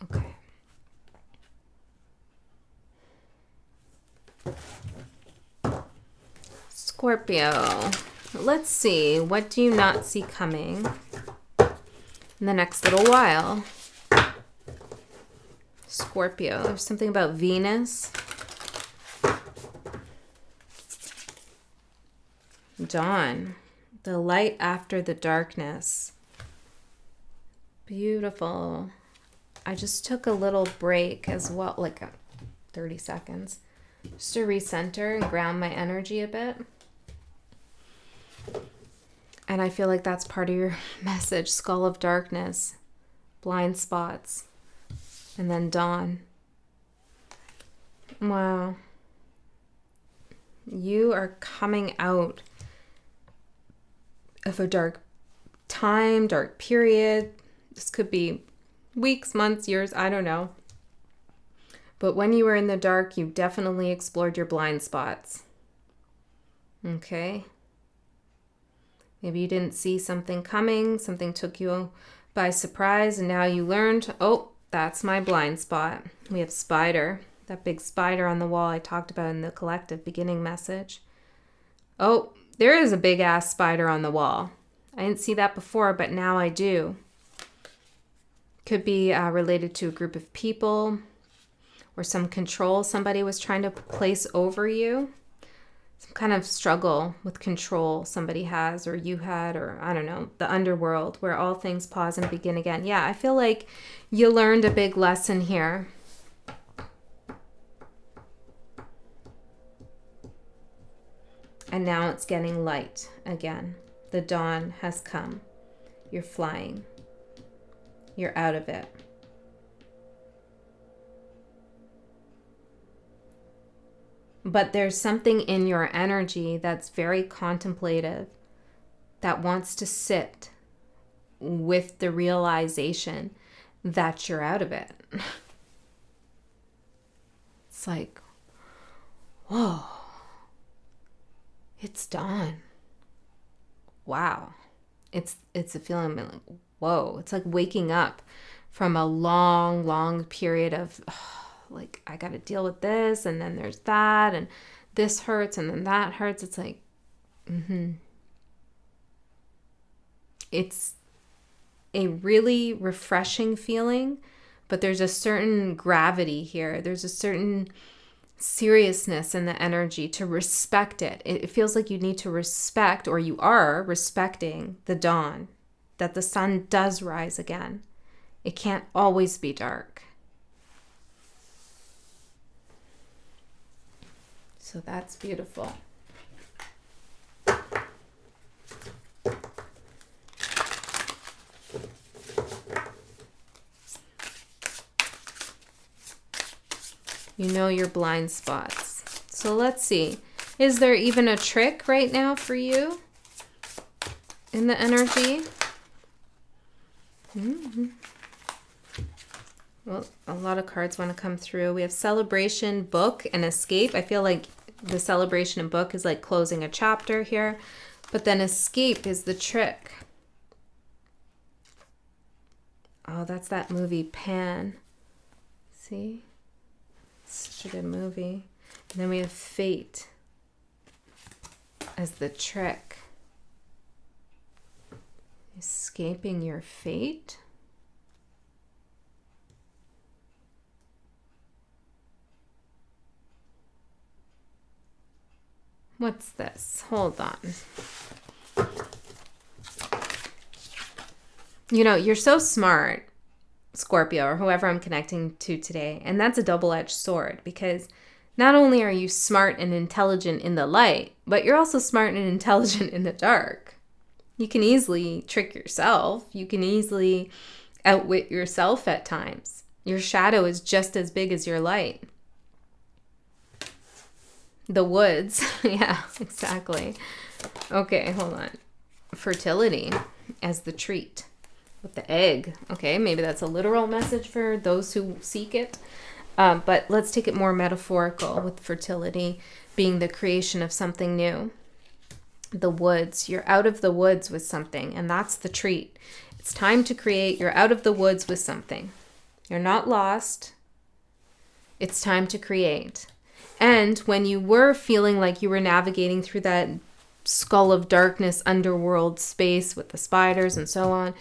Okay. Scorpio. Let's see. What do you not see coming in the next little while? Scorpio. There's something about Venus. Dawn. The light after the darkness. Beautiful. I just took a little break as well, like 30 seconds, just to recenter and ground my energy a bit. And I feel like that's part of your message. Skull of darkness, blind spots, and then dawn. Wow. You are coming out of a dark time, dark period. This could be weeks, months, years, I don't know. But when you were in the dark, you definitely explored your blind spots. Okay. Maybe you didn't see something coming, something took you by surprise, and now you learned, oh, that's my blind spot. We have spider, that big spider on the wall I talked about in the collective beginning message. Oh, there is a big ass spider on the wall. I didn't see that before, but now I do. Could be related to a group of people or some control somebody was trying to place over you. some kind of struggle with control somebody has, or you had, or I don't know, the underworld where all things pause and begin again. Yeah, I feel like you learned a big lesson here. And now it's getting light again. The dawn has come. You're flying. You're out of it. But there's something in your energy that's very contemplative, that wants to sit with the realization that you're out of it. It's like, whoa, it's dawn. Wow. It's a feeling like, whoa. It's like waking up from a long period of, like, I got to deal with this, and then there's that, and this hurts, and then that hurts. It's like, It's a really refreshing feeling, but there's a certain gravity here. There's a certain seriousness in the energy to respect it. It feels like you need to respect, or you are respecting, the dawn, that the sun does rise again. It can't always be dark. So that's beautiful. You know your blind spots. So let's see. Is there even a trick right now for you in the energy? Well, a lot of cards want to come through. We have celebration, book, and escape. I feel like the celebration and book is like closing a chapter here. But then escape is the trick. Oh, that's that movie Pan. See? Such a good movie. And then we have fate as the trick. Escaping your fate? What's this? Hold on. You know, you're so smart, Scorpio, or whoever I'm connecting to today. And that's a double-edged sword, because not only are you smart and intelligent in the light, but you're also smart and intelligent in the dark. You can easily trick yourself. You can easily outwit yourself at times. Your shadow is just as big as your light. The woods. Yeah, exactly. Okay, hold on. Fertility as the treat. With the egg. Okay, maybe that's a literal message for those who seek it. But let's take it more metaphorical, with fertility being the creation of something new. The woods. You're out of the woods with something, and that's the treat. It's time to create. You're out of the woods with something. You're not lost. It's time to create. And when you were feeling like you were navigating through that skull of darkness underworld space with the spiders and so on,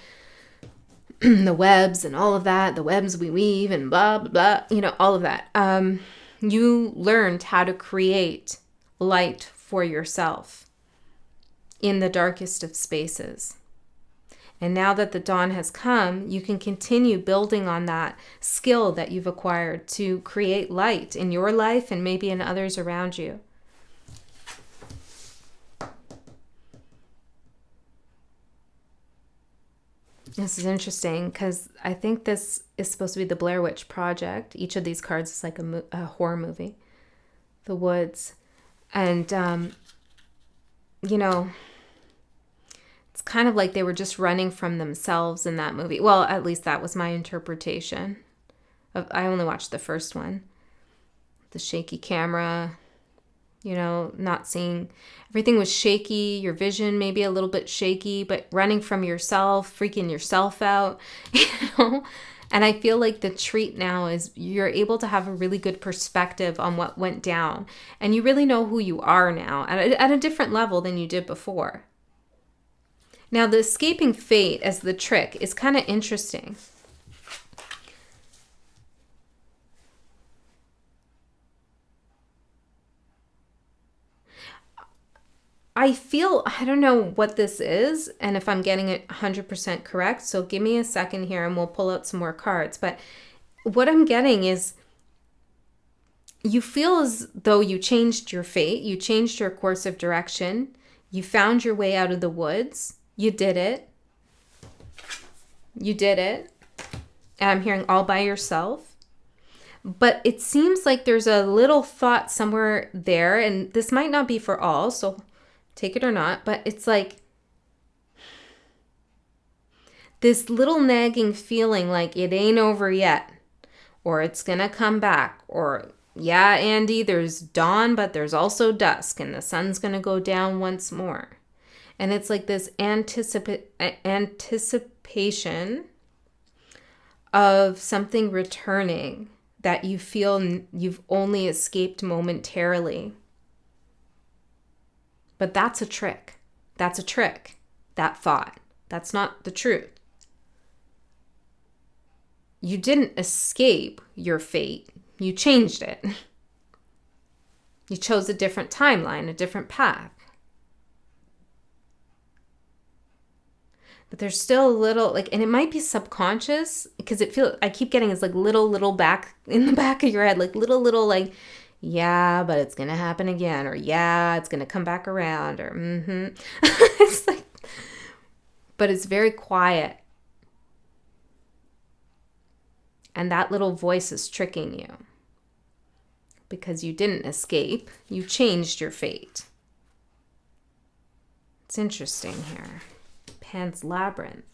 the webs and all of that, the webs we weave and blah, blah, blah, you know, all of that. You learned how to create light for yourself in the darkest of spaces. And now that the dawn has come, you can continue building on that skill that you've acquired to create light in your life and maybe in others around you. This is interesting because I think this is supposed to be the Blair Witch Project. Each of these cards is like a horror movie. The woods. And, you know, it's kind of like they were just running from themselves in that movie. Well, at least that was my interpretation. I only watched the first one. The shaky camera, you know, not seeing. Everything was shaky. Your vision maybe a little bit shaky, but running from yourself, freaking yourself out, you know. And I feel like the treat now is you're able to have a really good perspective on what went down. And you really know who you are now at a different level than you did before. Now, the escaping fate as the trick is kind of interesting. I feel, I don't know what this is and if I'm getting it 100% correct. So give me a second here and we'll pull out some more cards. But what I'm getting is you feel as though you changed your fate. You changed your course of direction. You found your way out of the woods. You did it. You did it. And I'm hearing all by yourself. But it seems like there's a little thought somewhere there. And this might not be for all, so take it or not. But it's like this little nagging feeling like it ain't over yet. Or it's going to come back. Or, yeah, Andy, there's dawn, but there's also dusk. And the sun's going to go down once more. And it's like this anticipation of something returning that you feel you've only escaped momentarily. But that's a trick. That's a trick. That thought. That's not the truth. You didn't escape your fate. You changed it. You chose a different timeline, a different path. But there's still a little, like, and it might be subconscious because I keep getting it's like little back in the back of your head, like little, like, yeah, but it's going to happen again, or yeah, it's going to come back around, or It's like, but it's very quiet. And that little voice is tricking you because you didn't escape. You changed your fate. It's interesting here. Pan's Labyrinth.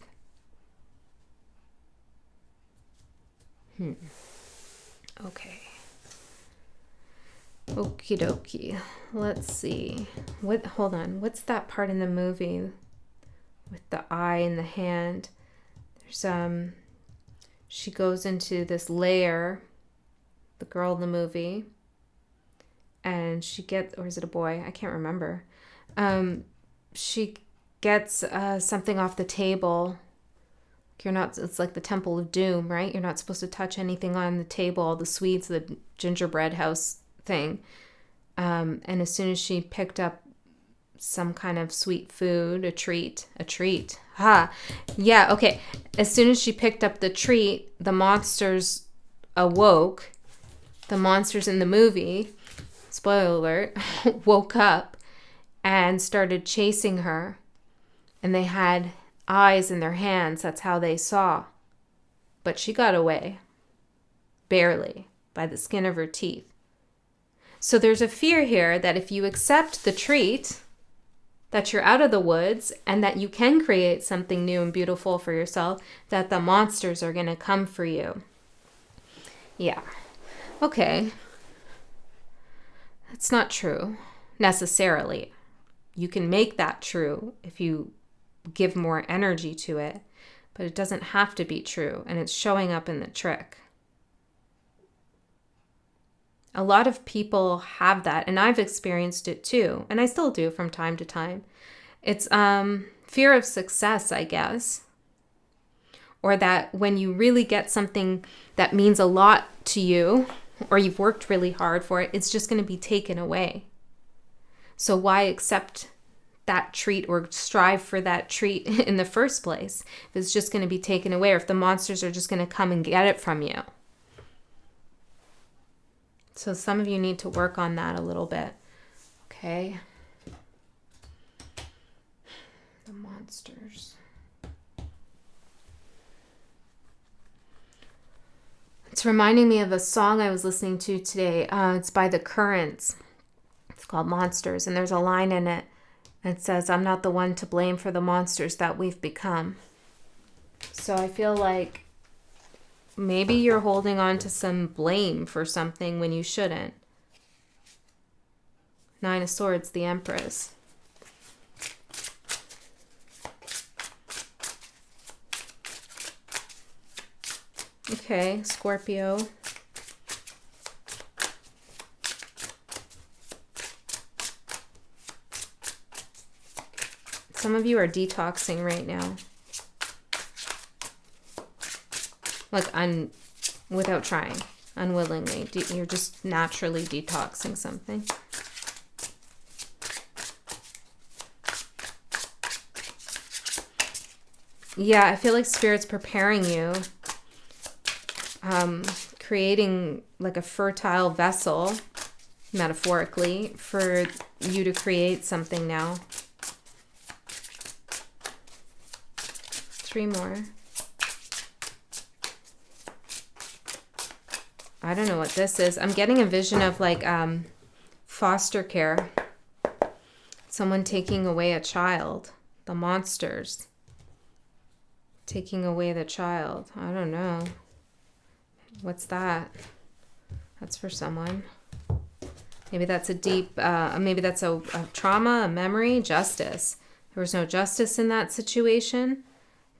Okay. Okie dokie. Let's see. Hold on. What's that part in the movie with the eye in the hand? There's she goes into this lair, the girl in the movie, and she gets, or is it a boy? I can't remember. She gets something off the table. It's like the Temple of Doom, right? You're not supposed to touch anything on the table, all the sweets, the gingerbread house thing. And as soon as she picked up some kind of sweet food, a treat. Yeah, okay. As soon as she picked up the treat, the monsters awoke. The monsters in the movie, spoiler alert, woke up and started chasing her. And they had eyes in their hands. That's how they saw. But she got away. Barely. By the skin of her teeth. So there's a fear here that if you accept the treat, that you're out of the woods and that you can create something new and beautiful for yourself, that the monsters are going to come for you. Yeah. Okay. That's not true necessarily. You can make that true if you give more energy to it, but it doesn't have to be true, and it's showing up in the trick. A lot of people have that, and I've experienced it too, and I still do from time to time. It's fear of success, I guess, or that when you really get something that means a lot to you, or you've worked really hard for it, it's just going to be taken away. So why accept that treat or strive for that treat in the first place if it's just going to be taken away, or if the monsters are just going to come and get it from you? So some of you need to work on that a little bit. Okay. The monsters. It's reminding me of a song I was listening to today. It's by The Currents. It's called Monsters, and there's a line in it that says, "I'm not the one to blame for the monsters that we've become." So I feel like maybe you're holding on to some blame for something when you shouldn't. Nine of Swords, the Empress. Okay, Scorpio. Some of you are detoxing right now. Like, without trying, unwillingly. You're just naturally detoxing something. Yeah, I feel like Spirit's preparing you, creating like a fertile vessel, metaphorically, for you to create something now. 3 more. I don't know what this is. I'm getting a vision of like foster care. Someone taking away a child. The monsters. Taking away the child. I don't know. What's that? That's for someone. Maybe that's a deep, maybe that's a trauma, a memory, justice. There was no justice in that situation.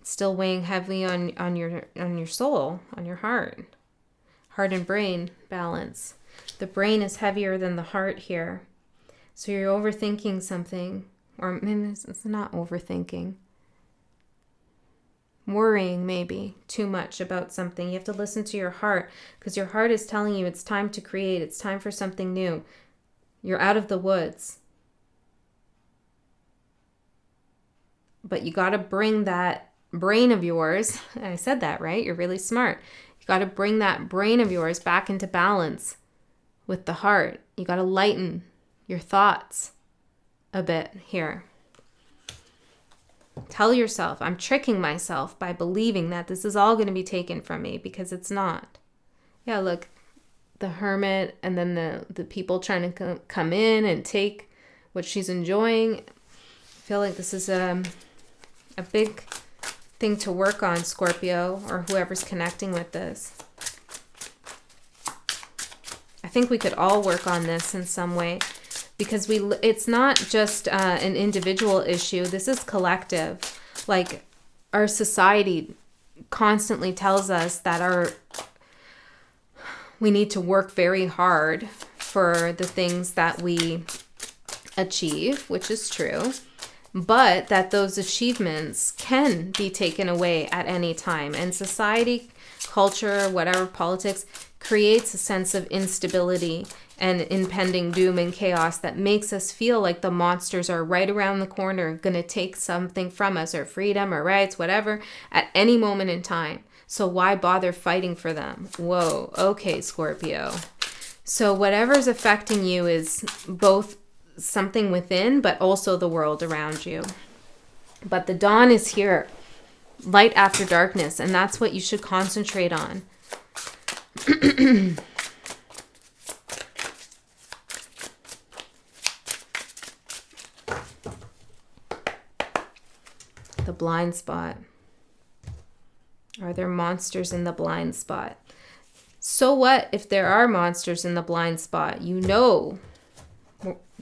It's still weighing heavily on your soul, on your heart. Heart and brain balance. The brain is heavier than the heart here. So you're overthinking something. Or maybe it's not overthinking. Worrying maybe too much about something. You have to listen to your heart, because your heart is telling you it's time to create. It's time for something new. You're out of the woods. But you got to bring that brain of yours. I said that, right? You're really smart. You got to bring that brain of yours back into balance with the heart. You got to lighten your thoughts a bit here. Tell yourself, I'm tricking myself by believing that this is all going to be taken from me, because it's not. Yeah, look, the hermit, and then the people trying to come in and take what she's enjoying. I feel like this is a big thing to work on, Scorpio, or whoever's connecting with this. I think we could all work on this in some way, because it's not just an individual issue. This is collective. Like, our society constantly tells us that we need to work very hard for the things that we achieve, which is true, but that those achievements can be taken away at any time. And society, culture, whatever, politics, creates a sense of instability and impending doom and chaos that makes us feel like the monsters are right around the corner, going to take something from us, or freedom or rights, whatever, at any moment in time. So why bother fighting for them? Whoa, okay, Scorpio. So whatever's affecting you is both something within, but also the world around you. But the dawn is here, light after darkness, and that's what you should concentrate on. The blind spot. Are there monsters in the blind spot? So what if there are monsters in the blind spot? You know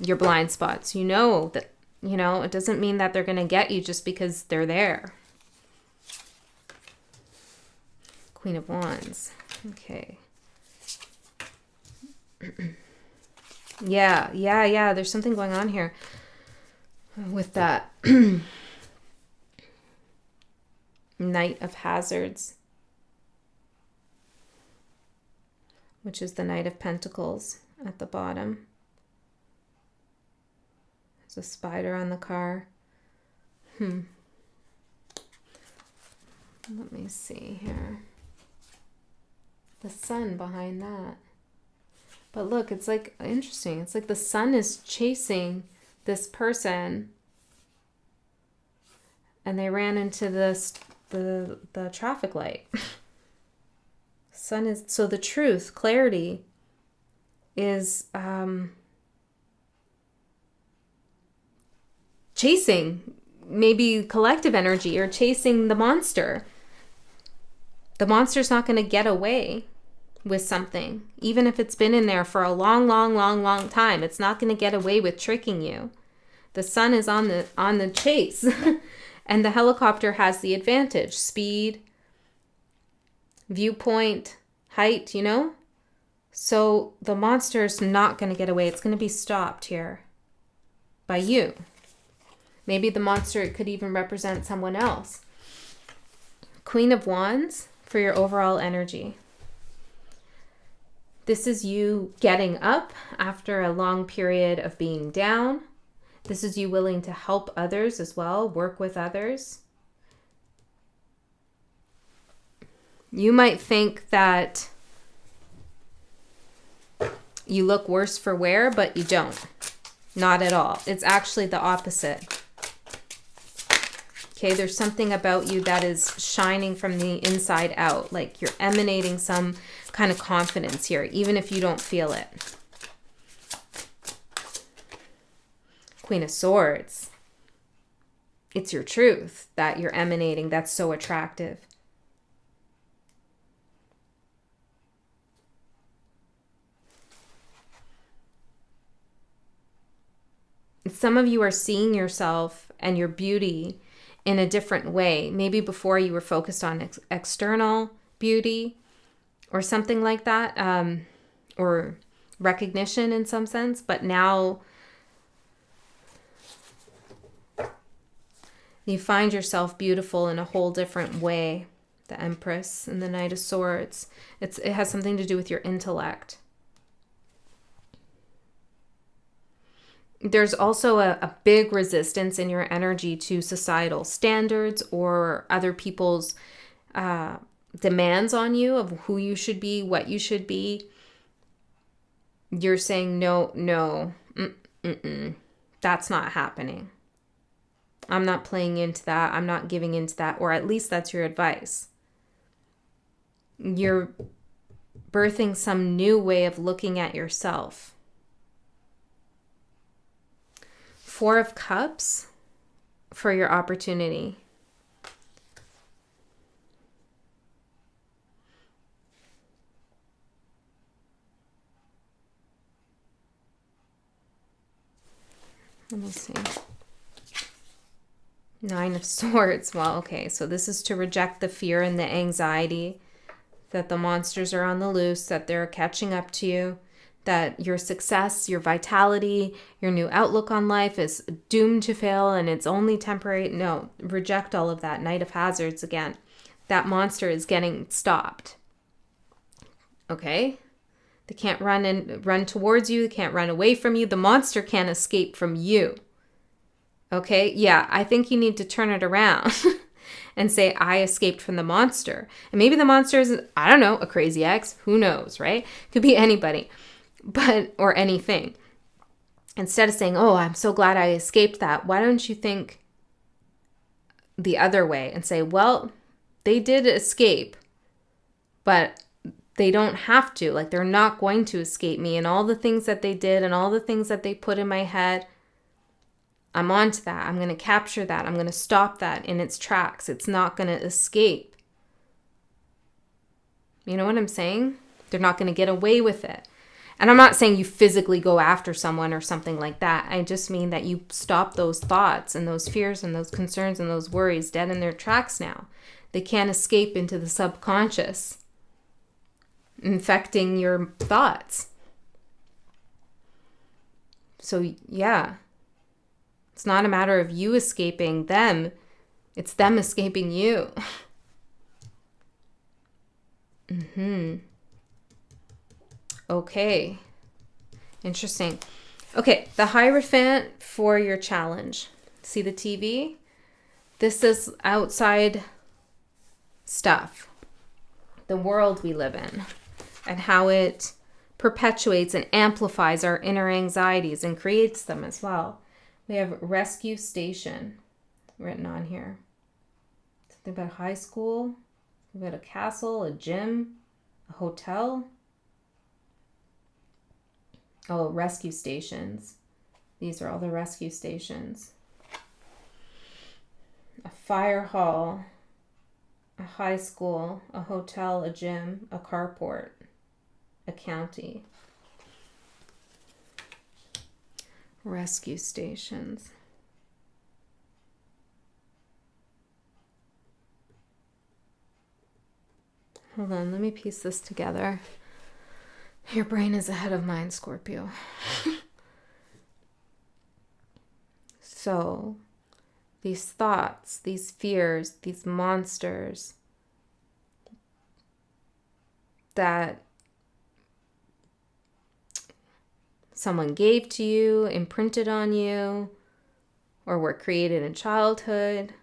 your blind spots. You know that, it doesn't mean that they're going to get you just because they're there. Queen of Wands. Okay. Yeah. There's something going on here with that. Knight of Hazards, which is the Knight of Pentacles at the bottom. There's a spider on the car. Let me see here. The sun behind that. But look, it's like interesting. It's like the sun is chasing this person, and they ran into the traffic light. Sun is, so the truth, clarity is chasing maybe collective energy, or chasing the monster. The monster's not going to get away with something, even if it's been in there for a long time. It's not going to get away with tricking you. The sun is on the chase. And the helicopter has the advantage. Speed, viewpoint, height, So the monster is not going to get away. It's going to be stopped here by you. Maybe the monster could even represent someone else. Queen of Wands for your overall energy. This is you getting up after a long period of being down. This is you willing to help others as well, work with others. You might think that you look worse for wear, but you don't. Not at all. It's actually the opposite. Okay, there's something about you that is shining from the inside out. Like you're emanating some kind of confidence here, even if you don't feel it. Queen of Swords. It's your truth that you're emanating that's so attractive. Some of you are seeing yourself and your beauty in a different way. Maybe before you were focused on external beauty or something like that, or recognition in some sense, but now you find yourself beautiful in a whole different way. The Empress and the Knight of Swords. It has something to do with your intellect. There's also a big resistance in your energy to societal standards or other people's demands on you of who you should be, what you should be. You're saying, no, that's not happening. I'm not playing into that. I'm not giving into that. Or at least that's your advice. You're birthing some new way of looking at yourself. Four of Cups for your opportunity. Let me see. Nine of Swords. Well, okay, so this is to reject the fear and the anxiety that the monsters are on the loose, that they're catching up to you, that your success, your vitality, your new outlook on life is doomed to fail and it's only temporary. No, reject all of that. Knight of Hazards again. That monster is getting stopped. Okay? They can't run towards you. They can't run away from you. The monster can't escape from you. Okay? Yeah, I think you need to turn it around and say, I escaped from the monster. And maybe the monster is, I don't know, a crazy ex. Who knows, right? Could be anybody. Or anything. Instead of saying, oh, I'm so glad I escaped that, why don't you think the other way and say, well, they did escape, but they don't have to. Like, they're not going to escape me. And all the things that they did and all the things that they put in my head, I'm onto that. I'm going to capture that. I'm going to stop that in its tracks. It's not going to escape. You know what I'm saying? They're not going to get away with it. And I'm not saying you physically go after someone or something like that. I just mean that you stop those thoughts and those fears and those concerns and those worries dead in their tracks now. They can't escape into the subconscious, infecting your thoughts. So yeah, it's not a matter of you escaping them. It's them escaping you. Okay. Interesting. Okay, the Hierophant for your challenge. See the TV? This is outside stuff. The world we live in and how it perpetuates and amplifies our inner anxieties and creates them as well. We have rescue station written on here. Something about high school. We've got a castle, a gym, a hotel. Oh, rescue stations. These are all the rescue stations. A fire hall, a high school, a hotel, a gym, a carport, a county. Rescue stations. Hold on, let me piece this together. Your brain is ahead of mine, Scorpio. So, these thoughts, these fears, these monsters that someone gave to you, imprinted on you, or were created in childhood,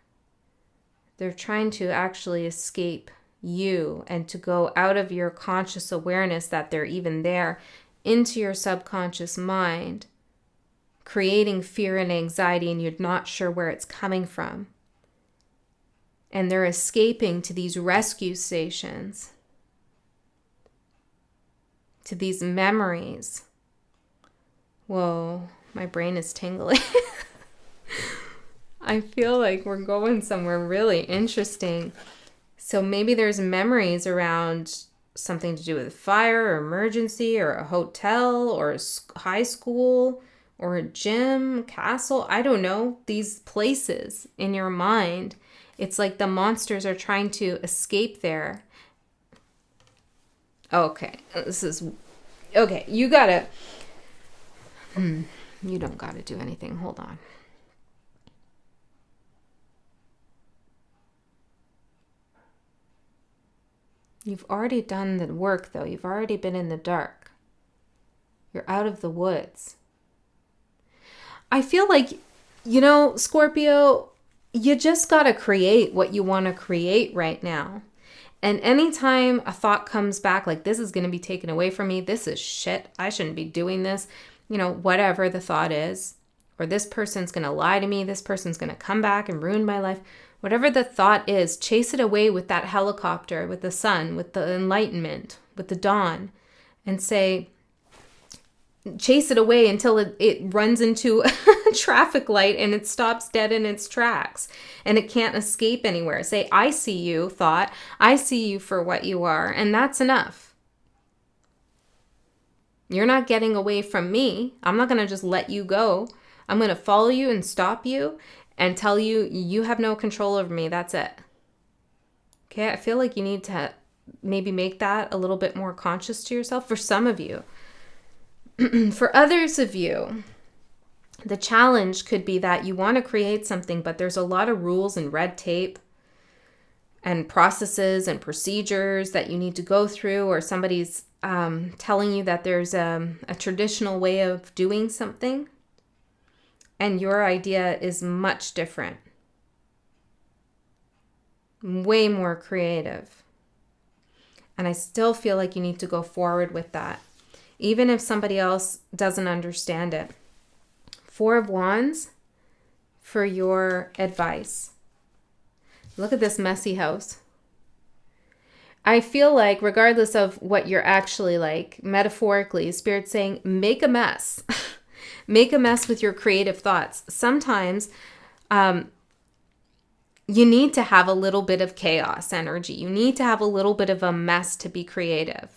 they're trying to actually escape you and to go out of your conscious awareness that they're even there into your subconscious mind, creating fear and anxiety, and you're not sure where it's coming from. And they're escaping to these rescue stations, to these memories. Whoa, my brain is tingling. I feel like we're going somewhere really interesting. So maybe there's memories around something to do with fire or emergency or a hotel or a high school or a gym, castle. I don't know. These places in your mind. It's like the monsters are trying to escape there. Okay. Okay. You gotta. You don't gotta do anything. Hold on. You've already done the work, though. You've already been in the dark. You're out of the woods. I feel like, Scorpio, you just got to create what you want to create right now. And anytime a thought comes back, like this is going to be taken away from me, this is shit, I shouldn't be doing this, whatever the thought is, or this person's going to lie to me, this person's going to come back and ruin my life. Whatever the thought is, chase it away with that helicopter, with the sun, with the enlightenment, with the dawn, and say, chase it away until it runs into a traffic light and it stops dead in its tracks and it can't escape anywhere. Say, I see you, thought. I see you for what you are, and that's enough. You're not getting away from me. I'm not going to just let you go. I'm going to follow you and stop you and tell you, you have no control over me. That's it. Okay, I feel like you need to maybe make that a little bit more conscious to yourself for some of you. For others of you, the challenge could be that you want to create something, but there's a lot of rules and red tape and processes and procedures that you need to go through, or somebody's telling you that there's a traditional way of doing something. And your idea is much different, way more creative. And I still feel like you need to go forward with that, even if somebody else doesn't understand it. 4 of Wands for your advice. Look at this messy house. I feel like regardless of what you're actually like, metaphorically, Spirit's saying, make a mess. Make a mess with your creative thoughts. Sometimes you need to have a little bit of chaos energy. You need to have a little bit of a mess to be creative.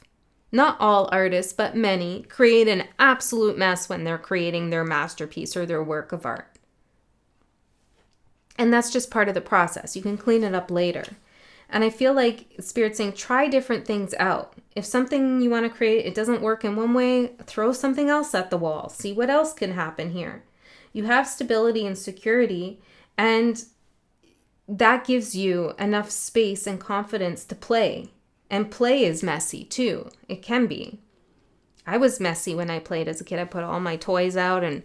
Not all artists, but many create an absolute mess when they're creating their masterpiece or their work of art. And that's just part of the process. You can clean it up later. And I feel like Spirit's saying, try different things out. If something you want to create, it doesn't work in one way, throw something else at the wall. See what else can happen here. You have stability and security, and that gives you enough space and confidence to play. And play is messy too. It can be. I was messy when I played as a kid. I put all my toys out and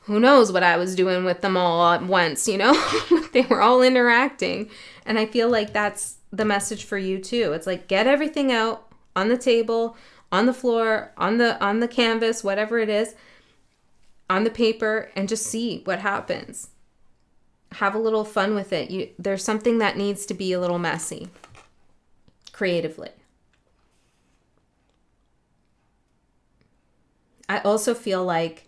who knows what I was doing with them all at once, They were all interacting. And I feel like that's the message for you too. It's like, get everything out on the table, on the floor, on the canvas, whatever it is, on the paper, and just see what happens. Have a little fun with it. There's something that needs to be a little messy, creatively. I also feel like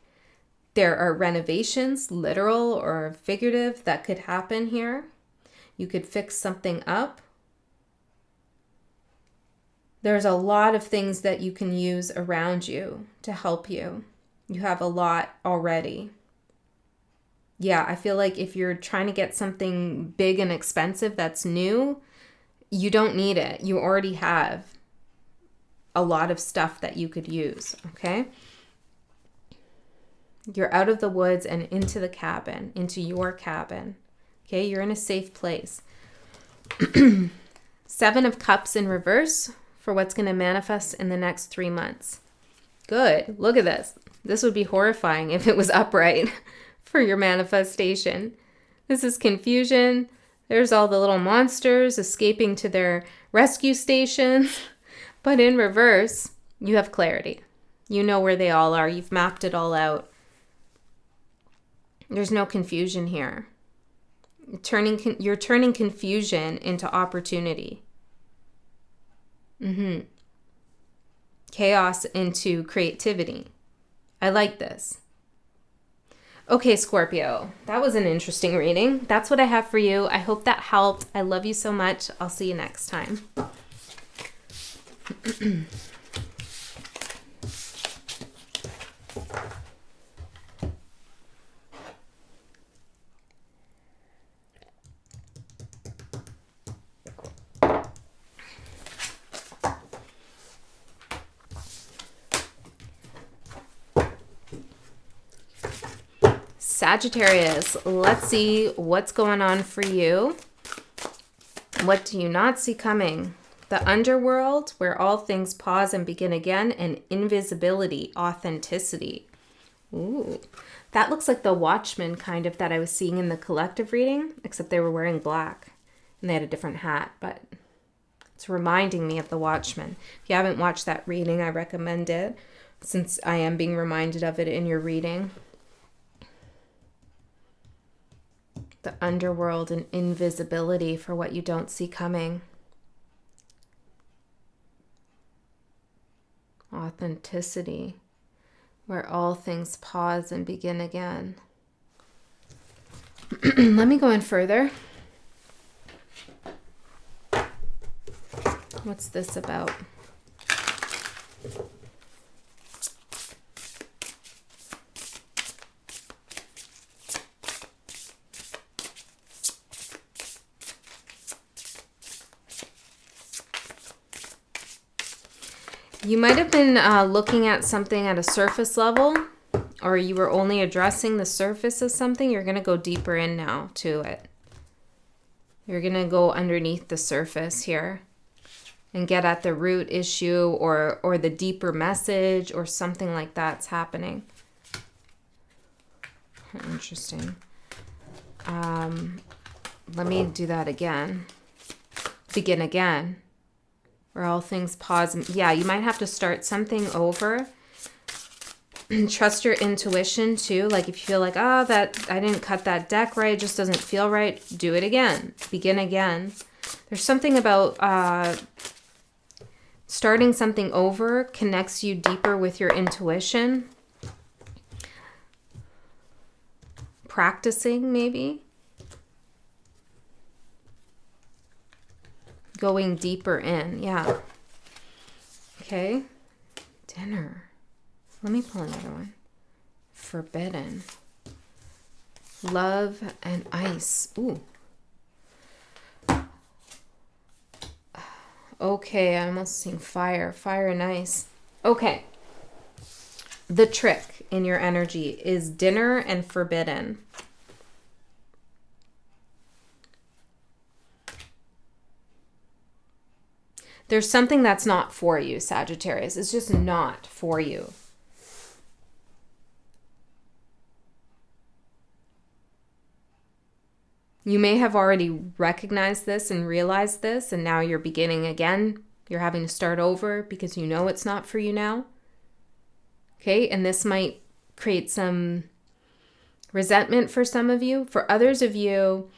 there are renovations, literal or figurative, that could happen here. You could fix something up. There's a lot of things that you can use around you to help you. You have a lot already. Yeah, I feel like if you're trying to get something big and expensive that's new, you don't need it. You already have a lot of stuff that you could use, okay? You're out of the woods and into the cabin, into your cabin. Okay, you're in a safe place. 7 of Cups in reverse for what's going to manifest in the next 3 months. Good. Look at this. This would be horrifying if it was upright for your manifestation. This is confusion. There's all the little monsters escaping to their rescue stations. But in reverse, you have clarity. You know where they all are. You've mapped it all out. There's no confusion here. You're turning confusion into opportunity. Chaos into creativity. I like this. Okay, Scorpio, that was an interesting reading. That's what I have for you. I hope that helped. I love you so much. I'll see you next time. Sagittarius, let's see what's going on for you. What do you not see coming? The underworld, where all things pause and begin again, and invisibility, authenticity. Ooh, that looks like the Watchmen kind of that I was seeing in the collective reading, except they were wearing black and they had a different hat, but it's reminding me of the Watchmen. If you haven't watched that reading, I recommend it, since I am being reminded of it in your reading. The underworld and invisibility for what you don't see coming. Authenticity, where all things pause and begin again. Let me go in further. What's this about? You might have been looking at something at a surface level, or you were only addressing the surface of something. You're going to go deeper in now to it. You're going to go underneath the surface here and get at the root issue or the deeper message or something like that's happening. Interesting. Let me do that again. Begin again. Where all things pause. Yeah, you might have to start something over. Trust your intuition too. Like if you feel like, oh, that I didn't cut that deck right, it just doesn't feel right, do it again. Begin again. There's something about starting something over connects you deeper with your intuition. Practicing maybe. Going deeper in, yeah. Okay. Dinner. Let me pull another one. Forbidden. Love and ice. Ooh. Okay, I'm almost seeing fire. Fire and ice. Okay. The trick in your energy is dinner and forbidden. There's something that's not for you, Sagittarius. It's just not for you. You may have already recognized this and realized this, and now you're beginning again. You're having to start over because you know it's not for you now. Okay, and this might create some resentment for some of you. For others of you,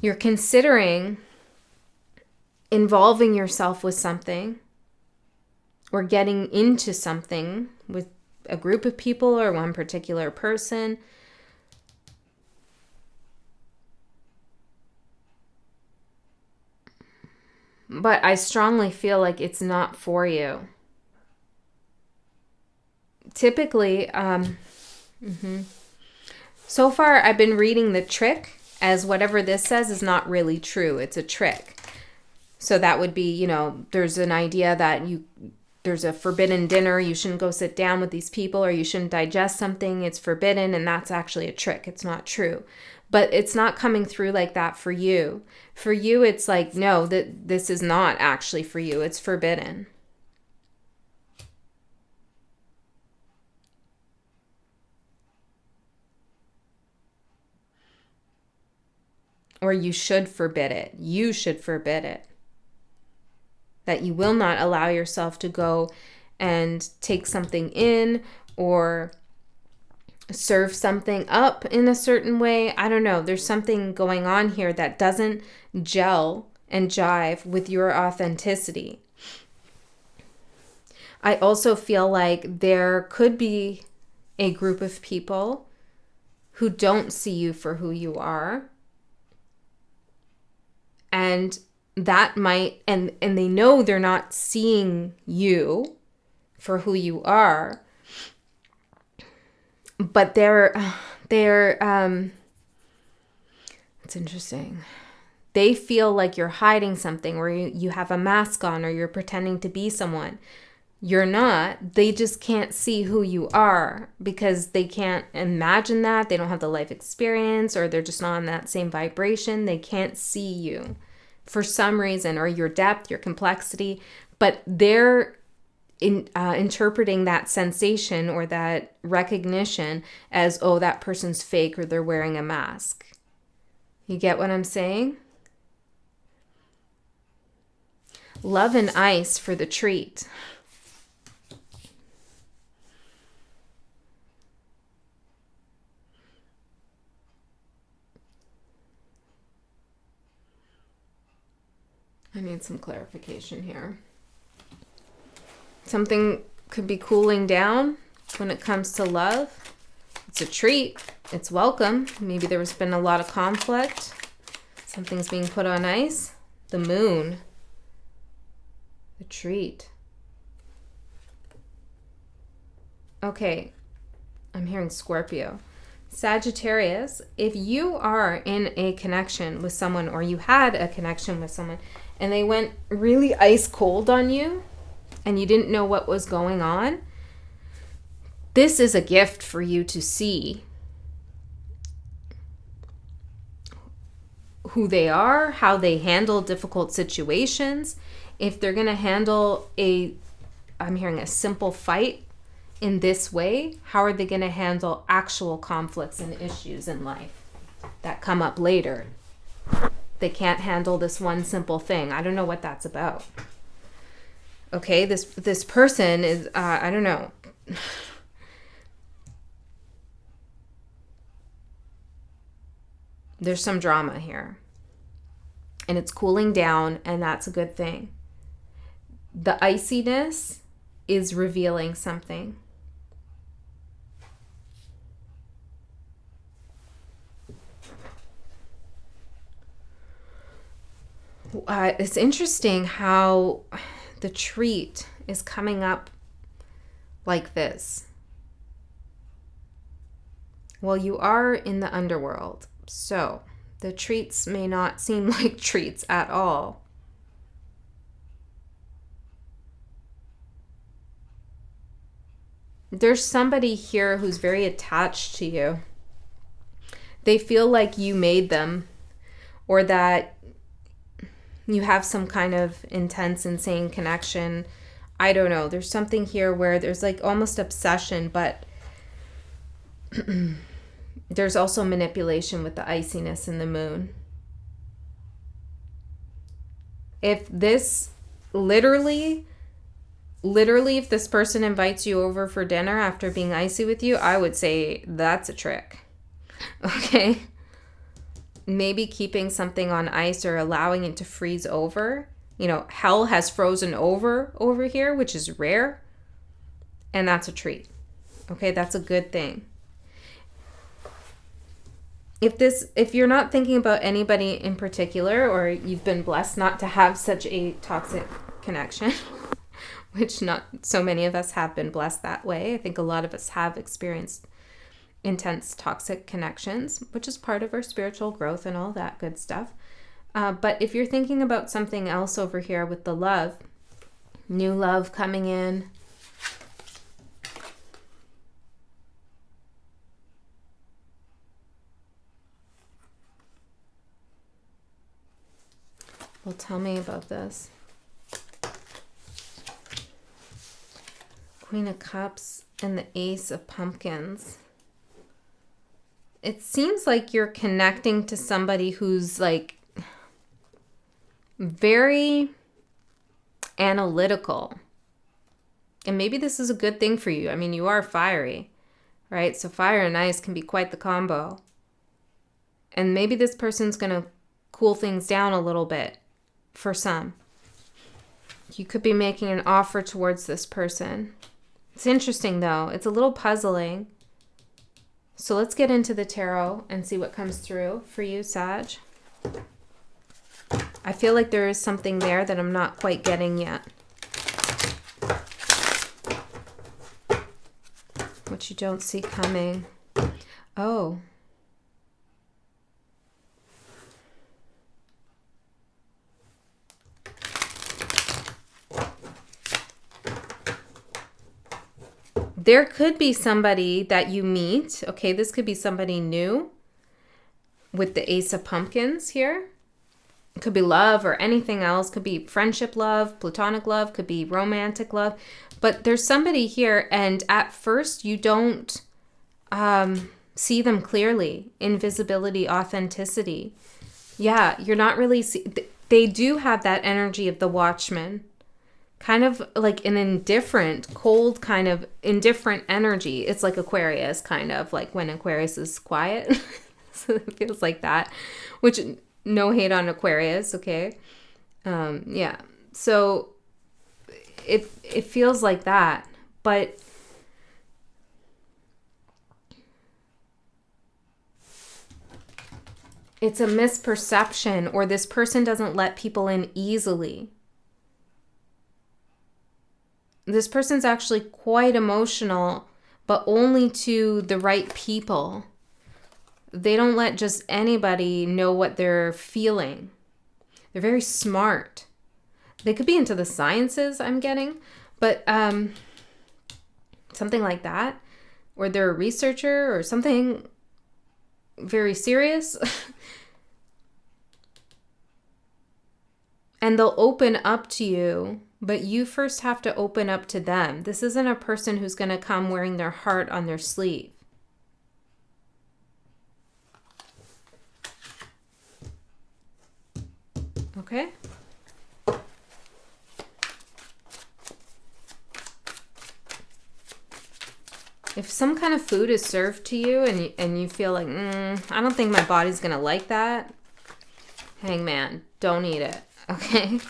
you're considering involving yourself with something or getting into something with a group of people or one particular person. But I strongly feel like it's not for you. Typically, so far I've been reading the trick as whatever this says is not really true. It's a trick. So that would be, there's an idea that there's a forbidden dinner. You shouldn't go sit down with these people, or you shouldn't digest something. It's forbidden, and that's actually a trick. It's not true. But it's not coming through like that for you. For you, it's like, no, that this is not actually for you. It's forbidden. or you should forbid it. You should forbid it. That you will not allow yourself to go and take something in or serve something up in a certain way. I don't know. There's something going on here that doesn't gel and jive with your authenticity. I also feel like there could be a group of people who don't see you for who you are. And that might, and they know they're not seeing you for who you are, but it's interesting. They feel like you're hiding something, or you have a mask on, or you're pretending to be someone. You're not. They just can't see who you are because they can't imagine that. They don't have the life experience, or they're just not on that same vibration. They can't see you for some reason, or your depth, your complexity, but they're interpreting that sensation or that recognition as, oh, that person's fake, or they're wearing a mask. You get what I'm saying? Love and ice for the treat. I need some clarification here. Something could be cooling down when it comes to love. It's a treat. It's welcome. Maybe there's been a lot of conflict. Something's being put on ice. The moon. The treat. Okay. I'm hearing Scorpio. Sagittarius, if you are in a connection with someone, or you had a connection with someone, and they went really ice cold on you, and you didn't know what was going on, this is a gift for you to see who they are, how they handle difficult situations. If they're going to handle I'm hearing a simple fight in this way, how are they going to handle actual conflicts and issues in life that come up later? They can't handle this one simple thing. I don't know what that's about. Okay, this person is, I don't know. There's some drama here. And it's cooling down, and that's a good thing. The iciness is revealing something. It's interesting how the treat is coming up like this. Well, you are in the underworld, so the treats may not seem like treats at all. There's somebody here who's very attached to you. They feel like you made them, or that you have some kind of intense, insane connection. I don't know. There's something here where there's like almost obsession, but there's also manipulation with the iciness in the moon. If this literally, if this person invites you over for dinner after being icy with you, I would say that's a trick. Okay? Maybe keeping something on ice or allowing it to freeze over. You know, hell has frozen over here, which is rare. And that's a treat. Okay, that's a good thing. If you're not thinking about anybody in particular, or you've been blessed not to have such a toxic connection, which not so many of us have been blessed that way. I think a lot of us have experienced intense toxic connections, which is part of our spiritual growth and all that good stuff. But if you're thinking about something else over here with the love, new love coming in, well, tell me about this. Queen of Cups and the Ace of Pumpkins. it seems like you're connecting to somebody who's like very analytical. And maybe this is a good thing for you. I mean, you are fiery, right? So fire and ice can be quite the combo. And maybe this person's going to cool things down a little bit for some. You could be making an offer towards this person. It's interesting, though. It's a little puzzling. So let's get into the tarot and see what comes through for you, Sag. I feel like there is something there that I'm not quite getting yet. What you don't see coming. Oh. There could be somebody that you meet. Okay, this could be somebody new with the Ace of Pumpkins here. It could be love or anything else. Could be friendship love, platonic love, could be romantic love. But there's somebody here, and at first you don't see them clearly. Invisibility, authenticity. Yeah, you're not really... They do have that energy of the Watchman. Kind of like an indifferent, cold kind of indifferent energy. It's like Aquarius, kind of like when Aquarius is quiet. So it feels like that, which no hate on Aquarius, okay? Yeah, so it feels like that, but it's a misperception, or this person doesn't let people in easily. This person's actually quite emotional, but only to the right people. They don't let just anybody know what they're feeling. They're very smart. They could be into the sciences, I'm getting, but something like that. Or they're a researcher or something very serious. And they'll open up to you. But you first have to open up to them. This isn't a person who's going to come wearing their heart on their sleeve. Okay? If some kind of food is served to you and you feel like, I don't think my body's going to like that, Hangman, don't eat it. Okay?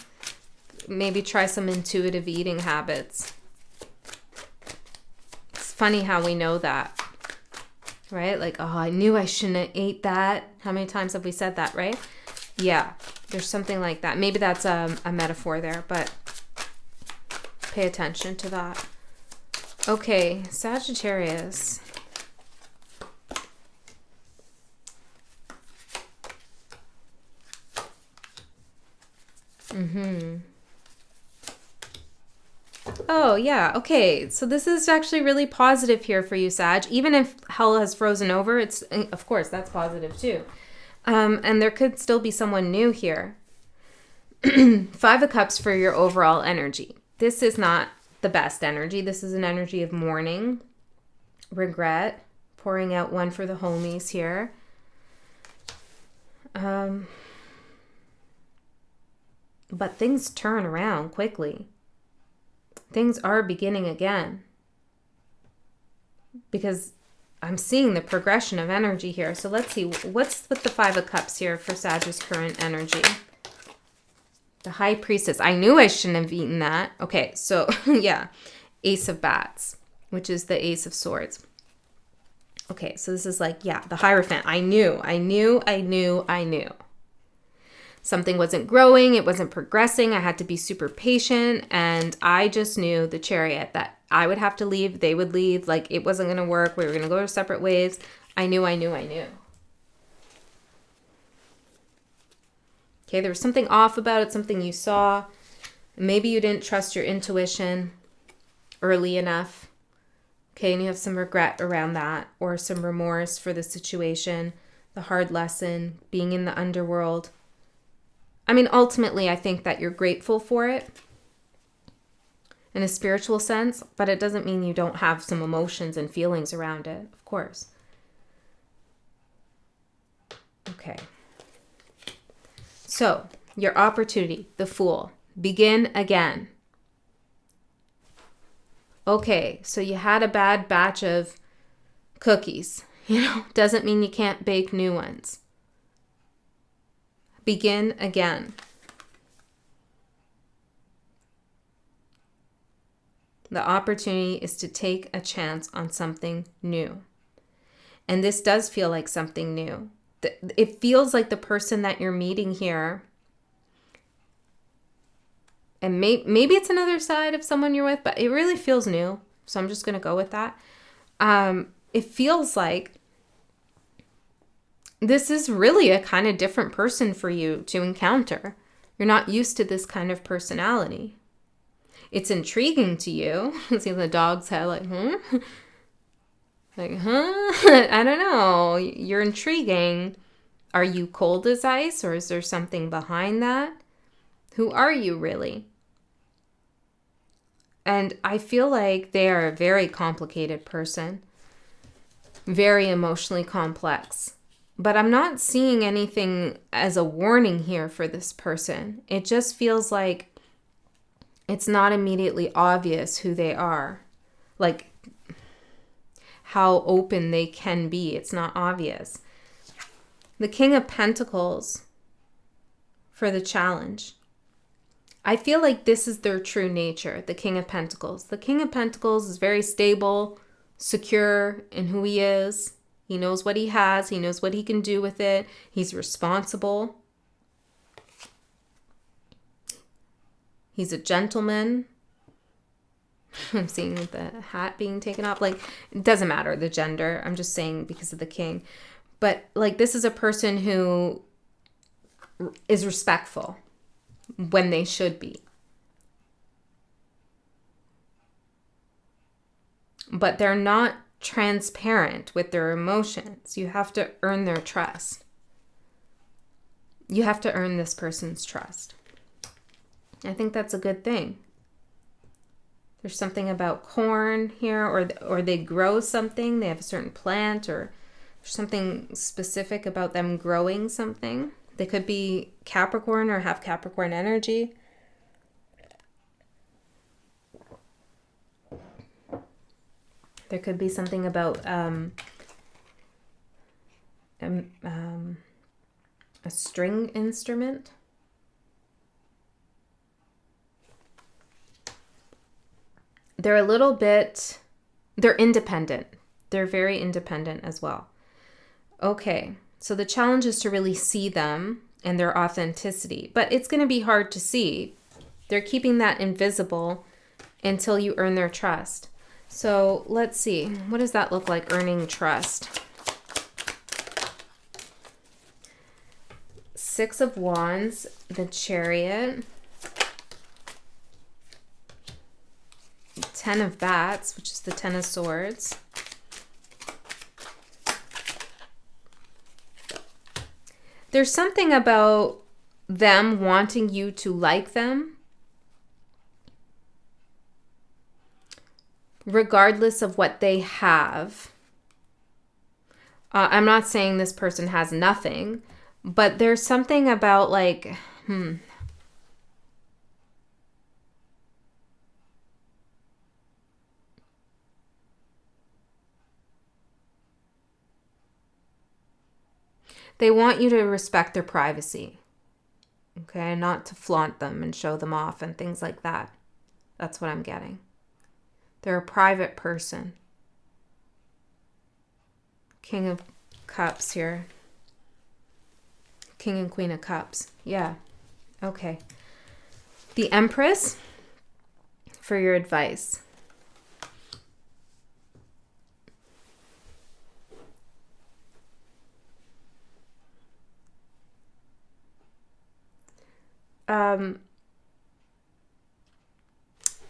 Maybe try some intuitive eating habits. It's funny how we know that, right? Like, oh, I knew I shouldn't have ate that. How many times have we said that, right? Yeah, there's something like that. Maybe that's a metaphor there, but pay attention to that. Okay, Sagittarius. Oh, yeah. Okay. So this is actually really positive here for you, Sag. Even if hell has frozen over, it's, of course, that's positive too. And there could still be someone new here. 5 of Cups for your overall energy. This is not the best energy. This is an energy of mourning, regret, pouring out one for the homies here. But things turn around quickly. Things are beginning again. Because I'm seeing the progression of energy here. So let's see, what's with the 5 of Cups here for Sag's current energy? The High Priestess. I knew I shouldn't have eaten that. Okay, so yeah. Ace of Bats, which is the Ace of Swords. Okay, so this is like, yeah, the Hierophant. I knew. Something wasn't growing. It wasn't progressing. I had to be super patient. And I just knew the Chariot, that I would have to leave. They would leave. Like, it wasn't going to work. We were going to go our separate ways. I knew. Okay, there was something off about it, something you saw. Maybe you didn't trust your intuition early enough. Okay, and you have some regret around that, or some remorse for the situation, the hard lesson, being in the underworld. I mean, ultimately, I think that you're grateful for it in a spiritual sense, but it doesn't mean you don't have some emotions and feelings around it, of course. Okay. So, your opportunity, the Fool. Begin again. Okay, so you had a bad batch of cookies. Doesn't mean you can't bake new ones. Begin again. The opportunity is to take a chance on something new. And this does feel like something new. It feels like the person that you're meeting here, and maybe it's another side of someone you're with, but it really feels new. So I'm just going to go with that. It feels like this is really a kind of different person for you to encounter. You're not used to this kind of personality. It's intriguing to you. See the dog's head like, Like, I don't know. You're intriguing. Are you cold as ice, or is there something behind that? Who are you really? And I feel like they are a very complicated person. Very emotionally complex. But I'm not seeing anything as a warning here for this person. It just feels like it's not immediately obvious who they are. Like how open they can be. It's not obvious. The King of Pentacles for the challenge. I feel like this is their true nature, the King of Pentacles. The King of Pentacles is very stable, secure in who he is. He knows what he has. He knows what he can do with it. He's responsible. He's a gentleman. I'm seeing the hat being taken off. Like, it doesn't matter, the gender. I'm just saying because of the king. But, like, this is a person who is respectful when they should be. But they're not transparent with their emotions. You have to earn their trust. You have to earn this person's trust. I think that's a good thing. There's something about corn here, or they grow something. They have a certain plant, or there's something specific about them growing something. They could be Capricorn or have Capricorn energy. There could be something about a string instrument. They're they're independent. They're very independent as well. Okay, so the challenge is to really see them and their authenticity. But it's going to be hard to see. They're keeping that invisible until you earn their trust. So let's see. What does that look like, earning trust? Six of Wands, the Chariot. 10 of Bats, which is the 10 of Swords. There's something about them wanting you to like them, regardless of what they have. I'm not saying this person has nothing, but there's something about like, they want you to respect their privacy, okay? Not to flaunt them and show them off and things like that. That's what I'm getting. They're a private person. King of Cups here. King and Queen of Cups. Yeah. Okay. The Empress for your advice.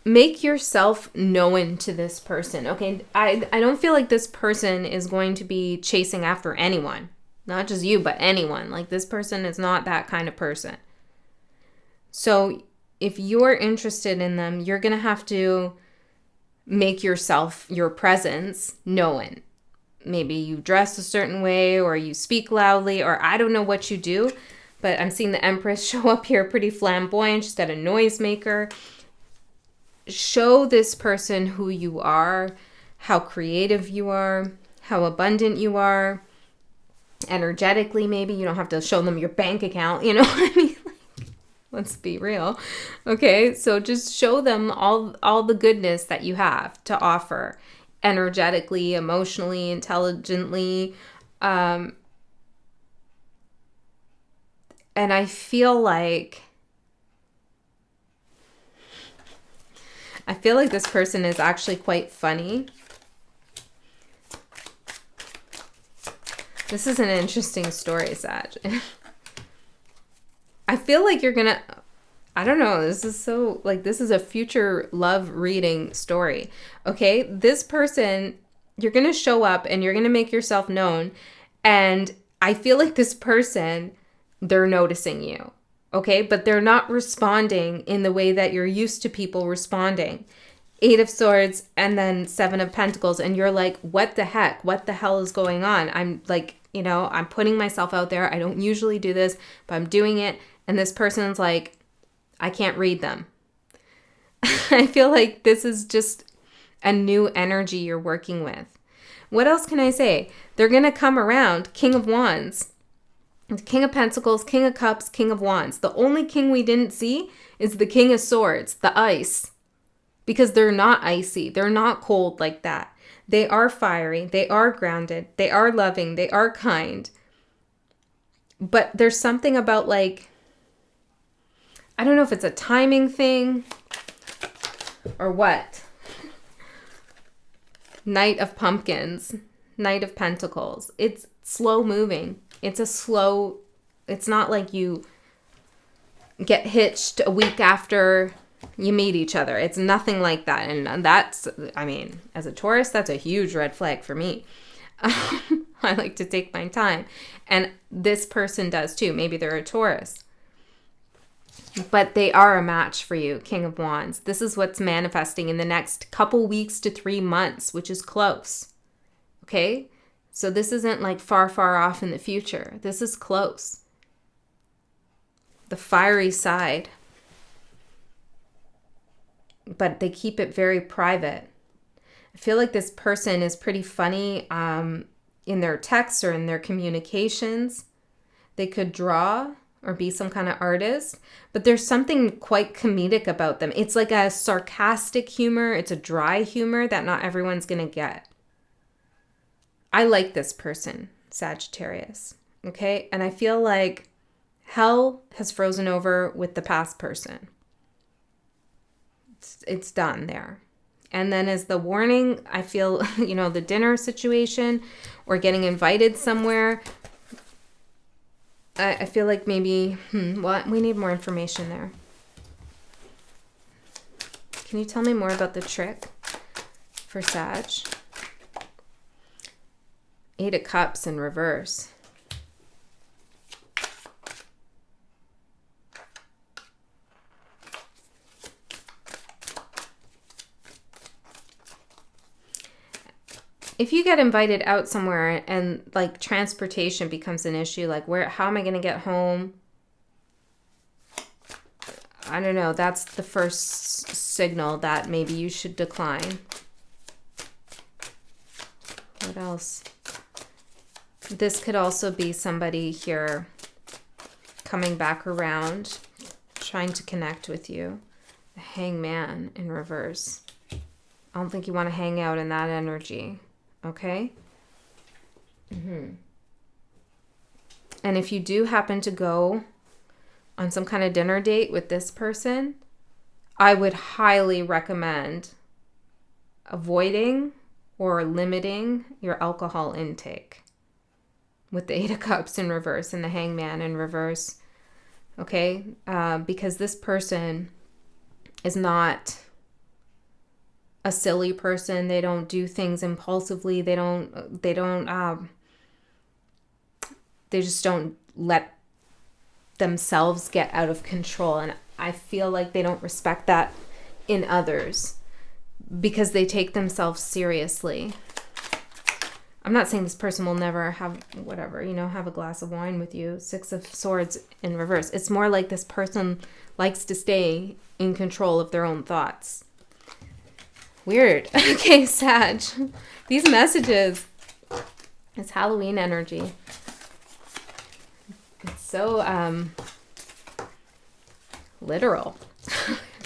Make yourself known to this person. Okay, I don't feel like this person is going to be chasing after anyone. Not just you, but anyone. Like, this person is not that kind of person. So if you're interested in them, you're going to have to make yourself, your presence, known. maybe you dress a certain way or you speak loudly, or I don't know what you do, but I'm seeing the Empress show up here pretty flamboyant. She's got a noisemaker. Show this person who you are, how creative you are, how abundant you are. Energetically, maybe. You don't have to show them your bank account, you know what I mean? Let's be real. Okay, so just show them all the goodness that you have to offer, energetically, emotionally, intelligently. And I feel like this person is actually quite funny. This is an interesting story, Sag. I feel like you're gonna, I don't know, this is so, like, this is a future love reading story. Okay, this person, you're gonna show up and you're gonna make yourself known. And I feel like this person, they're noticing you. Okay, but they're not responding in the way that you're used to people responding. 8 of Swords and then 7 of Pentacles. And you're like, what the heck? What the hell is going on? I'm like, you know, I'm putting myself out there. I don't usually do this, but I'm doing it. And this person's like, I can't read them. I feel like this is just a new energy you're working with. What else can I say? They're going to come around. King of Wands, King of Pentacles, King of Cups, King of Wands. The only king we didn't see is the King of Swords, the ice. Because they're not icy. They're not cold like that. They are fiery. They are grounded. They are loving. They are kind. But there's something about, like, I don't know if it's a timing thing or what. Knight of Pumpkins, Knight of Pentacles. It's slow moving. It's not like you get hitched a week after you meet each other. It's nothing like that. And that's, I mean, as a Taurus, that's a huge red flag for me. I like to take my time. And this person does too. Maybe they're a Taurus. But they are a match for you, King of Wands. This is what's manifesting in the next couple weeks to 3 months, which is close. Okay? So this isn't like far, far off in the future. This is close. The fiery side. But they keep it very private. I feel like this person is pretty funny in their texts or in their communications. They could draw or be some kind of artist, but there's something quite comedic about them. It's like a sarcastic humor. It's a dry humor that not everyone's going to get. I like this person, Sagittarius. Okay? And I feel like hell has frozen over with the past person. It's done there. And then as the warning, I feel, you know, the dinner situation or getting invited somewhere, I feel like maybe, we need more information there. Can you tell me more about the trick for Sag? 8 of Cups in reverse. If you get invited out somewhere and like transportation becomes an issue, like how am I going to get home? I don't know. That's the first signal that maybe you should decline. What else? This could also be somebody here coming back around, trying to connect with you. The Hangman in reverse. I don't think you want to hang out in that energy. Okay? And if you do happen to go on some kind of dinner date with this person, I would highly recommend avoiding or limiting your alcohol intake with the 8 of Cups in reverse and the Hangman in reverse. Okay? Because this person is not a silly person. They don't do things impulsively. They just don't let themselves get out of control. And I feel like they don't respect that in others because they take themselves seriously. I'm not saying this person will never have whatever, you know, have a glass of wine with you. Six of Swords in reverse. It's more like this person likes to stay in control of their own thoughts. Weird. Okay, Sag. These messages. It's Halloween energy. It's so literal.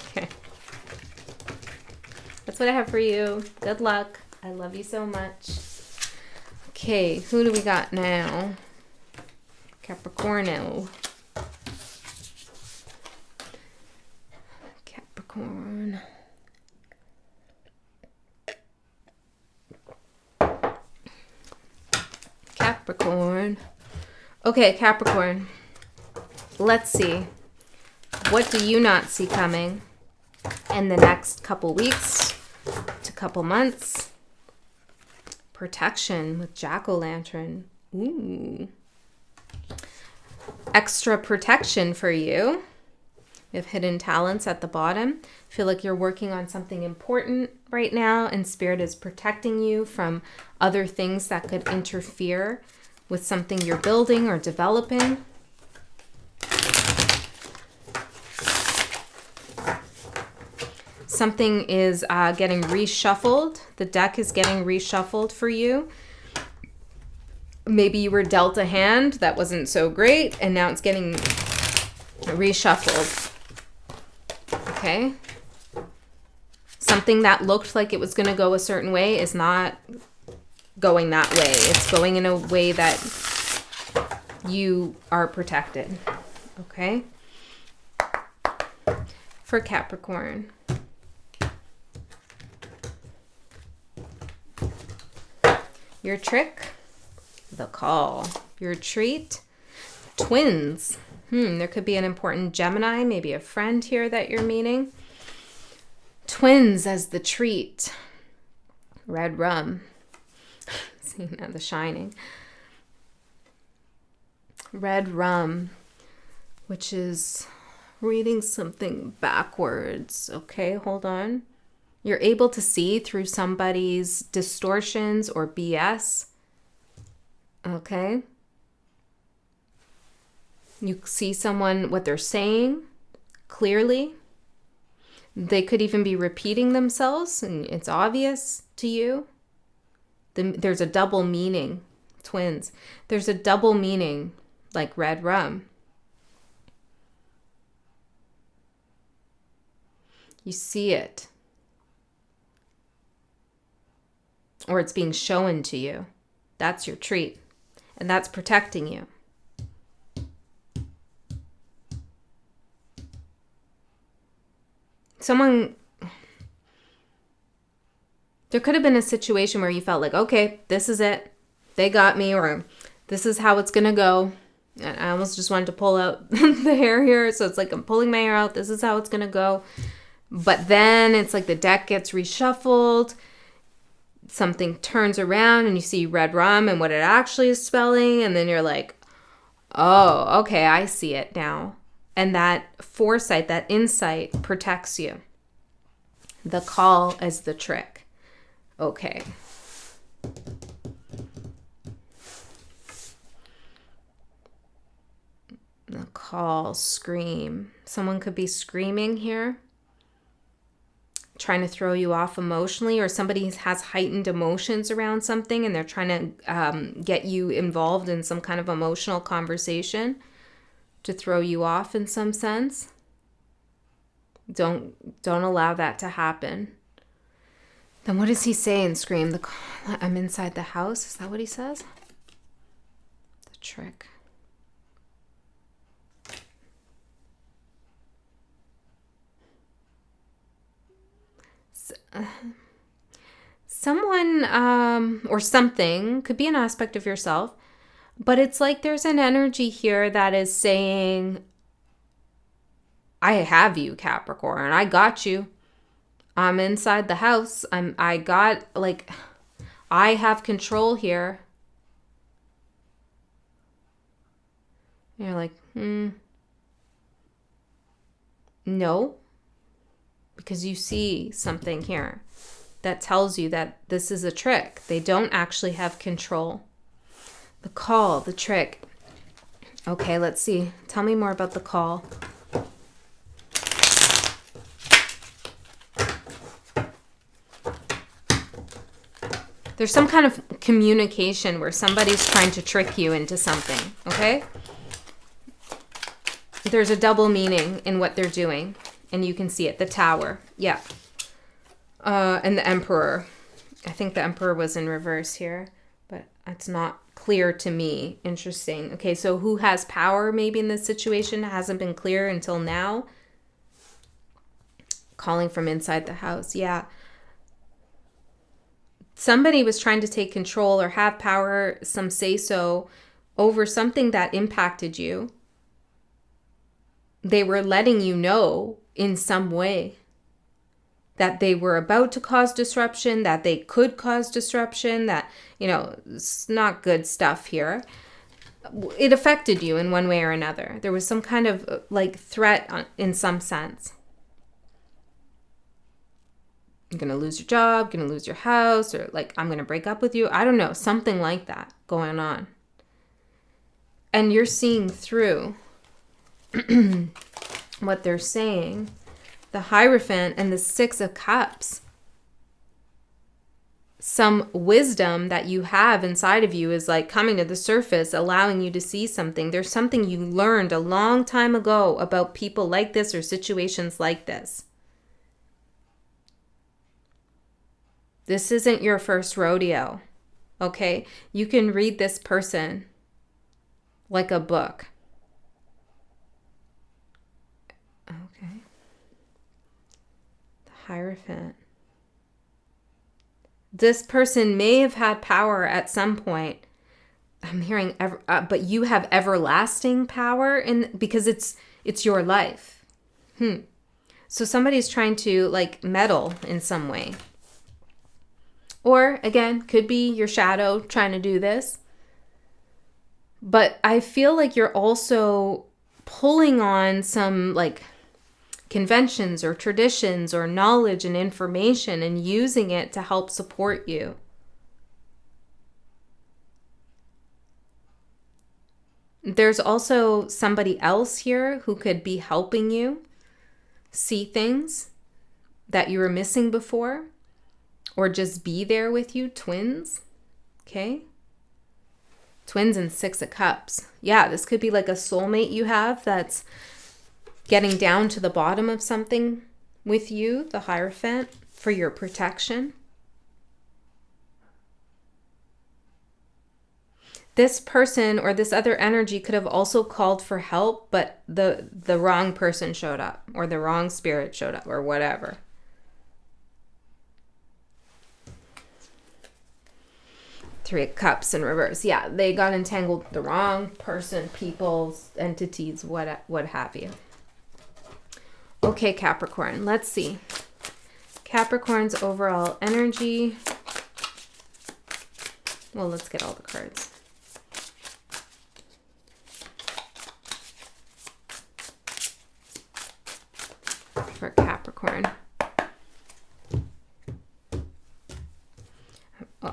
Okay. That's what I have for you. Good luck. I love you so much. Okay, who do we got now? Capricorno. Capricorn. Capricorn. Okay, Capricorn. Let's see. What do you not see coming in the next couple weeks to couple months? Protection with jack-o'-lantern. Ooh. Extra protection for you. You have hidden talents at the bottom. Feel like you're working on something important right now, and Spirit is protecting you from other things that could interfere with something you're building or developing. Something is getting reshuffled. The deck is getting reshuffled for you. Maybe you were dealt a hand that wasn't so great, and now it's getting reshuffled. Okay? Something that looked like it was going to go a certain way is not going that way. It's going in a way that you are protected. Okay? For Capricorn. Your trick, the call. Your treat, twins. There could be an important Gemini, maybe a friend here that you're meeting. Twins as the treat. Red rum. See now, The Shining. Red rum, which is reading something backwards. Okay, hold on. You're able to see through somebody's distortions or BS. Okay. You see someone, what they're saying clearly. They could even be repeating themselves, and it's obvious to you. There's a double meaning. Twins. There's a double meaning, like red rum. You see it. Or it's being shown to you. That's your treat. And that's protecting you. There could have been a situation where you felt like, okay, this is it. They got me, or this is how it's going to go. And I almost just wanted to pull out the hair here. So it's like I'm pulling my hair out. This is how it's going to go. But then it's like the deck gets reshuffled. Something turns around and you see red rum and what it actually is spelling. And then you're like, oh, okay, I see it now. And that foresight, that insight protects you. The call is the trick. Okay. The call, scream. Someone could be screaming here, trying to throw you off emotionally, or somebody has heightened emotions around something and they're trying to get you involved in some kind of emotional conversation to throw you off in some sense. Don't allow that to happen. Then what does he say in Scream? I'm inside the house. Is that what he says? The trick. Someone or something, could be an aspect of yourself, but it's like there's an energy here that is saying, I have you, Capricorn. I got you. I'm inside the house. I have control here. And you're like, no. Because you see something here. that tells you that this is a trick. They don't actually have control. The call, the trick. Okay, let's see. Tell me more about the call. There's some kind of communication where somebody's trying to trick you into something, okay? There's a double meaning in what they're doing, and you can see it. The Tower, yeah. And the Emperor. I think the Emperor was in reverse here, but it's not clear to me. Interesting. Okay, so who has power maybe in this situation hasn't been clear until now. Calling from inside the house, yeah. Somebody was trying to take control or have power, some say-so, over something that impacted you. They were letting you know in some way that they were about to cause disruption, that they could cause disruption, that, you know, it's not good stuff here. It affected you in one way or another. There was some kind of like threat in some sense. You're going to lose your job, going to lose your house, or like, I'm going to break up with you. I don't know, something like that going on. And you're seeing through what they're saying. The Hierophant and the Six of Cups. Some wisdom that you have inside of you is like coming to the surface, allowing you to see something. There's something you learned a long time ago about people like this or situations like this. This isn't your first rodeo, okay? You can read this person like a book. Okay. The Hierophant. This person may have had power at some point. I'm hearing, but you have everlasting power because it's your life. So somebody's trying to like meddle in some way. Or, again, could be your shadow trying to do this. But I feel like you're also pulling on some, like, conventions or traditions or knowledge and information and using it to help support you. There's also somebody else here who could be helping you see things that you were missing before. Or just be there with you, twins, okay? Twins and Six of Cups. Yeah, this could be like a soulmate you have that's getting down to the bottom of something with you, the Hierophant, for your protection. This person or this other energy could have also called for help, but the wrong person showed up or the wrong spirit showed up or whatever. Three of Cups in reverse. Yeah, they got entangled with the wrong person, people, entities, what have you. Okay, Capricorn, let's see. Capricorn's overall energy. Well, let's get all the cards. For Capricorn.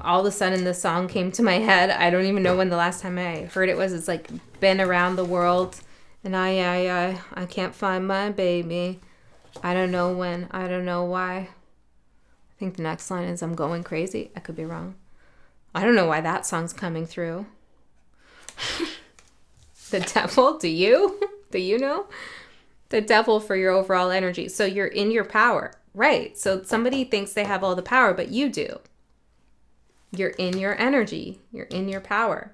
All of a sudden, the song came to my head. I don't even know when the last time I heard it was. It's like, been around the world, and I can't find my baby. I don't know when. I don't know why. I think the next line is, I'm going crazy. I could be wrong. I don't know why that song's coming through. The devil? Do you? Do you know? The devil for your overall energy. So you're in your power. Right. So somebody thinks they have all the power, but you do. You're in your energy. You're in your power.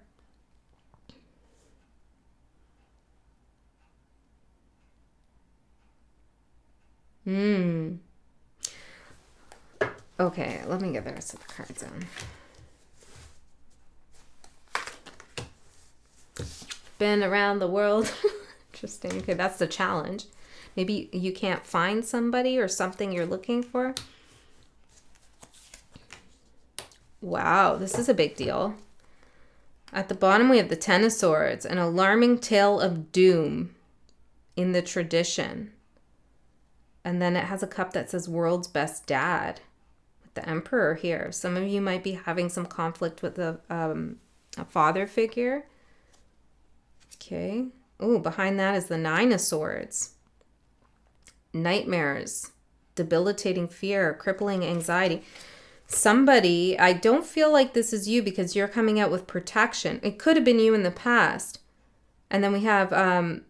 Okay, let me get the rest of the cards on. Been around the world. Interesting. Okay, that's the challenge. Maybe you can't find somebody or something you're looking for. Wow, this is a big deal. At the bottom, we have the Ten of Swords, an alarming tale of doom in the tradition. And then it has a cup that says world's best dad. What the Emperor here. Some of you might be having some conflict with a father figure. Okay. Oh, behind that is the Nine of Swords. Nightmares, debilitating fear, crippling anxiety. Somebody, I don't feel like this is you because you're coming out with protection. It could have been you in the past. And then we have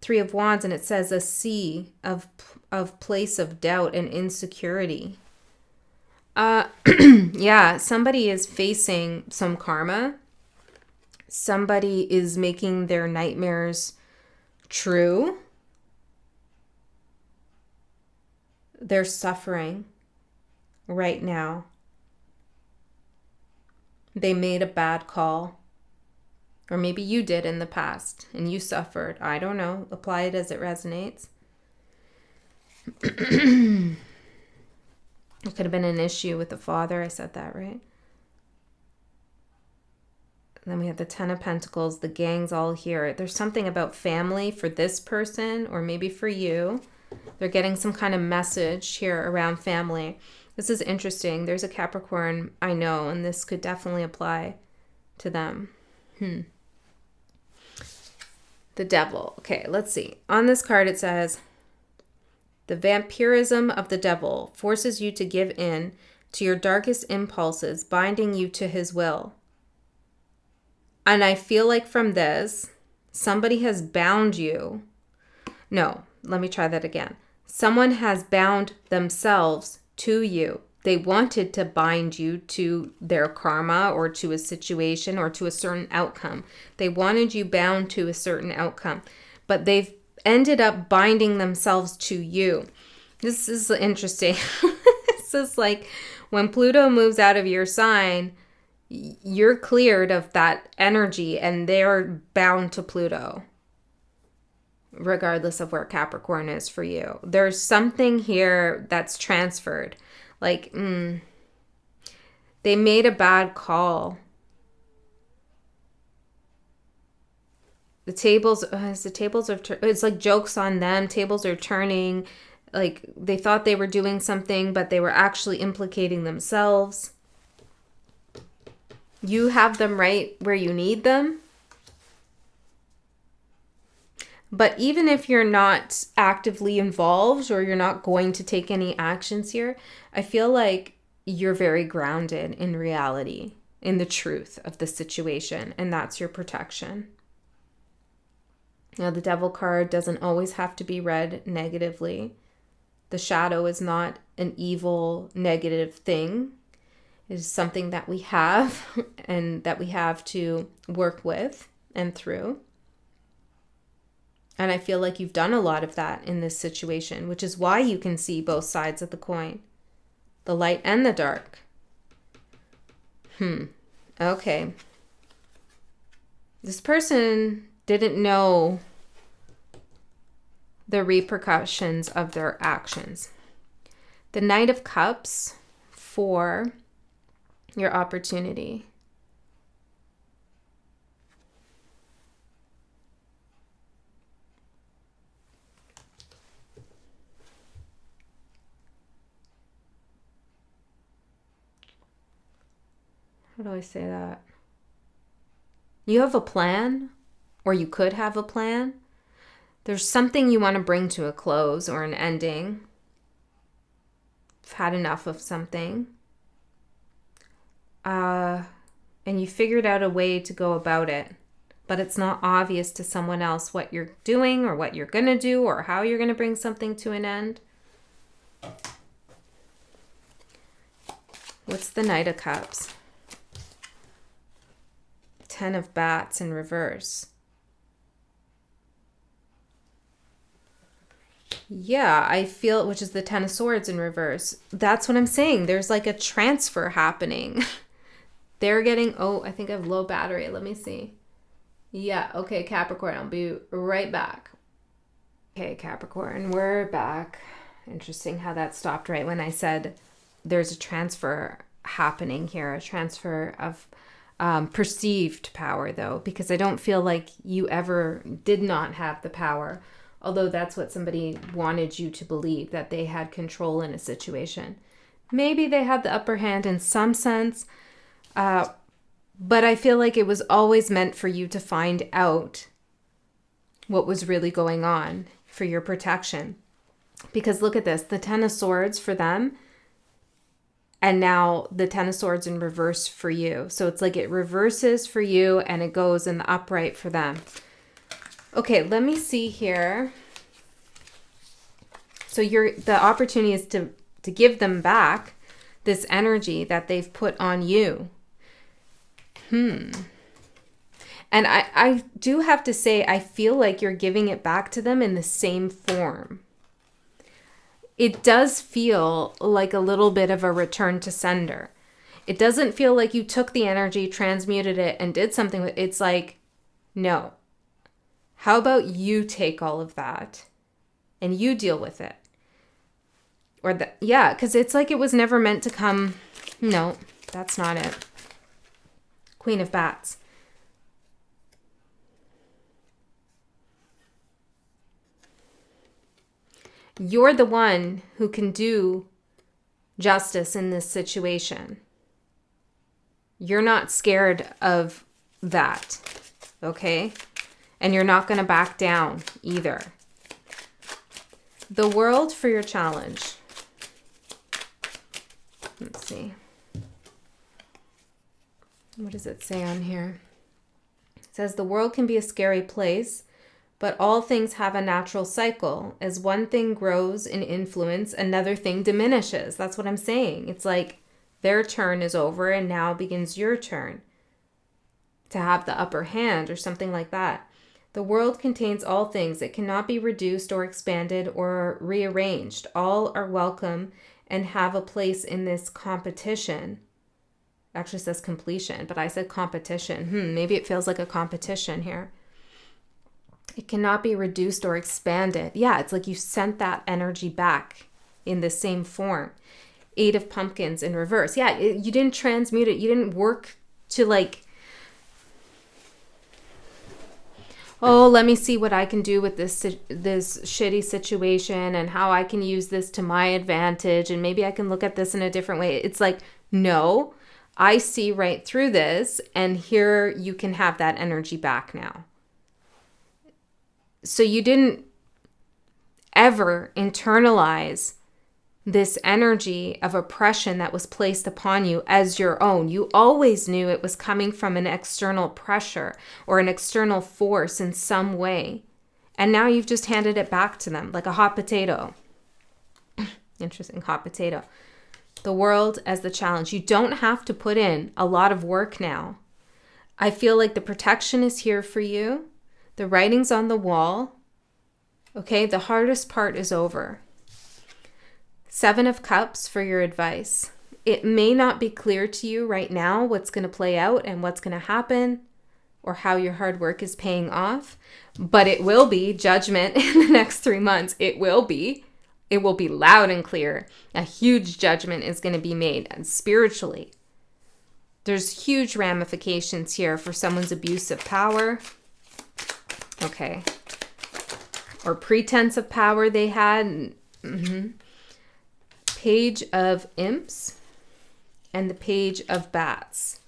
Three of Wands, and it says a sea of place of doubt and insecurity. Yeah, somebody is facing some karma. Somebody is making their nightmares true. They're suffering right now. They made a bad call. Or maybe you did in the past and you suffered. I don't know. Apply it as it resonates. It could have been an issue with the father. I said that right. And then we have the Ten of Pentacles. The gang's all here. There's something about family for this person or maybe for you. They're getting some kind of message here around family. This is interesting. There's a Capricorn I know, and this could definitely apply to them. The Devil. Okay, let's see. On this card it says, the vampirism of the devil forces you to give in to your darkest impulses, binding you to his will. And I feel like from this, somebody has bound you. No, let me try that again. Someone has bound themselves to you. They wanted to bind you to their karma or to a situation or to a certain outcome. They wanted you bound to a certain outcome, but they've ended up binding themselves to you. This is interesting. This is like when Pluto moves out of your sign, you're cleared of that energy and they're bound to Pluto, regardless of where Capricorn is for you. There's something here that's transferred. Like, they made a bad call. The tables, it's like jokes on them. Tables are turning. Like they thought they were doing something, but they were actually implicating themselves. You have them right where you need them. But even if you're not actively involved or you're not going to take any actions here, I feel like you're very grounded in reality, in the truth of the situation, and that's your protection. Now, the Devil card doesn't always have to be read negatively. The shadow is not an evil, negative thing. It is something that we have and that we have to work with and through. And I feel like you've done a lot of that in this situation, which is why you can see both sides of the coin, the light and the dark. Okay. This person didn't know the repercussions of their actions. The Knight of Cups for your opportunity. How do I say that? You have a plan, or you could have a plan. There's something you want to bring to a close or an ending. You've had enough of something. And you figured out a way to go about it. But it's not obvious to someone else what you're doing or what you're going to do or how you're going to bring something to an end. What's the Knight of Cups? Ten of Bats in reverse. Yeah, I feel, which is the Ten of Swords in reverse. That's what I'm saying. There's like a transfer happening. They're getting, I think I have low battery. Let me see. Yeah, okay, Capricorn, I'll be right back. Okay, Capricorn, we're back. Interesting how that stopped right when I said there's a transfer happening here, a transfer of perceived power, though, because I don't feel like you ever did not have the power, although that's what somebody wanted you to believe, that they had control in a situation. Maybe they had the upper hand in some sense, but I feel like it was always meant for you to find out what was really going on for your protection. Because look at this, the Ten of Swords for them, and now the Ten of Swords in reverse for you. So it's like it reverses for you and it goes in the upright for them. Okay, let me see here. So the opportunity is to give them back this energy that they've put on you. And I do have to say, I feel like you're giving it back to them in the same form. It does feel like a little bit of a return to sender. It doesn't feel like you took the energy, transmuted it, and did something with it. It's like, no. How about you take all of that and you deal with it? Or yeah, because it's like it was never meant to come. No, that's not it. Queen of Bats. You're the one who can do justice in this situation. You're not scared of that, okay? And you're not going to back down either. The world for your challenge. Let's see. What does it say on here? It says the world can be a scary place, but all things have a natural cycle. As one thing grows in influence, another thing diminishes. That's what I'm saying. It's like their turn is over and now begins your turn to have the upper hand or something like that. The world contains all things. It cannot be reduced or expanded or rearranged. All are welcome and have a place in this competition. Actually says completion, but I said competition. Maybe it feels like a competition here. It cannot be reduced or expanded. Yeah, it's like you sent that energy back in the same form. 8 of Pumpkins in reverse. Yeah, you didn't transmute it. You didn't work to like, oh, let me see what I can do with this shitty situation and how I can use this to my advantage. And maybe I can look at this in a different way. It's like, no, I see right through this. And here you can have that energy back now. So you didn't ever internalize this energy of oppression that was placed upon you as your own. You always knew it was coming from an external pressure or an external force in some way. And now you've just handed it back to them like a hot potato. Interesting, hot potato. The world as the challenge. You don't have to put in a lot of work now. I feel like the protection is here for you. The writing's on the wall. Okay, the hardest part is over. 7 of Cups for your advice. It may not be clear to you right now what's going to play out and what's going to happen or how your hard work is paying off, but it will be judgment in the next 3 months. It will be. It will be loud and clear. A huge judgment is going to be made, and spiritually. There's huge ramifications here for someone's abuse of power. Okay. Or pretense of power they had. Page of Imps and the Page of Bats.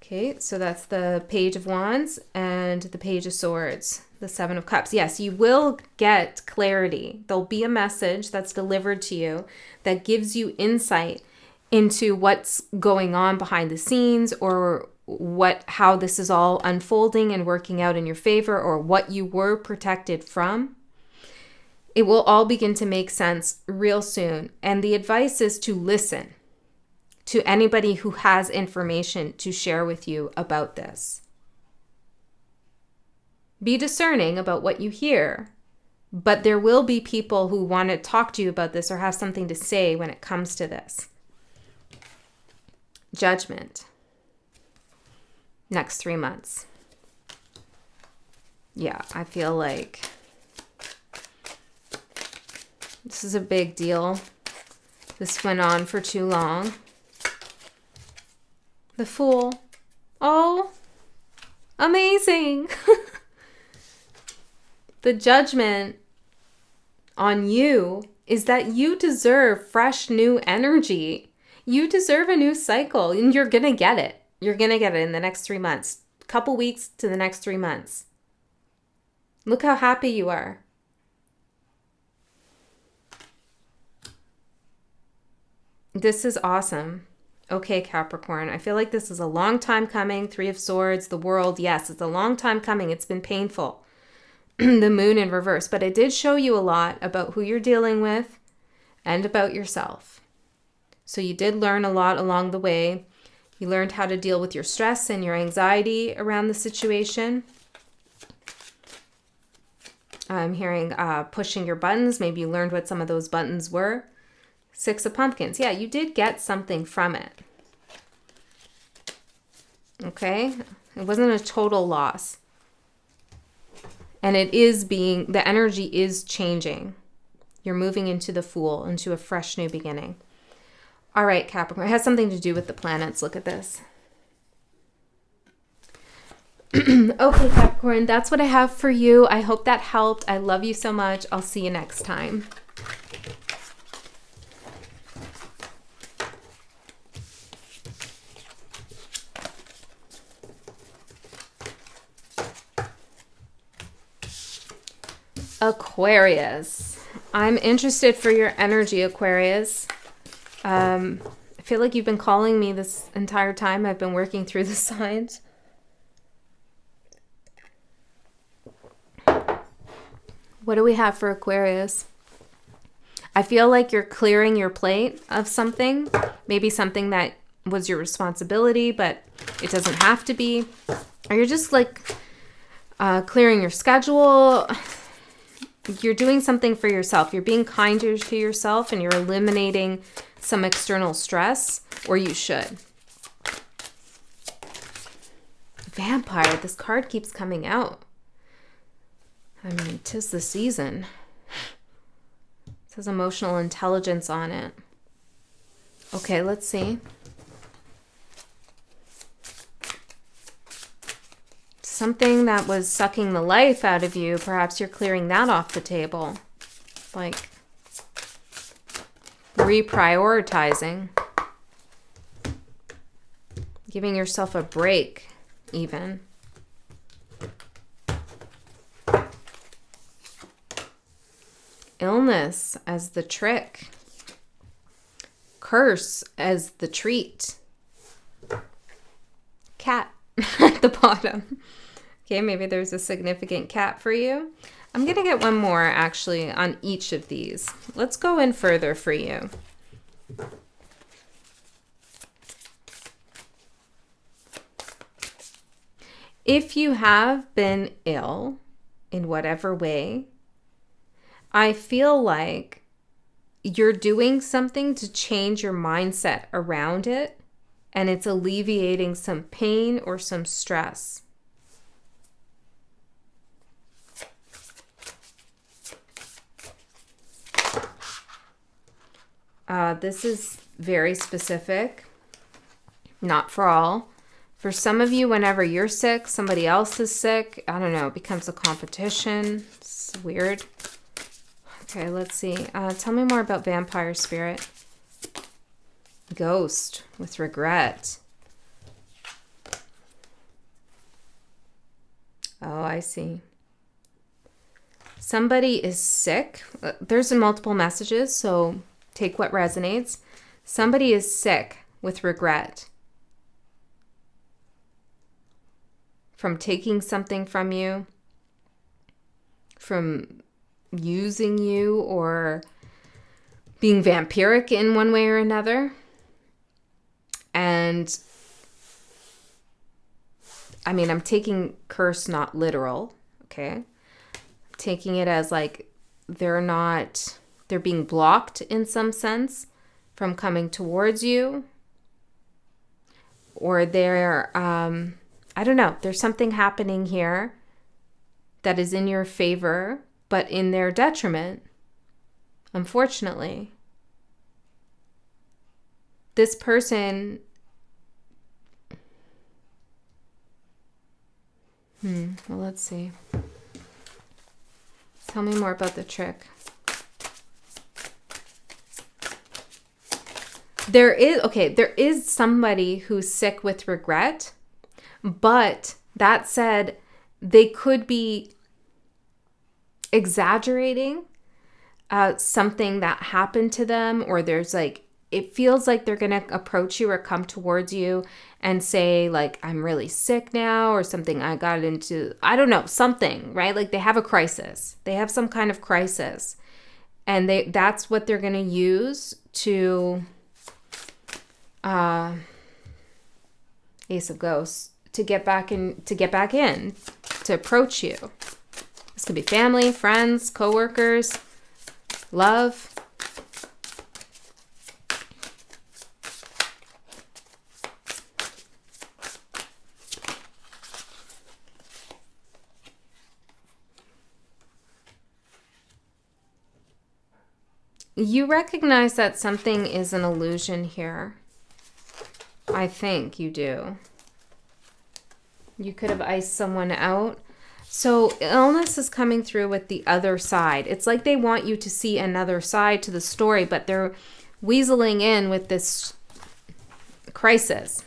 Okay, so that's the Page of Wands and the Page of Swords, the 7 of Cups. Yes, you will get clarity. There'll be a message that's delivered to you that gives you insight into what's going on behind the scenes or how this is all unfolding and working out in your favor or what you were protected from. It will all begin to make sense real soon. And the advice is to listen to anybody who has information to share with you about this. Be discerning about what you hear, but there will be people who want to talk to you about this or have something to say when it comes to this. Judgment. Next 3 months. Yeah, I feel like this is a big deal. This went on for too long. The Fool. Oh, amazing. The judgment on you is that you deserve fresh new energy. You deserve a new cycle, and you're going to get it. You're going to get it in the next 3 months, couple weeks to the next 3 months. Look how happy you are. This is awesome. Okay, Capricorn, I feel like this is a long time coming. 3 of Swords, the World. Yes, it's a long time coming. It's been painful. The Moon in reverse. But it did show you a lot about who you're dealing with and about yourself. So you did learn a lot along the way. You learned how to deal with your stress and your anxiety around the situation. I'm hearing pushing your buttons. Maybe you learned what some of those buttons were. 6 of Pumpkins. Yeah, you did get something from it. Okay? It wasn't a total loss. And it is the energy is changing. You're moving into the Fool, into a fresh new beginning. All right, Capricorn. It has something to do with the planets. Look at this. Okay, Capricorn, that's what I have for you. I hope that helped. I love you so much. I'll see you next time. Aquarius. I'm interested for your energy, Aquarius. I feel like you've been calling me this entire time. I've been working through the signs. What do we have for Aquarius? I feel like you're clearing your plate of something. Maybe something that was your responsibility, but it doesn't have to be. Or you're just like clearing your schedule. You're doing something for yourself. You're being kinder to yourself and you're eliminating some external stress, or you should. Vampire. This card keeps coming out. I mean, 'tis the season. It says emotional intelligence on it. Okay, let's see. Something that was sucking the life out of you, perhaps you're clearing that off the table. Like reprioritizing. Giving yourself a break, even. Illness as the trick. Curse as the treat. Cat at the bottom. Okay, maybe there's a significant cat for you. I'm going to get one more, actually, on each of these. Let's go in further for you. If you have been ill in whatever way, I feel like you're doing something to change your mindset around it, and it's alleviating some pain or some stress. This is very specific, not for all. For some of you, whenever you're sick, somebody else is sick. I don't know, it becomes a competition. It's weird. Okay, let's see. Tell me more about vampire spirit. Ghost with regret. Oh, I see. Somebody is sick. There's multiple messages, so take what resonates. Somebody is sick with regret from taking something from you, from using you, or being vampiric in one way or another. And I mean, I'm taking curse not literal, okay? I'm taking it as like they're being blocked in some sense from coming towards you, or they're I don't know, there's something happening here that is in your favor but in their detriment, unfortunately. This person well, let's see. Tell me more about the trick. there is somebody who's sick with regret, but that said, they could be exaggerating something that happened to them, or there's like, it feels like they're going to approach you or come towards you and say like, I'm really sick now, or something I got into, I don't know, something, right? Like they have a crisis. They have some kind of crisis. And that's what they're going to use to, Ace of Ghosts, to get back in, to approach you. This could be family, friends, coworkers, love. You recognize that something is an illusion here. I think you do. You could have iced someone out. So illness is coming through with the other side. It's like they want you to see another side to the story, but they're weaseling in with this crisis.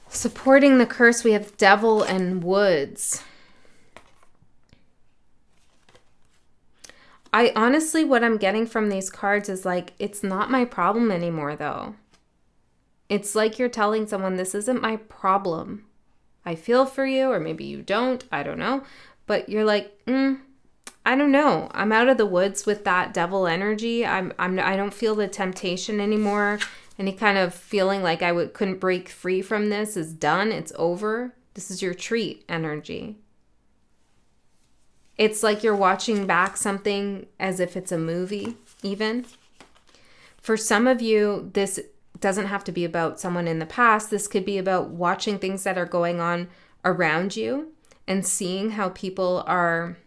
Supporting the curse, we have Devil and Woods. I honestly, what I'm getting from these cards is like, it's not my problem anymore, though. It's like you're telling someone, this isn't my problem. I feel for you, or maybe you don't. I don't know. But you're like, I don't know. I'm out of the woods with that devil energy. I don't feel the temptation anymore. Any kind of feeling like I couldn't break free from this is done. It's over. This is your treat energy. It's like you're watching back something as if it's a movie, even. For some of you, this doesn't have to be about someone in the past. This could be about watching things that are going on around you and seeing how people are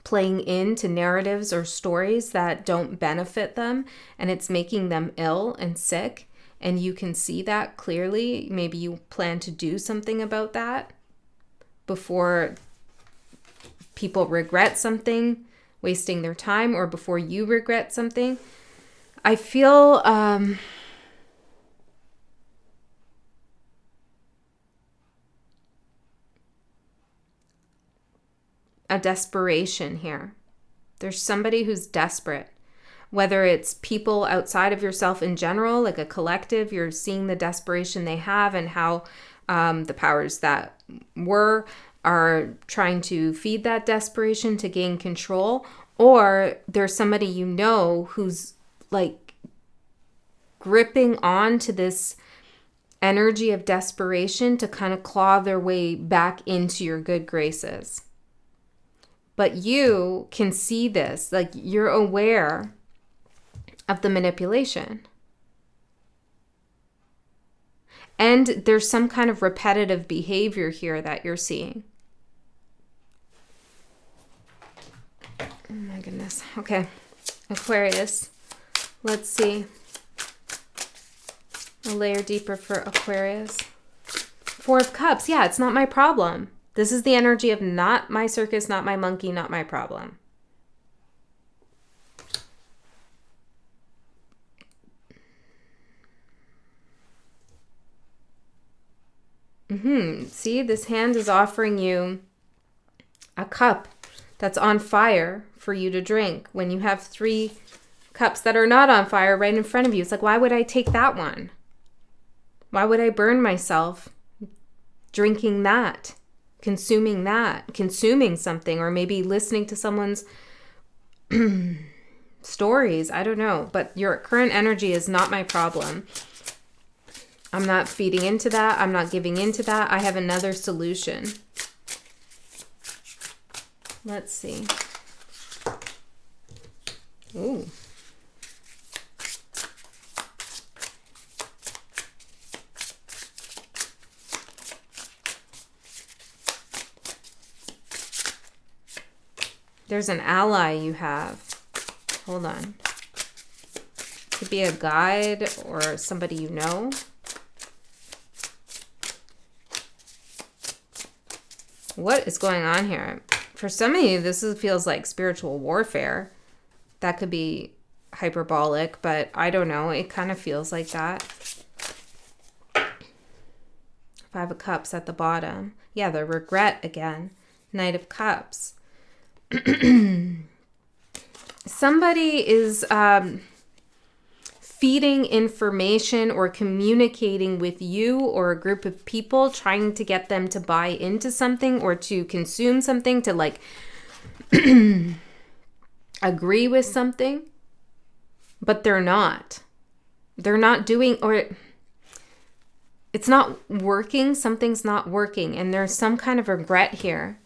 playing into narratives or stories that don't benefit them, and it's making them ill and sick, and you can see that clearly. Maybe you plan to do something about that before people regret something, wasting their time, or before you regret something. I feel a desperation here. There's somebody who's desperate, whether it's people outside of yourself in general, like a collective. You're seeing the desperation they have and how the powers that were are trying to feed that desperation to gain control, or there's somebody you know who's like gripping on to this energy of desperation to kind of claw their way back into your good graces. But you can see this, like you're aware of the manipulation. And there's some kind of repetitive behavior here that you're seeing. Oh my goodness. Okay. Aquarius. Let's see. A layer deeper for Aquarius. Four of Cups. Yeah, it's not my problem. This is the energy of not my circus, not my monkey, not my problem. See, this hand is offering you a cup that's on fire for you to drink when you have 3 cups that are not on fire right in front of you. It's like, why would I take that one? Why would I burn myself drinking that? Consuming something, or maybe listening to someone's stories. I don't know, but your current energy is not my problem. I'm not feeding into that. I'm not giving into that. I have another solution. Let's see. Ooh. There's an ally you have. Hold on. Could be a guide or somebody you know. What is going on here? For some of you, feels like spiritual warfare. That could be hyperbolic, but I don't know. It kind of feels like that. Five of Cups at the bottom. Yeah, the regret again. Knight of Cups. Somebody is feeding information or communicating with you or a group of people, trying to get them to buy into something or to consume something, to like agree with something, but they're not. They're not doing, or it's not working. Something's not working, and there's some kind of regret here.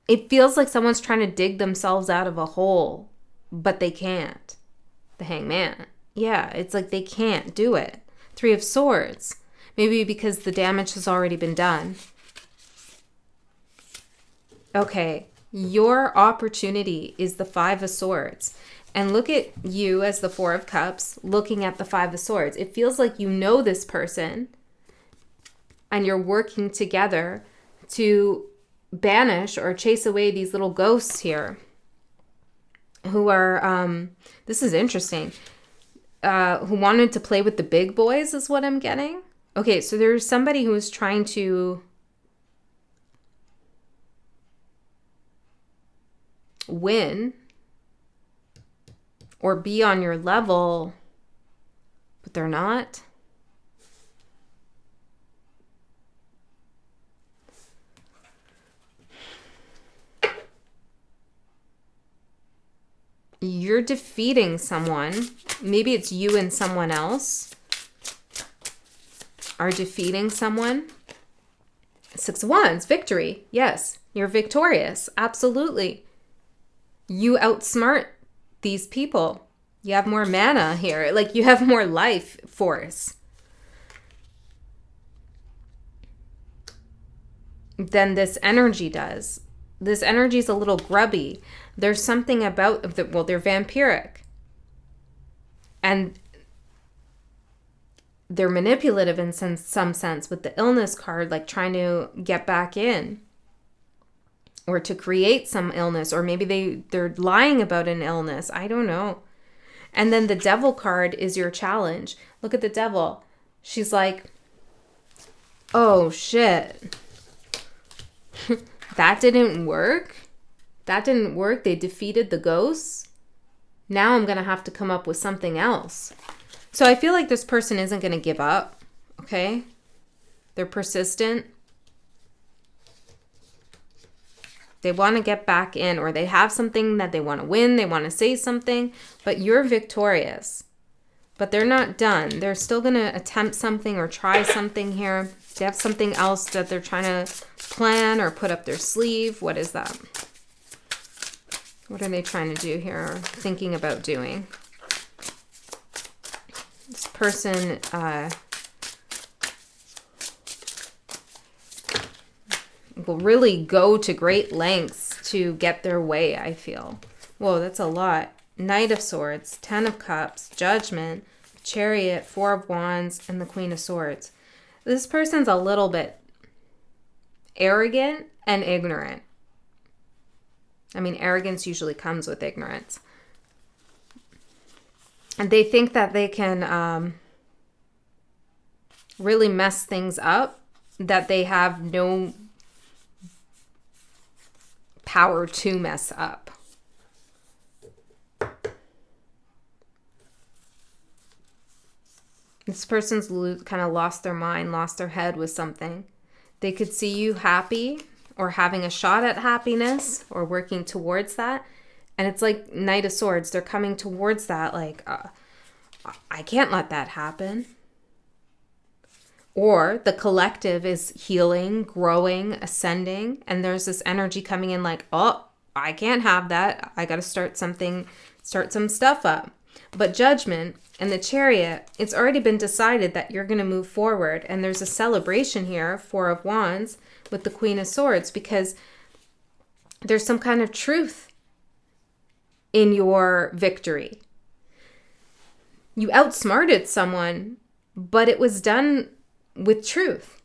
It feels like someone's trying to dig themselves out of a hole, but they can't. The Hangman. Yeah, it's like they can't do it. Three of Swords. Maybe because the damage has already been done. Okay, your opportunity is the Five of Swords. And look at you as the Four of Cups looking at the Five of Swords. It feels like you know this person and you're working together to banish or chase away these little ghosts here who are, this is interesting, who wanted to play with the big boys is what I'm getting. Okay, so there's somebody who is trying to win or be on your level, but they're not. You're defeating someone. Maybe it's you and someone else are defeating someone. Six of Wands, victory. Yes, you're victorious. Absolutely. You outsmart these people. You have more mana here. Like you have more life force than this energy does. This energy is a little grubby. There's something about, well, they're vampiric. And they're manipulative in some sense with the illness card, like trying to get back in. Or to create some illness. Or maybe they're lying about an illness. I don't know. And then the Devil card is your challenge. Look at the Devil. She's like, oh, shit. That didn't work. That didn't work. They defeated the ghosts. Now I'm going to have to come up with something else. So I feel like this person isn't going to give up. Okay? They're persistent. They want to get back in, or they have something that they want to win. They want to say something, but you're victorious. But they're not done. They're still going to attempt something or try something here. They have something else that they're trying to plan or put up their sleeve. What is that? What are they trying to do here or thinking about doing? This person will really go to great lengths to get their way, I feel. Whoa, that's a lot. Knight of Swords, Ten of Cups, Judgment, Chariot, Four of Wands, and the Queen of Swords. This person's a little bit arrogant and ignorant. I mean, arrogance usually comes with ignorance. And they think that they can really mess things up, that they have no power to mess up. This person's kind of lost their mind, lost their head with something. They could see you happy or having a shot at happiness or working towards that. And it's like Knight of Swords. They're coming towards that like, I can't let that happen. Or the collective is healing, growing, ascending. And there's this energy coming in like, oh, I can't have that. I got to start some stuff up. But Judgment and the Chariot, it's already been decided that you're going to move forward. And there's a celebration here, Four of Wands, with the Queen of Swords, because there's some kind of truth in your victory. You outsmarted someone, but it was done with truth.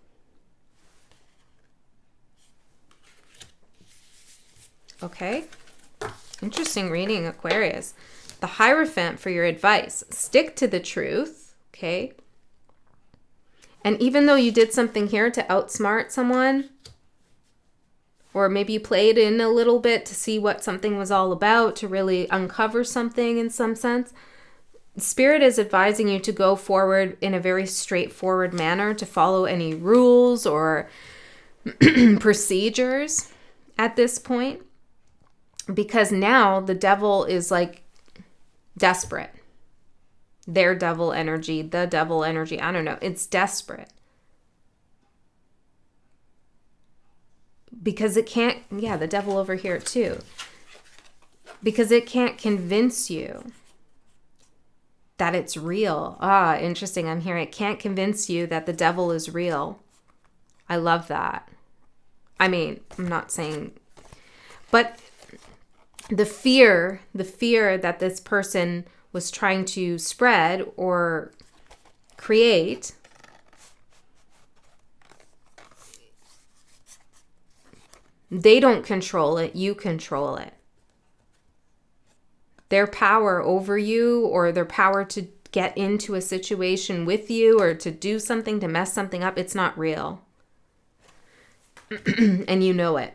Okay? Interesting reading, Aquarius. The Hierophant for your advice. Stick to the truth, okay? And even though you did something here to outsmart someone, or maybe you played in a little bit to see what something was all about, to really uncover something in some sense, Spirit is advising you to go forward in a very straightforward manner, to follow any rules or procedures at this point. Because now the devil is like desperate. Their devil energy, the devil energy, I don't know. It's desperate. Because it can't, yeah, the devil over here too. Because it can't convince you that it's real. Ah, interesting. I'm hearing it can't convince you that the devil is real. I love that. I mean, I'm not saying, but the fear that this person was trying to spread or create, they don't control it, you control it. Their power over you, or their power to get into a situation with you or to do something, to mess something up, it's not real. And you know it.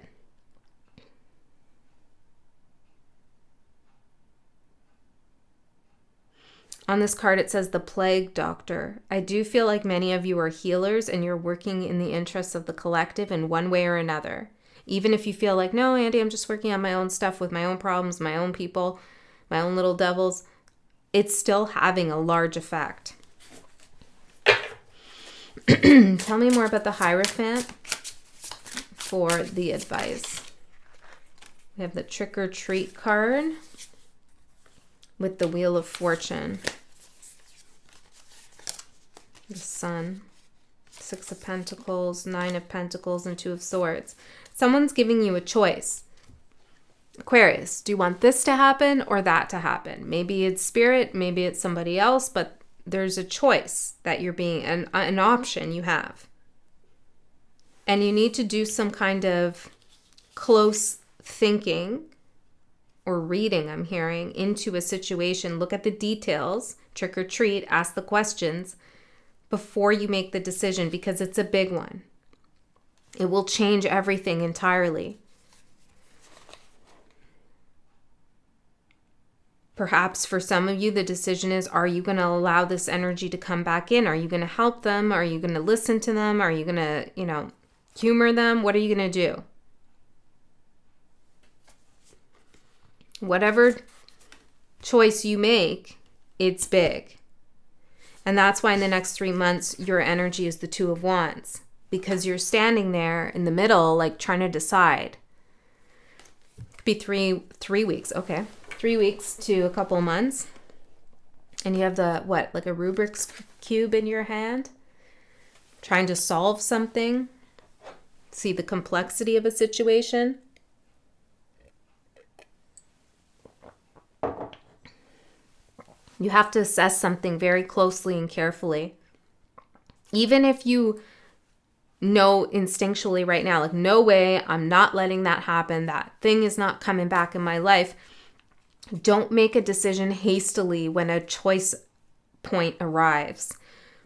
On this card, it says the Plague Doctor. I do feel like many of you are healers and you're working in the interests of the collective in one way or another. Even if you feel like, no, Andy, I'm just working on my own stuff with my own problems, my own people, my own little devils, it's still having a large effect. Tell me more about the Hierophant for the advice. We have the Trick or Treat card with the Wheel of Fortune. The Sun. Six of Pentacles, Nine of Pentacles, and Two of Swords. Someone's giving you a choice. Aquarius, do you want this to happen or that to happen? Maybe it's Spirit, maybe it's somebody else, but there's a choice that you're being, an option you have. And you need to do some kind of close thinking or reading, I'm hearing, into a situation. Look at the details, trick or treat, ask the questions before you make the decision, because it's a big one. It will change everything entirely. Perhaps for some of you, the decision is, are you going to allow this energy to come back in? Are you going to help them? Are you going to listen to them? Are you going to, humor them? What are you going to do? Whatever choice you make, it's big. And that's why in the next 3 months, your energy is the Two of Wands, because you're standing there in the middle, like trying to decide. It could be three weeks. Okay. 3 weeks to a couple months. And you have like a Rubik's Cube in your hand, trying to solve something, see the complexity of a situation. You have to assess something very closely and carefully. Even if you know instinctually right now, like, no way, I'm not letting that happen. That thing is not coming back in my life. Don't make a decision hastily when a choice point arrives.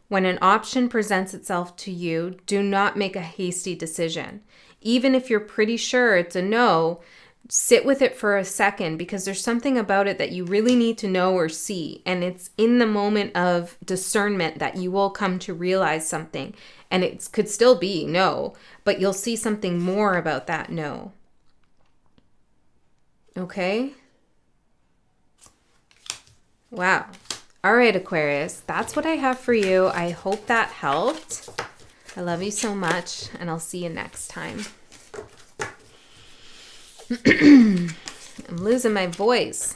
When an option presents itself to you, do not make a hasty decision. Even if you're pretty sure it's a no, sit with it for a second, because there's something about it that you really need to know or see. And it's in the moment of discernment that you will come to realize something. And it could still be no, but you'll see something more about that no. Okay? Wow. All right, Aquarius, that's what I have for you. I hope that helped. I love you so much, and I'll see you next time. I'm losing my voice.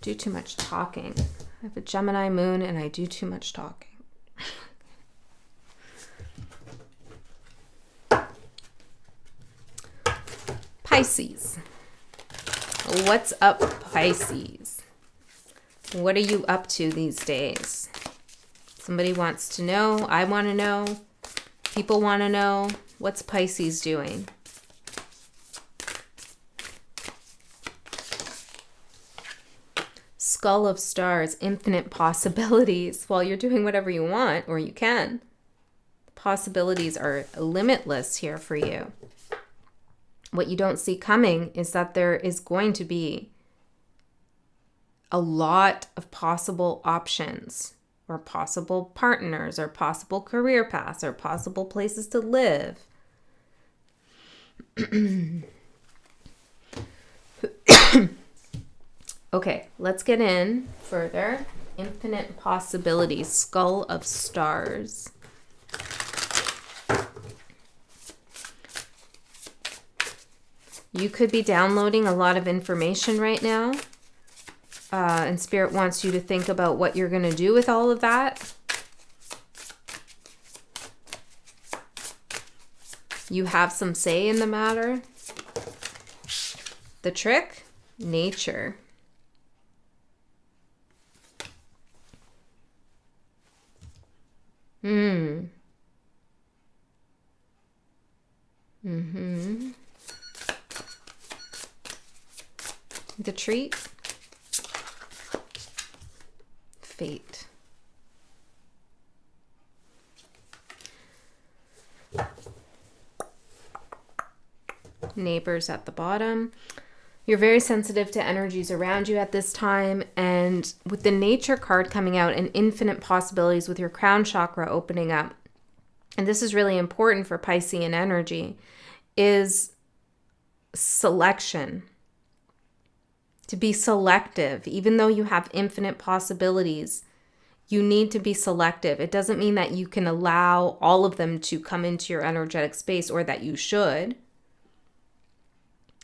Do too much talking. I have a Gemini moon, and I do too much talking. Pisces. What's up, Pisces? What are you up to these days? Somebody wants to know. I want to know. People want to know. What's Pisces doing? Skull of stars, infinite possibilities. Well, you're doing whatever you want, or you can. Possibilities are limitless here for you. What you don't see coming is that there is going to be a lot of possible options, or possible partners, or possible career paths, or possible places to live. Okay, let's get in further. Infinite possibilities, skull of stars. You could be downloading a lot of information right now. And Spirit wants you to think about what you're going to do with all of that. You have some say in the matter. The trick? Nature. The treat. Fate. Neighbors at the bottom. You're very sensitive to energies around you at this time, and with the nature card coming out and infinite possibilities with your crown chakra opening up, and this is really important for Piscean energy, is selection. To be selective, even though you have infinite possibilities, you need to be selective. It doesn't mean that you can allow all of them to come into your energetic space, or that you should.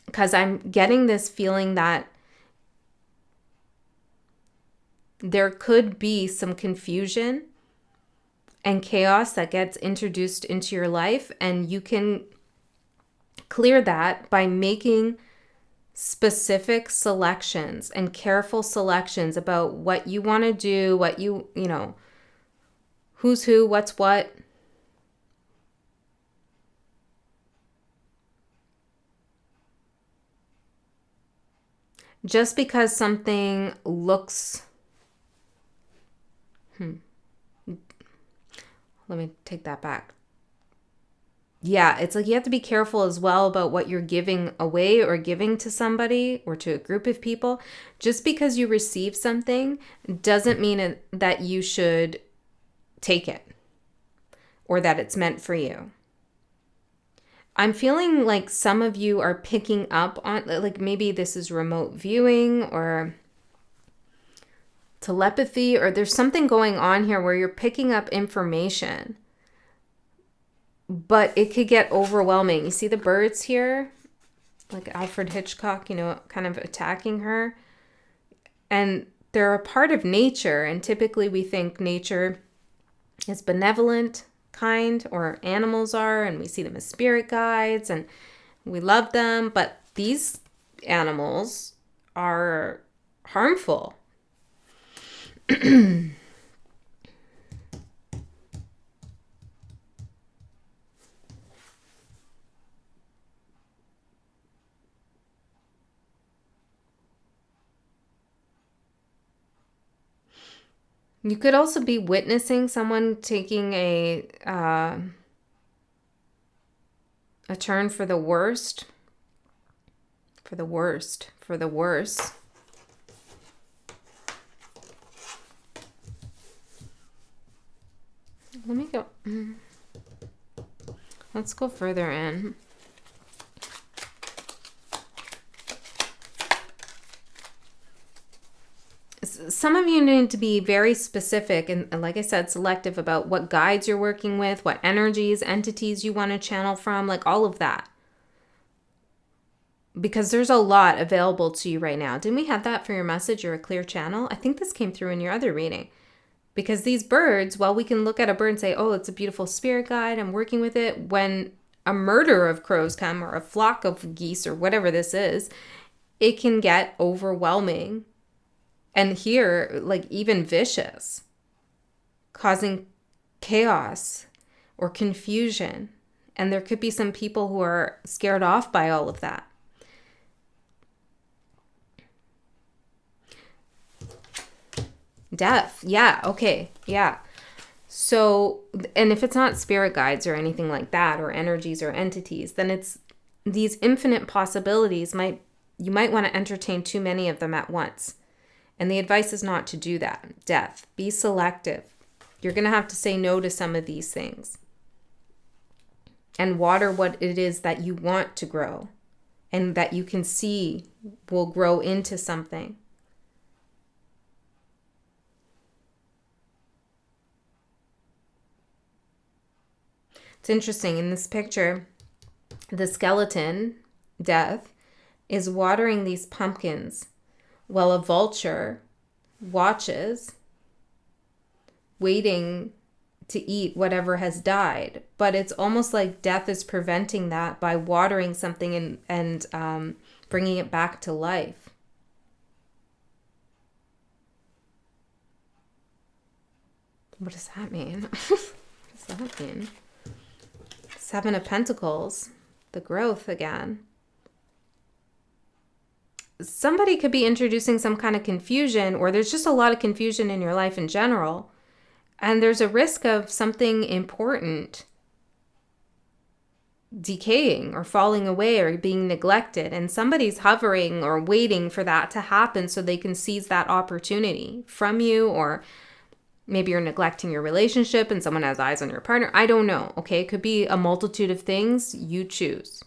Because I'm getting this feeling that there could be some confusion and chaos that gets introduced into your life, and you can clear that by making specific selections and careful selections about what you want to do, what you know, who's who, what's what. Just because something looks... Let me take that back. Yeah, it's like you have to be careful as well about what you're giving away or giving to somebody or to a group of people. Just because you receive something doesn't mean that you should take it or that it's meant for you. I'm feeling like some of you are picking up on, like maybe this is remote viewing or telepathy, or there's something going on here where you're picking up information, but it could get overwhelming. You see the birds here, like Alfred Hitchcock, kind of attacking her, and they're a part of nature, and typically we think nature is benevolent, kind, or animals are, and we see them as spirit guides and we love them, but these animals are harmful. You could also be witnessing someone taking a turn for the worst. For the worst. For the worse. Let me go. Let's go further in. Some of you need to be very specific and, like I said, selective about what guides you're working with, what energies, entities you want to channel from, like all of that. Because there's a lot available to you right now. Didn't we have that for your message or a clear channel? I think this came through in your other reading. Because these birds, while we can look at a bird and say, oh, it's a beautiful spirit guide, I'm working with it, when a murder of crows come, or a flock of geese, or whatever this is, it can get overwhelming. And here, like even vicious, causing chaos or confusion. And there could be some people who are scared off by all of that. Death. Yeah. Okay. Yeah. So, and if it's not spirit guides or anything like that, or energies or entities, then it's these infinite possibilities. You might want to entertain too many of them at once. And the advice is not to do that. Death. Be selective. You're going to have to say no to some of these things. And water what it is that you want to grow and that you can see will grow into something. It's interesting. In this picture, the skeleton, death, is watering these pumpkins while a vulture watches, waiting to eat whatever has died. But it's almost like death is preventing that by watering something and bringing it back to life. What does that mean? What does that mean? Seven of Pentacles, the growth again. Somebody could be introducing some kind of confusion, or there's just a lot of confusion in your life in general. And there's a risk of something important decaying or falling away or being neglected. And somebody's hovering or waiting for that to happen so they can seize that opportunity from you. Or maybe you're neglecting your relationship and someone has eyes on your partner. I don't know. Okay. It could be a multitude of things. You choose.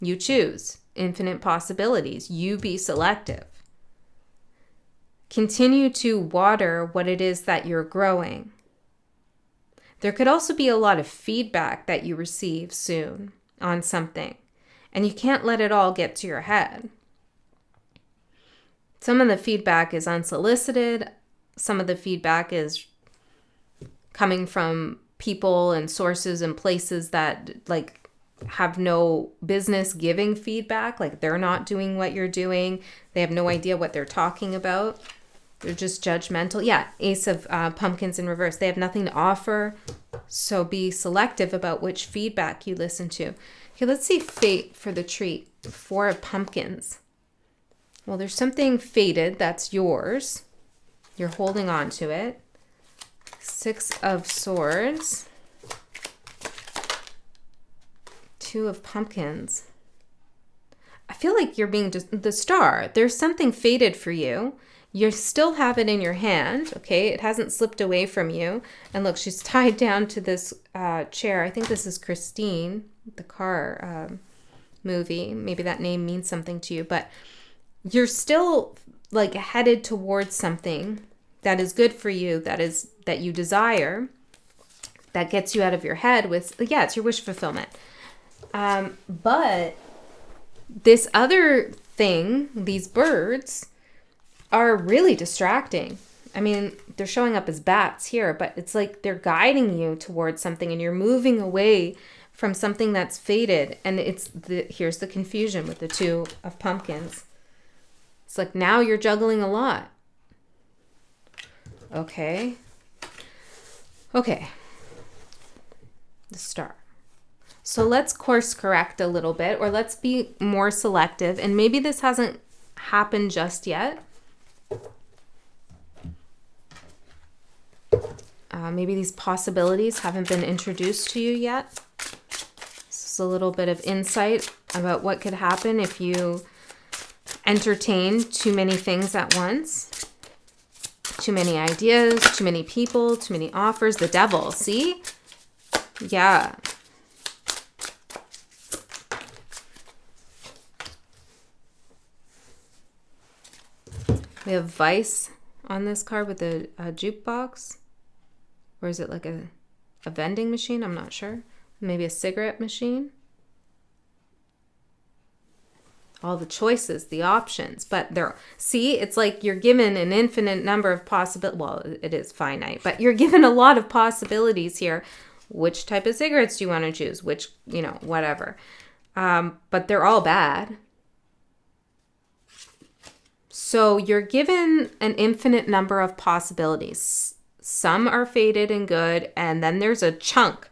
You choose. Infinite possibilities. You be selective. Continue to water what it is that you're growing. There could also be a lot of feedback that you receive soon on something, and you can't let it all get to your head. Some of the feedback is unsolicited. Some of the feedback is coming from people and sources and places that like have no business giving feedback. Like they're not doing what you're doing. They have no idea what they're talking about. They're just judgmental. Yeah, Ace of Pumpkins in reverse. They have nothing to offer. So be selective about which feedback you listen to. Okay, let's see fate for the treat. Four of Pumpkins. Well, there's something fated that's yours. You're holding on to it. Six of Swords. Two of Pumpkins. I feel like you're being just the Star. There's something fated for you. You still have it in your hand, okay? It hasn't slipped away from you. And look, she's tied down to this chair. I think this is Christine, the car movie. Maybe that name means something to you. But you're still like headed towards something that is good for you, that you desire, that gets you out of your head with, yeah, it's your wish fulfillment. But this other thing, these birds, are really distracting. I mean, they're showing up as bats here, but it's like they're guiding you towards something and you're moving away from something that's fated. And here's the confusion with the Two of Pumpkins. It's like now you're juggling a lot. Okay. The Star. So let's course correct a little bit, or let's be more selective. And maybe this hasn't happened just yet. Maybe these possibilities haven't been introduced to you yet. This is a little bit of insight about what could happen if you entertain too many things at once. Too many ideas, too many people, too many offers. The Devil, see? Yeah. We have Vice on this card with a jukebox. Or is it like a vending machine? I'm not sure. Maybe a cigarette machine. All the choices, the options. But see, it's like you're given an infinite number of possibilities. Well, it is finite, but you're given a lot of possibilities here. Which type of cigarettes do you want to choose? Which, whatever. But they're all bad. So you're given an infinite number of possibilities. Some are fated and good, and then there's a chunk,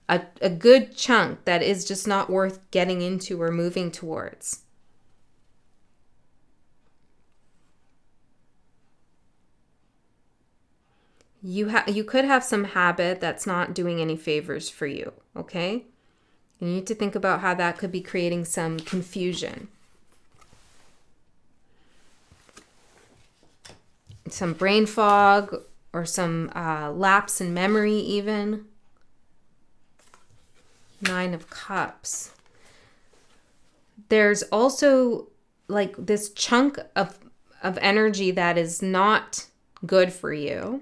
a good chunk that is just not worth getting into or moving towards. You could have some habit that's not doing any favors for you, okay? You need to think about how that could be creating some confusion. Some brain fog or some lapse in memory even. 9 of Cups. There's also like this chunk of energy that is not good for you,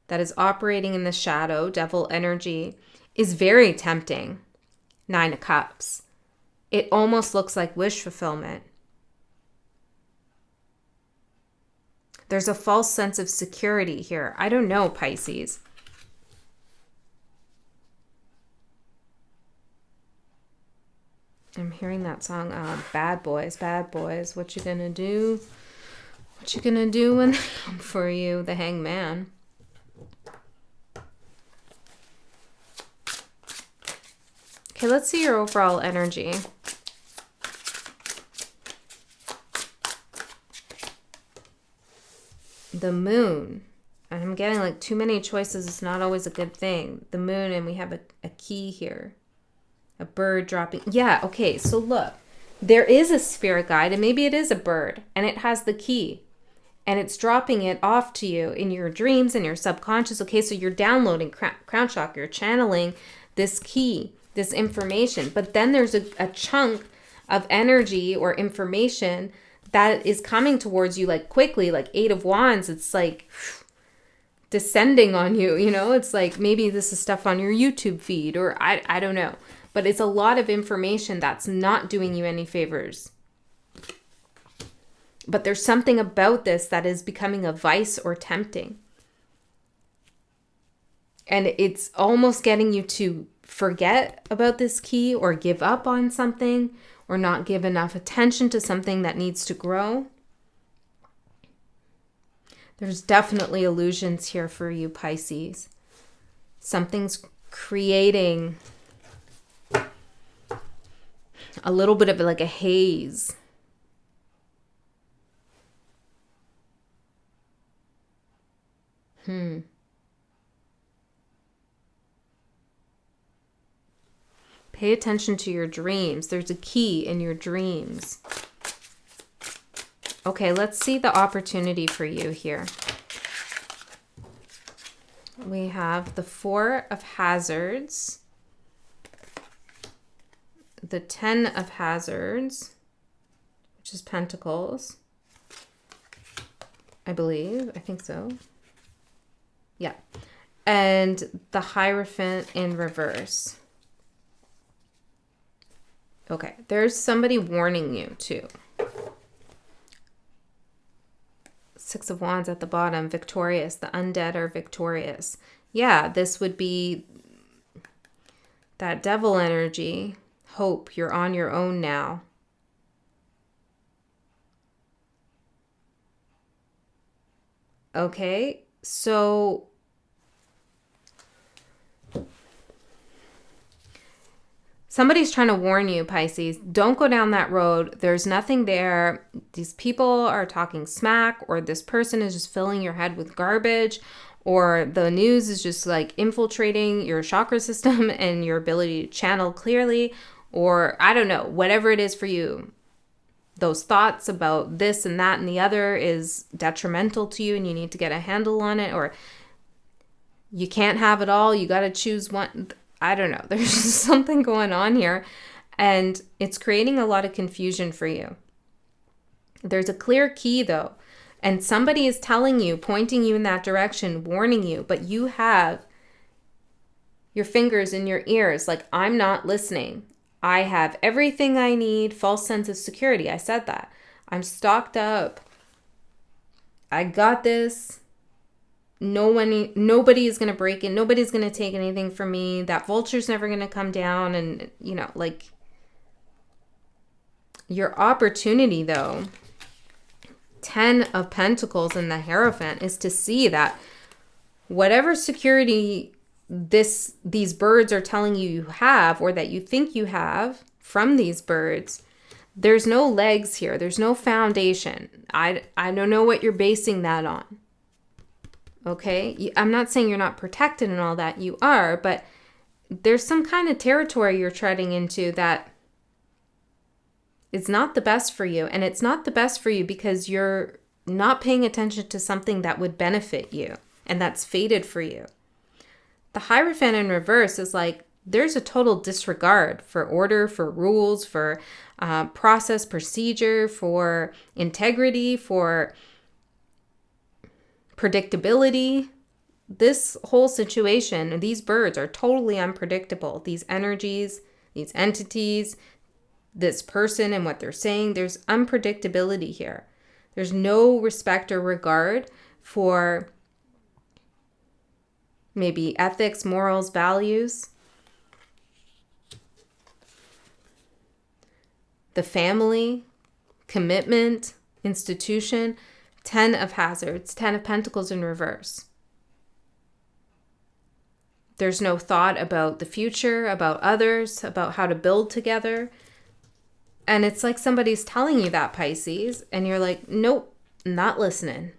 that is operating in the shadow. Devil energy is very tempting. 9 of Cups. It almost looks like wish fulfillment. There's a false sense of security here. I don't know, Pisces. I'm hearing that song, Bad Boys, Bad Boys. What you gonna do? What you gonna do when they come for you? The Hangman. Okay, let's see your overall energy. The Moon. And I'm getting like too many choices. It's not always a good thing. The Moon, and we have a key here. A bird dropping. Yeah, okay, so look. There is a spirit guide, and maybe it is a bird, and it has the key. And it's dropping it off to you in your dreams and your subconscious. Okay, so you're downloading crown chakra. You're channeling this key, this information. But then there's a chunk of energy or information that is coming towards you like quickly, like 8 of Wands. It's like descending on you, It's like maybe this is stuff on your YouTube feed, or I don't know. But it's a lot of information that's not doing you any favors. But there's something about this that is becoming a vice or tempting. And it's almost getting you to forget about this key or give up on something or not give enough attention to something that needs to grow. There's definitely illusions here for you, Pisces. Something's creating a little bit of like a haze. Pay attention to your dreams. There's a key in your dreams. Okay, let's see the opportunity for you here. We have the 4 of Hazards, the 10 of Hazards, which is Pentacles, I believe. I think so. Yeah. And the Hierophant in reverse. Okay, there's somebody warning you too. 6 of Wands at the bottom, victorious. The undead are victorious. Yeah, this would be that devil energy. Hope, you're on your own now. Okay, so somebody's trying to warn you, Pisces. Don't go down that road. There's nothing there. These people are talking smack, or this person is just filling your head with garbage, or the news is just like infiltrating your chakra system and your ability to channel clearly, or I don't know, whatever it is for you. Those thoughts about this and that and the other is detrimental to you and you need to get a handle on it, or you can't have it all. You got to choose one. I don't know. There's just something going on here, and it's creating a lot of confusion for you. There's a clear key though, and somebody is telling you, pointing you in that direction, warning you, but you have your fingers in your ears like, I'm not listening. I have everything I need. False sense of security. I said that. I'm stocked up. I got this. nobody is going to break in. Nobody's going to take anything from me. That vulture's never going to come down. And, you know, like, your opportunity, though, 10 of Pentacles in the Hierophant, is to see that whatever security these birds are telling you have, or that you think you have from these birds, there's no legs here. There's no foundation. I don't know what you're basing that on. Okay? I'm not saying you're not protected and all that. You are, but there's some kind of territory you're treading into that is not the best for you. And it's not the best for you because you're not paying attention to something that would benefit you and that's fated for you. The Hierophant in reverse is like, there's a total disregard for order, for rules, for process, procedure, for integrity, for predictability. This whole situation, these birds are totally unpredictable. These energies, these entities, this person and what they're saying, there's unpredictability here. There's no respect or regard for maybe ethics, morals, values, the family, commitment, institution. 10 of Hazards, 10 of Pentacles in reverse. There's no thought about the future, about others, about how to build together. And it's like somebody's telling you that, Pisces, and you're like, nope, not listening.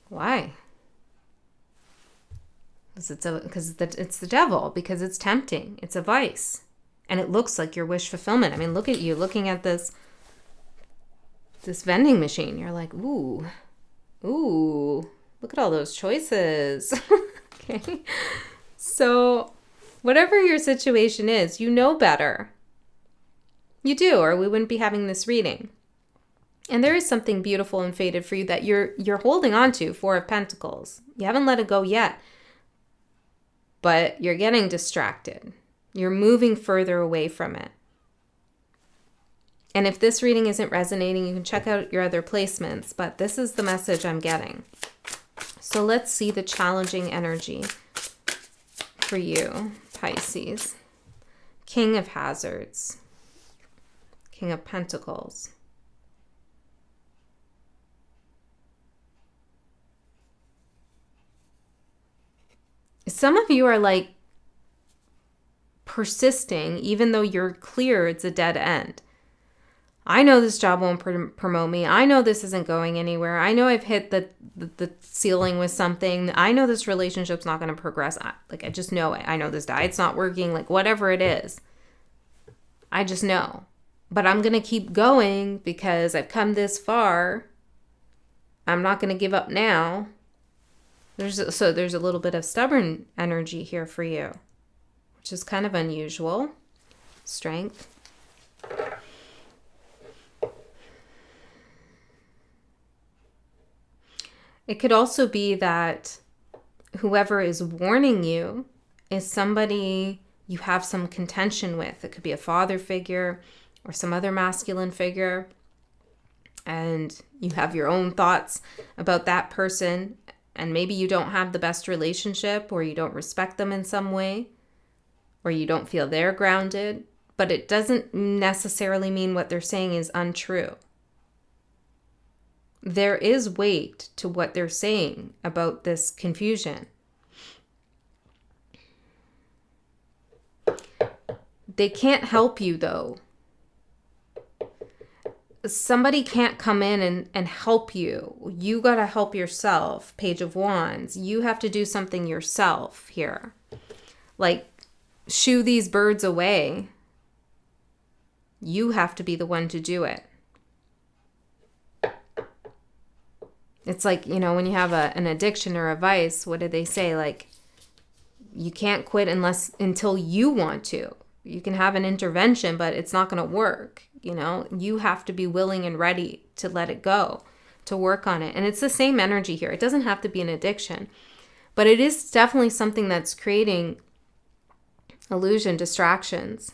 Why? Because it's the devil, because it's tempting. It's a vice. And it looks like your wish fulfillment. I mean, look at you looking at this vending machine. You're like, ooh, look at all those choices. Okay. So whatever your situation is, you know better. You do, or we wouldn't be having this reading. And there is something beautiful and fated for you that you're holding on to, 4 of Pentacles. You haven't let it go yet. But you're getting distracted. You're moving further away from it. And if this reading isn't resonating, you can check out your other placements. But this is the message I'm getting. So let's see the challenging energy for you, Pisces. King of Hazards. King of Pentacles. Some of you are like persisting, even though you're clear it's a dead end. I know this job won't promote me. I know this isn't going anywhere. I know I've hit the ceiling with something. I know this relationship's not going to progress. I just know it. I know this diet's not working. Like, whatever it is, I just know. But I'm going to keep going because I've come this far. I'm not going to give up now. There's a little bit of stubborn energy here for you, which is kind of unusual. Strength. It could also be that whoever is warning you is somebody you have some contention with. It could be a father figure or some other masculine figure, and you have your own thoughts about that person. And maybe you don't have the best relationship, or you don't respect them in some way, or you don't feel they're grounded, but it doesn't necessarily mean what they're saying is untrue. There is weight to what they're saying about this confusion. They can't help you, though. Somebody can't come in and help you. You got to help yourself. Page of Wands. You have to do something yourself here. Like, shoo these birds away. You have to be the one to do it. It's like, you know, when you have an addiction or a vice, what do they say? Like, you can't quit until you want to. You can have an intervention, but it's not going to work. You know, you have to be willing and ready to let it go, to work on it. And it's the same energy here. It doesn't have to be an addiction, but it is definitely something that's creating illusion, distractions.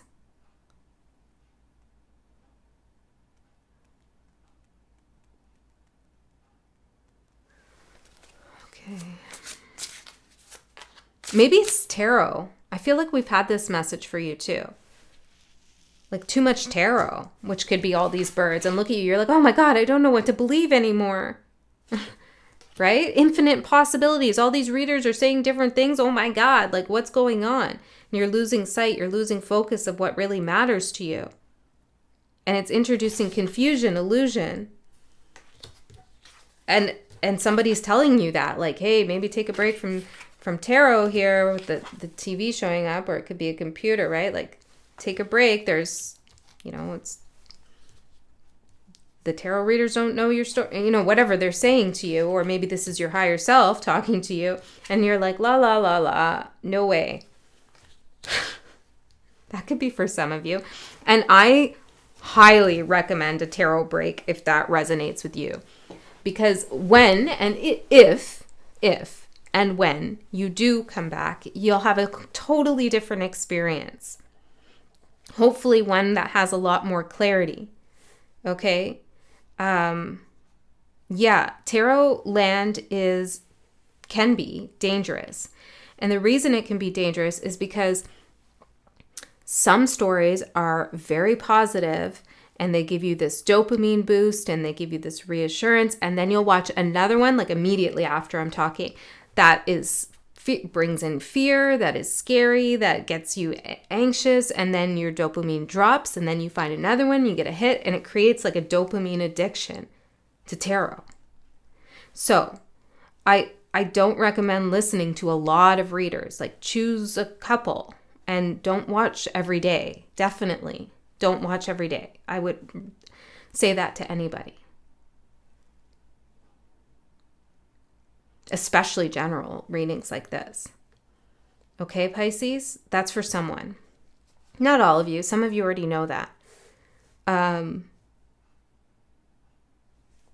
Maybe it's tarot. I feel like we've had this message for you too. Like too much tarot, which could be all these birds. And look at you, you're like, oh my God, I don't know what to believe anymore. Right? Infinite possibilities. All these readers are saying different things. Oh my God, like what's going on? And you're losing sight, you're losing focus of what really matters to you. And it's introducing confusion, illusion. And somebody's telling you that, like, hey, maybe take a break from tarot here with the TV showing up, or it could be a computer, right? Like, take a break. There's, it's the tarot readers don't know your story, whatever they're saying to you, or maybe this is your higher self talking to you, and you're like, la, la, la, la, no way. That could be for some of you. And I highly recommend a tarot break if that resonates with you. Because when and if and when you do come back, you'll have a totally different experience. Hopefully one that has a lot more clarity. Okay? Tarot land can be dangerous. And the reason it can be dangerous is because some stories are very positive and they give you this dopamine boost and they give you this reassurance. And then you'll watch another one, like immediately after I'm talking, that brings in fear, that is scary, that gets you anxious. And then your dopamine drops and then you find another one, you get a hit, and it creates like a dopamine addiction to tarot. So I don't recommend listening to a lot of readers. Like choose a couple and don't watch every day. Definitely. Don't watch every day. I would say that to anybody. Especially general readings like this. Okay, Pisces? That's for someone. Not all of you. Some of you already know that.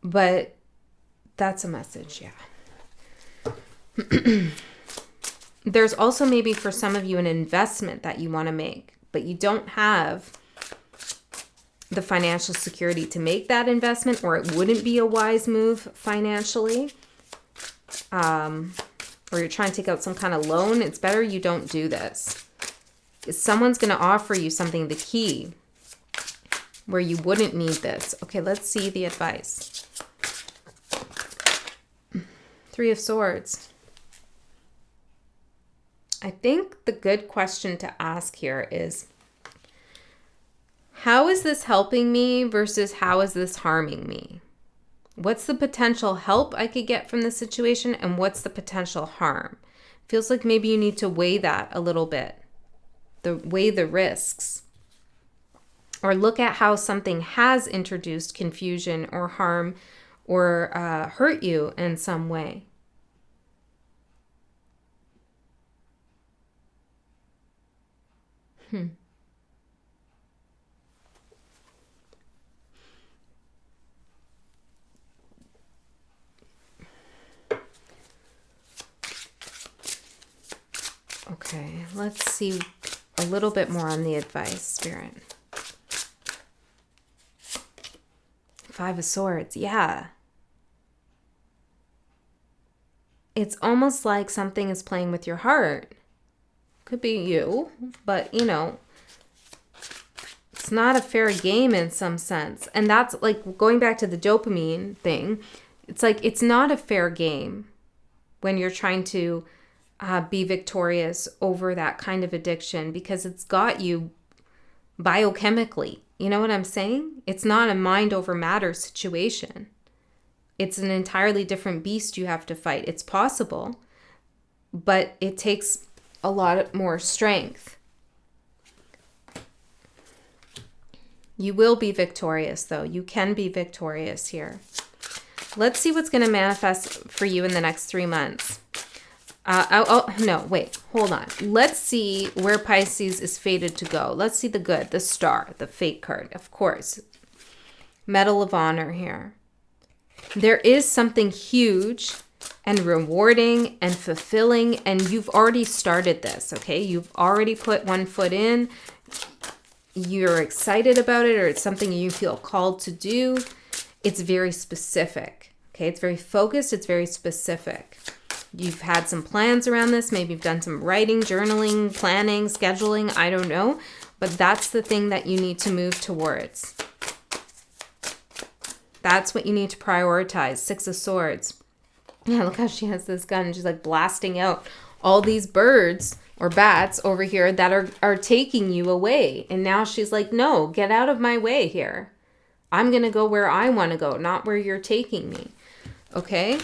But that's a message, yeah. There's also maybe for some of you an investment that you want to make, but you don't have the financial security to make that investment, or it wouldn't be a wise move financially. Or you're trying to take out some kind of loan. It's better you don't do this. Someone's going to offer you something, the key, where you wouldn't need this. Okay, let's see the advice. 3 of Swords. I think the good question to ask here is, how is this helping me versus how is this harming me? What's the potential help I could get from the situation, and what's the potential harm? Feels like maybe you need to weigh that a little bit. Weigh the risks. Or look at how something has introduced confusion or harm or hurt you in some way. Okay, let's see a little bit more on the advice, Spirit. 5 of Swords, yeah. It's almost like something is playing with your heart. Could be you, but it's not a fair game in some sense. And that's like going back to the dopamine thing. It's like it's not a fair game when you're trying to be victorious over that kind of addiction, because it's got you biochemically. You know what I'm saying? It's not a mind over matter situation. It's an entirely different beast you have to fight. It's possible, but it takes a lot more strength. You will be victorious, though. You can be victorious here. Let's see what's going to manifest for you in the next 3 months. No, wait, hold on. Let's see where Pisces is fated to go. Let's see the good, the star, the fate card, of course. Medal of Honor here. There is something huge and rewarding and fulfilling, and you've already started this, okay? You've already put one foot in. You're excited about it, or it's something you feel called to do. It's very specific, okay? It's very focused. It's very specific. You've had some plans around this. Maybe you've done some writing, journaling, planning, scheduling. I don't know. But that's the thing that you need to move towards. That's what you need to prioritize. Six of Swords. Yeah, look how she has this gun and she's like blasting out all these birds or bats over here that are taking you away. And now she's like, no, get out of my way here. I'm going to go where I want to go, not where you're taking me. Okay?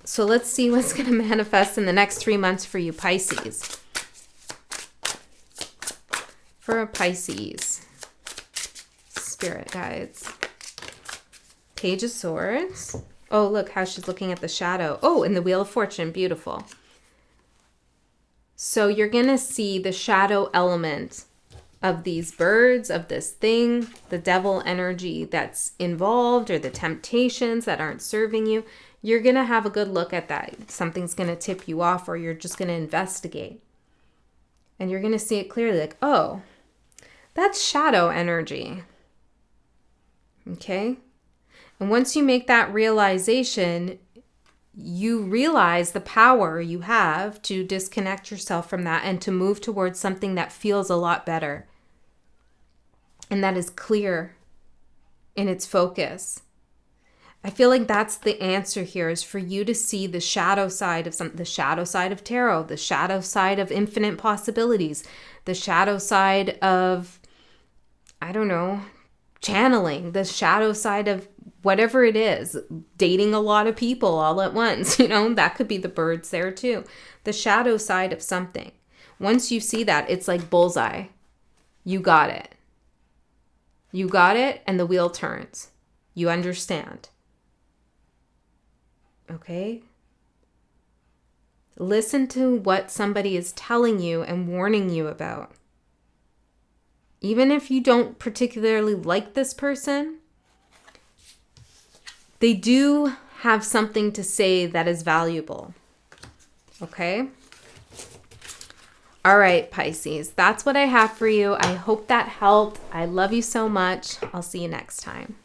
So let's see what's going to manifest in the next 3 months for you Pisces. For a Pisces. Spirit guides. Page of Swords. Oh, look how she's looking at the shadow. Oh, and the Wheel of Fortune. Beautiful. So you're going to see the shadow element of these birds, of this thing, the devil energy that's involved, or the temptations that aren't serving you. You're going to have a good look at that. Something's going to tip you off, or you're just going to investigate. And you're going to see it clearly, like, oh, that's shadow energy. Okay? And once you make that realization, you realize the power you have to disconnect yourself from that and to move towards something that feels a lot better. And that is clear in its focus. I feel like that's the answer here, is for you to see the shadow side of something, the shadow side of tarot, the shadow side of infinite possibilities, the shadow side of, I don't know, channeling, the shadow side of whatever it is, dating a lot of people all at once, that could be the birds there too. The shadow side of something. Once you see that, it's like bullseye. You got it. You got it, and the wheel turns. You understand. Okay? Listen to what somebody is telling you and warning you about. Even if you don't particularly like this person, they do have something to say that is valuable. Okay? All right, Pisces. That's what I have for you. I hope that helped. I love you so much. I'll see you next time.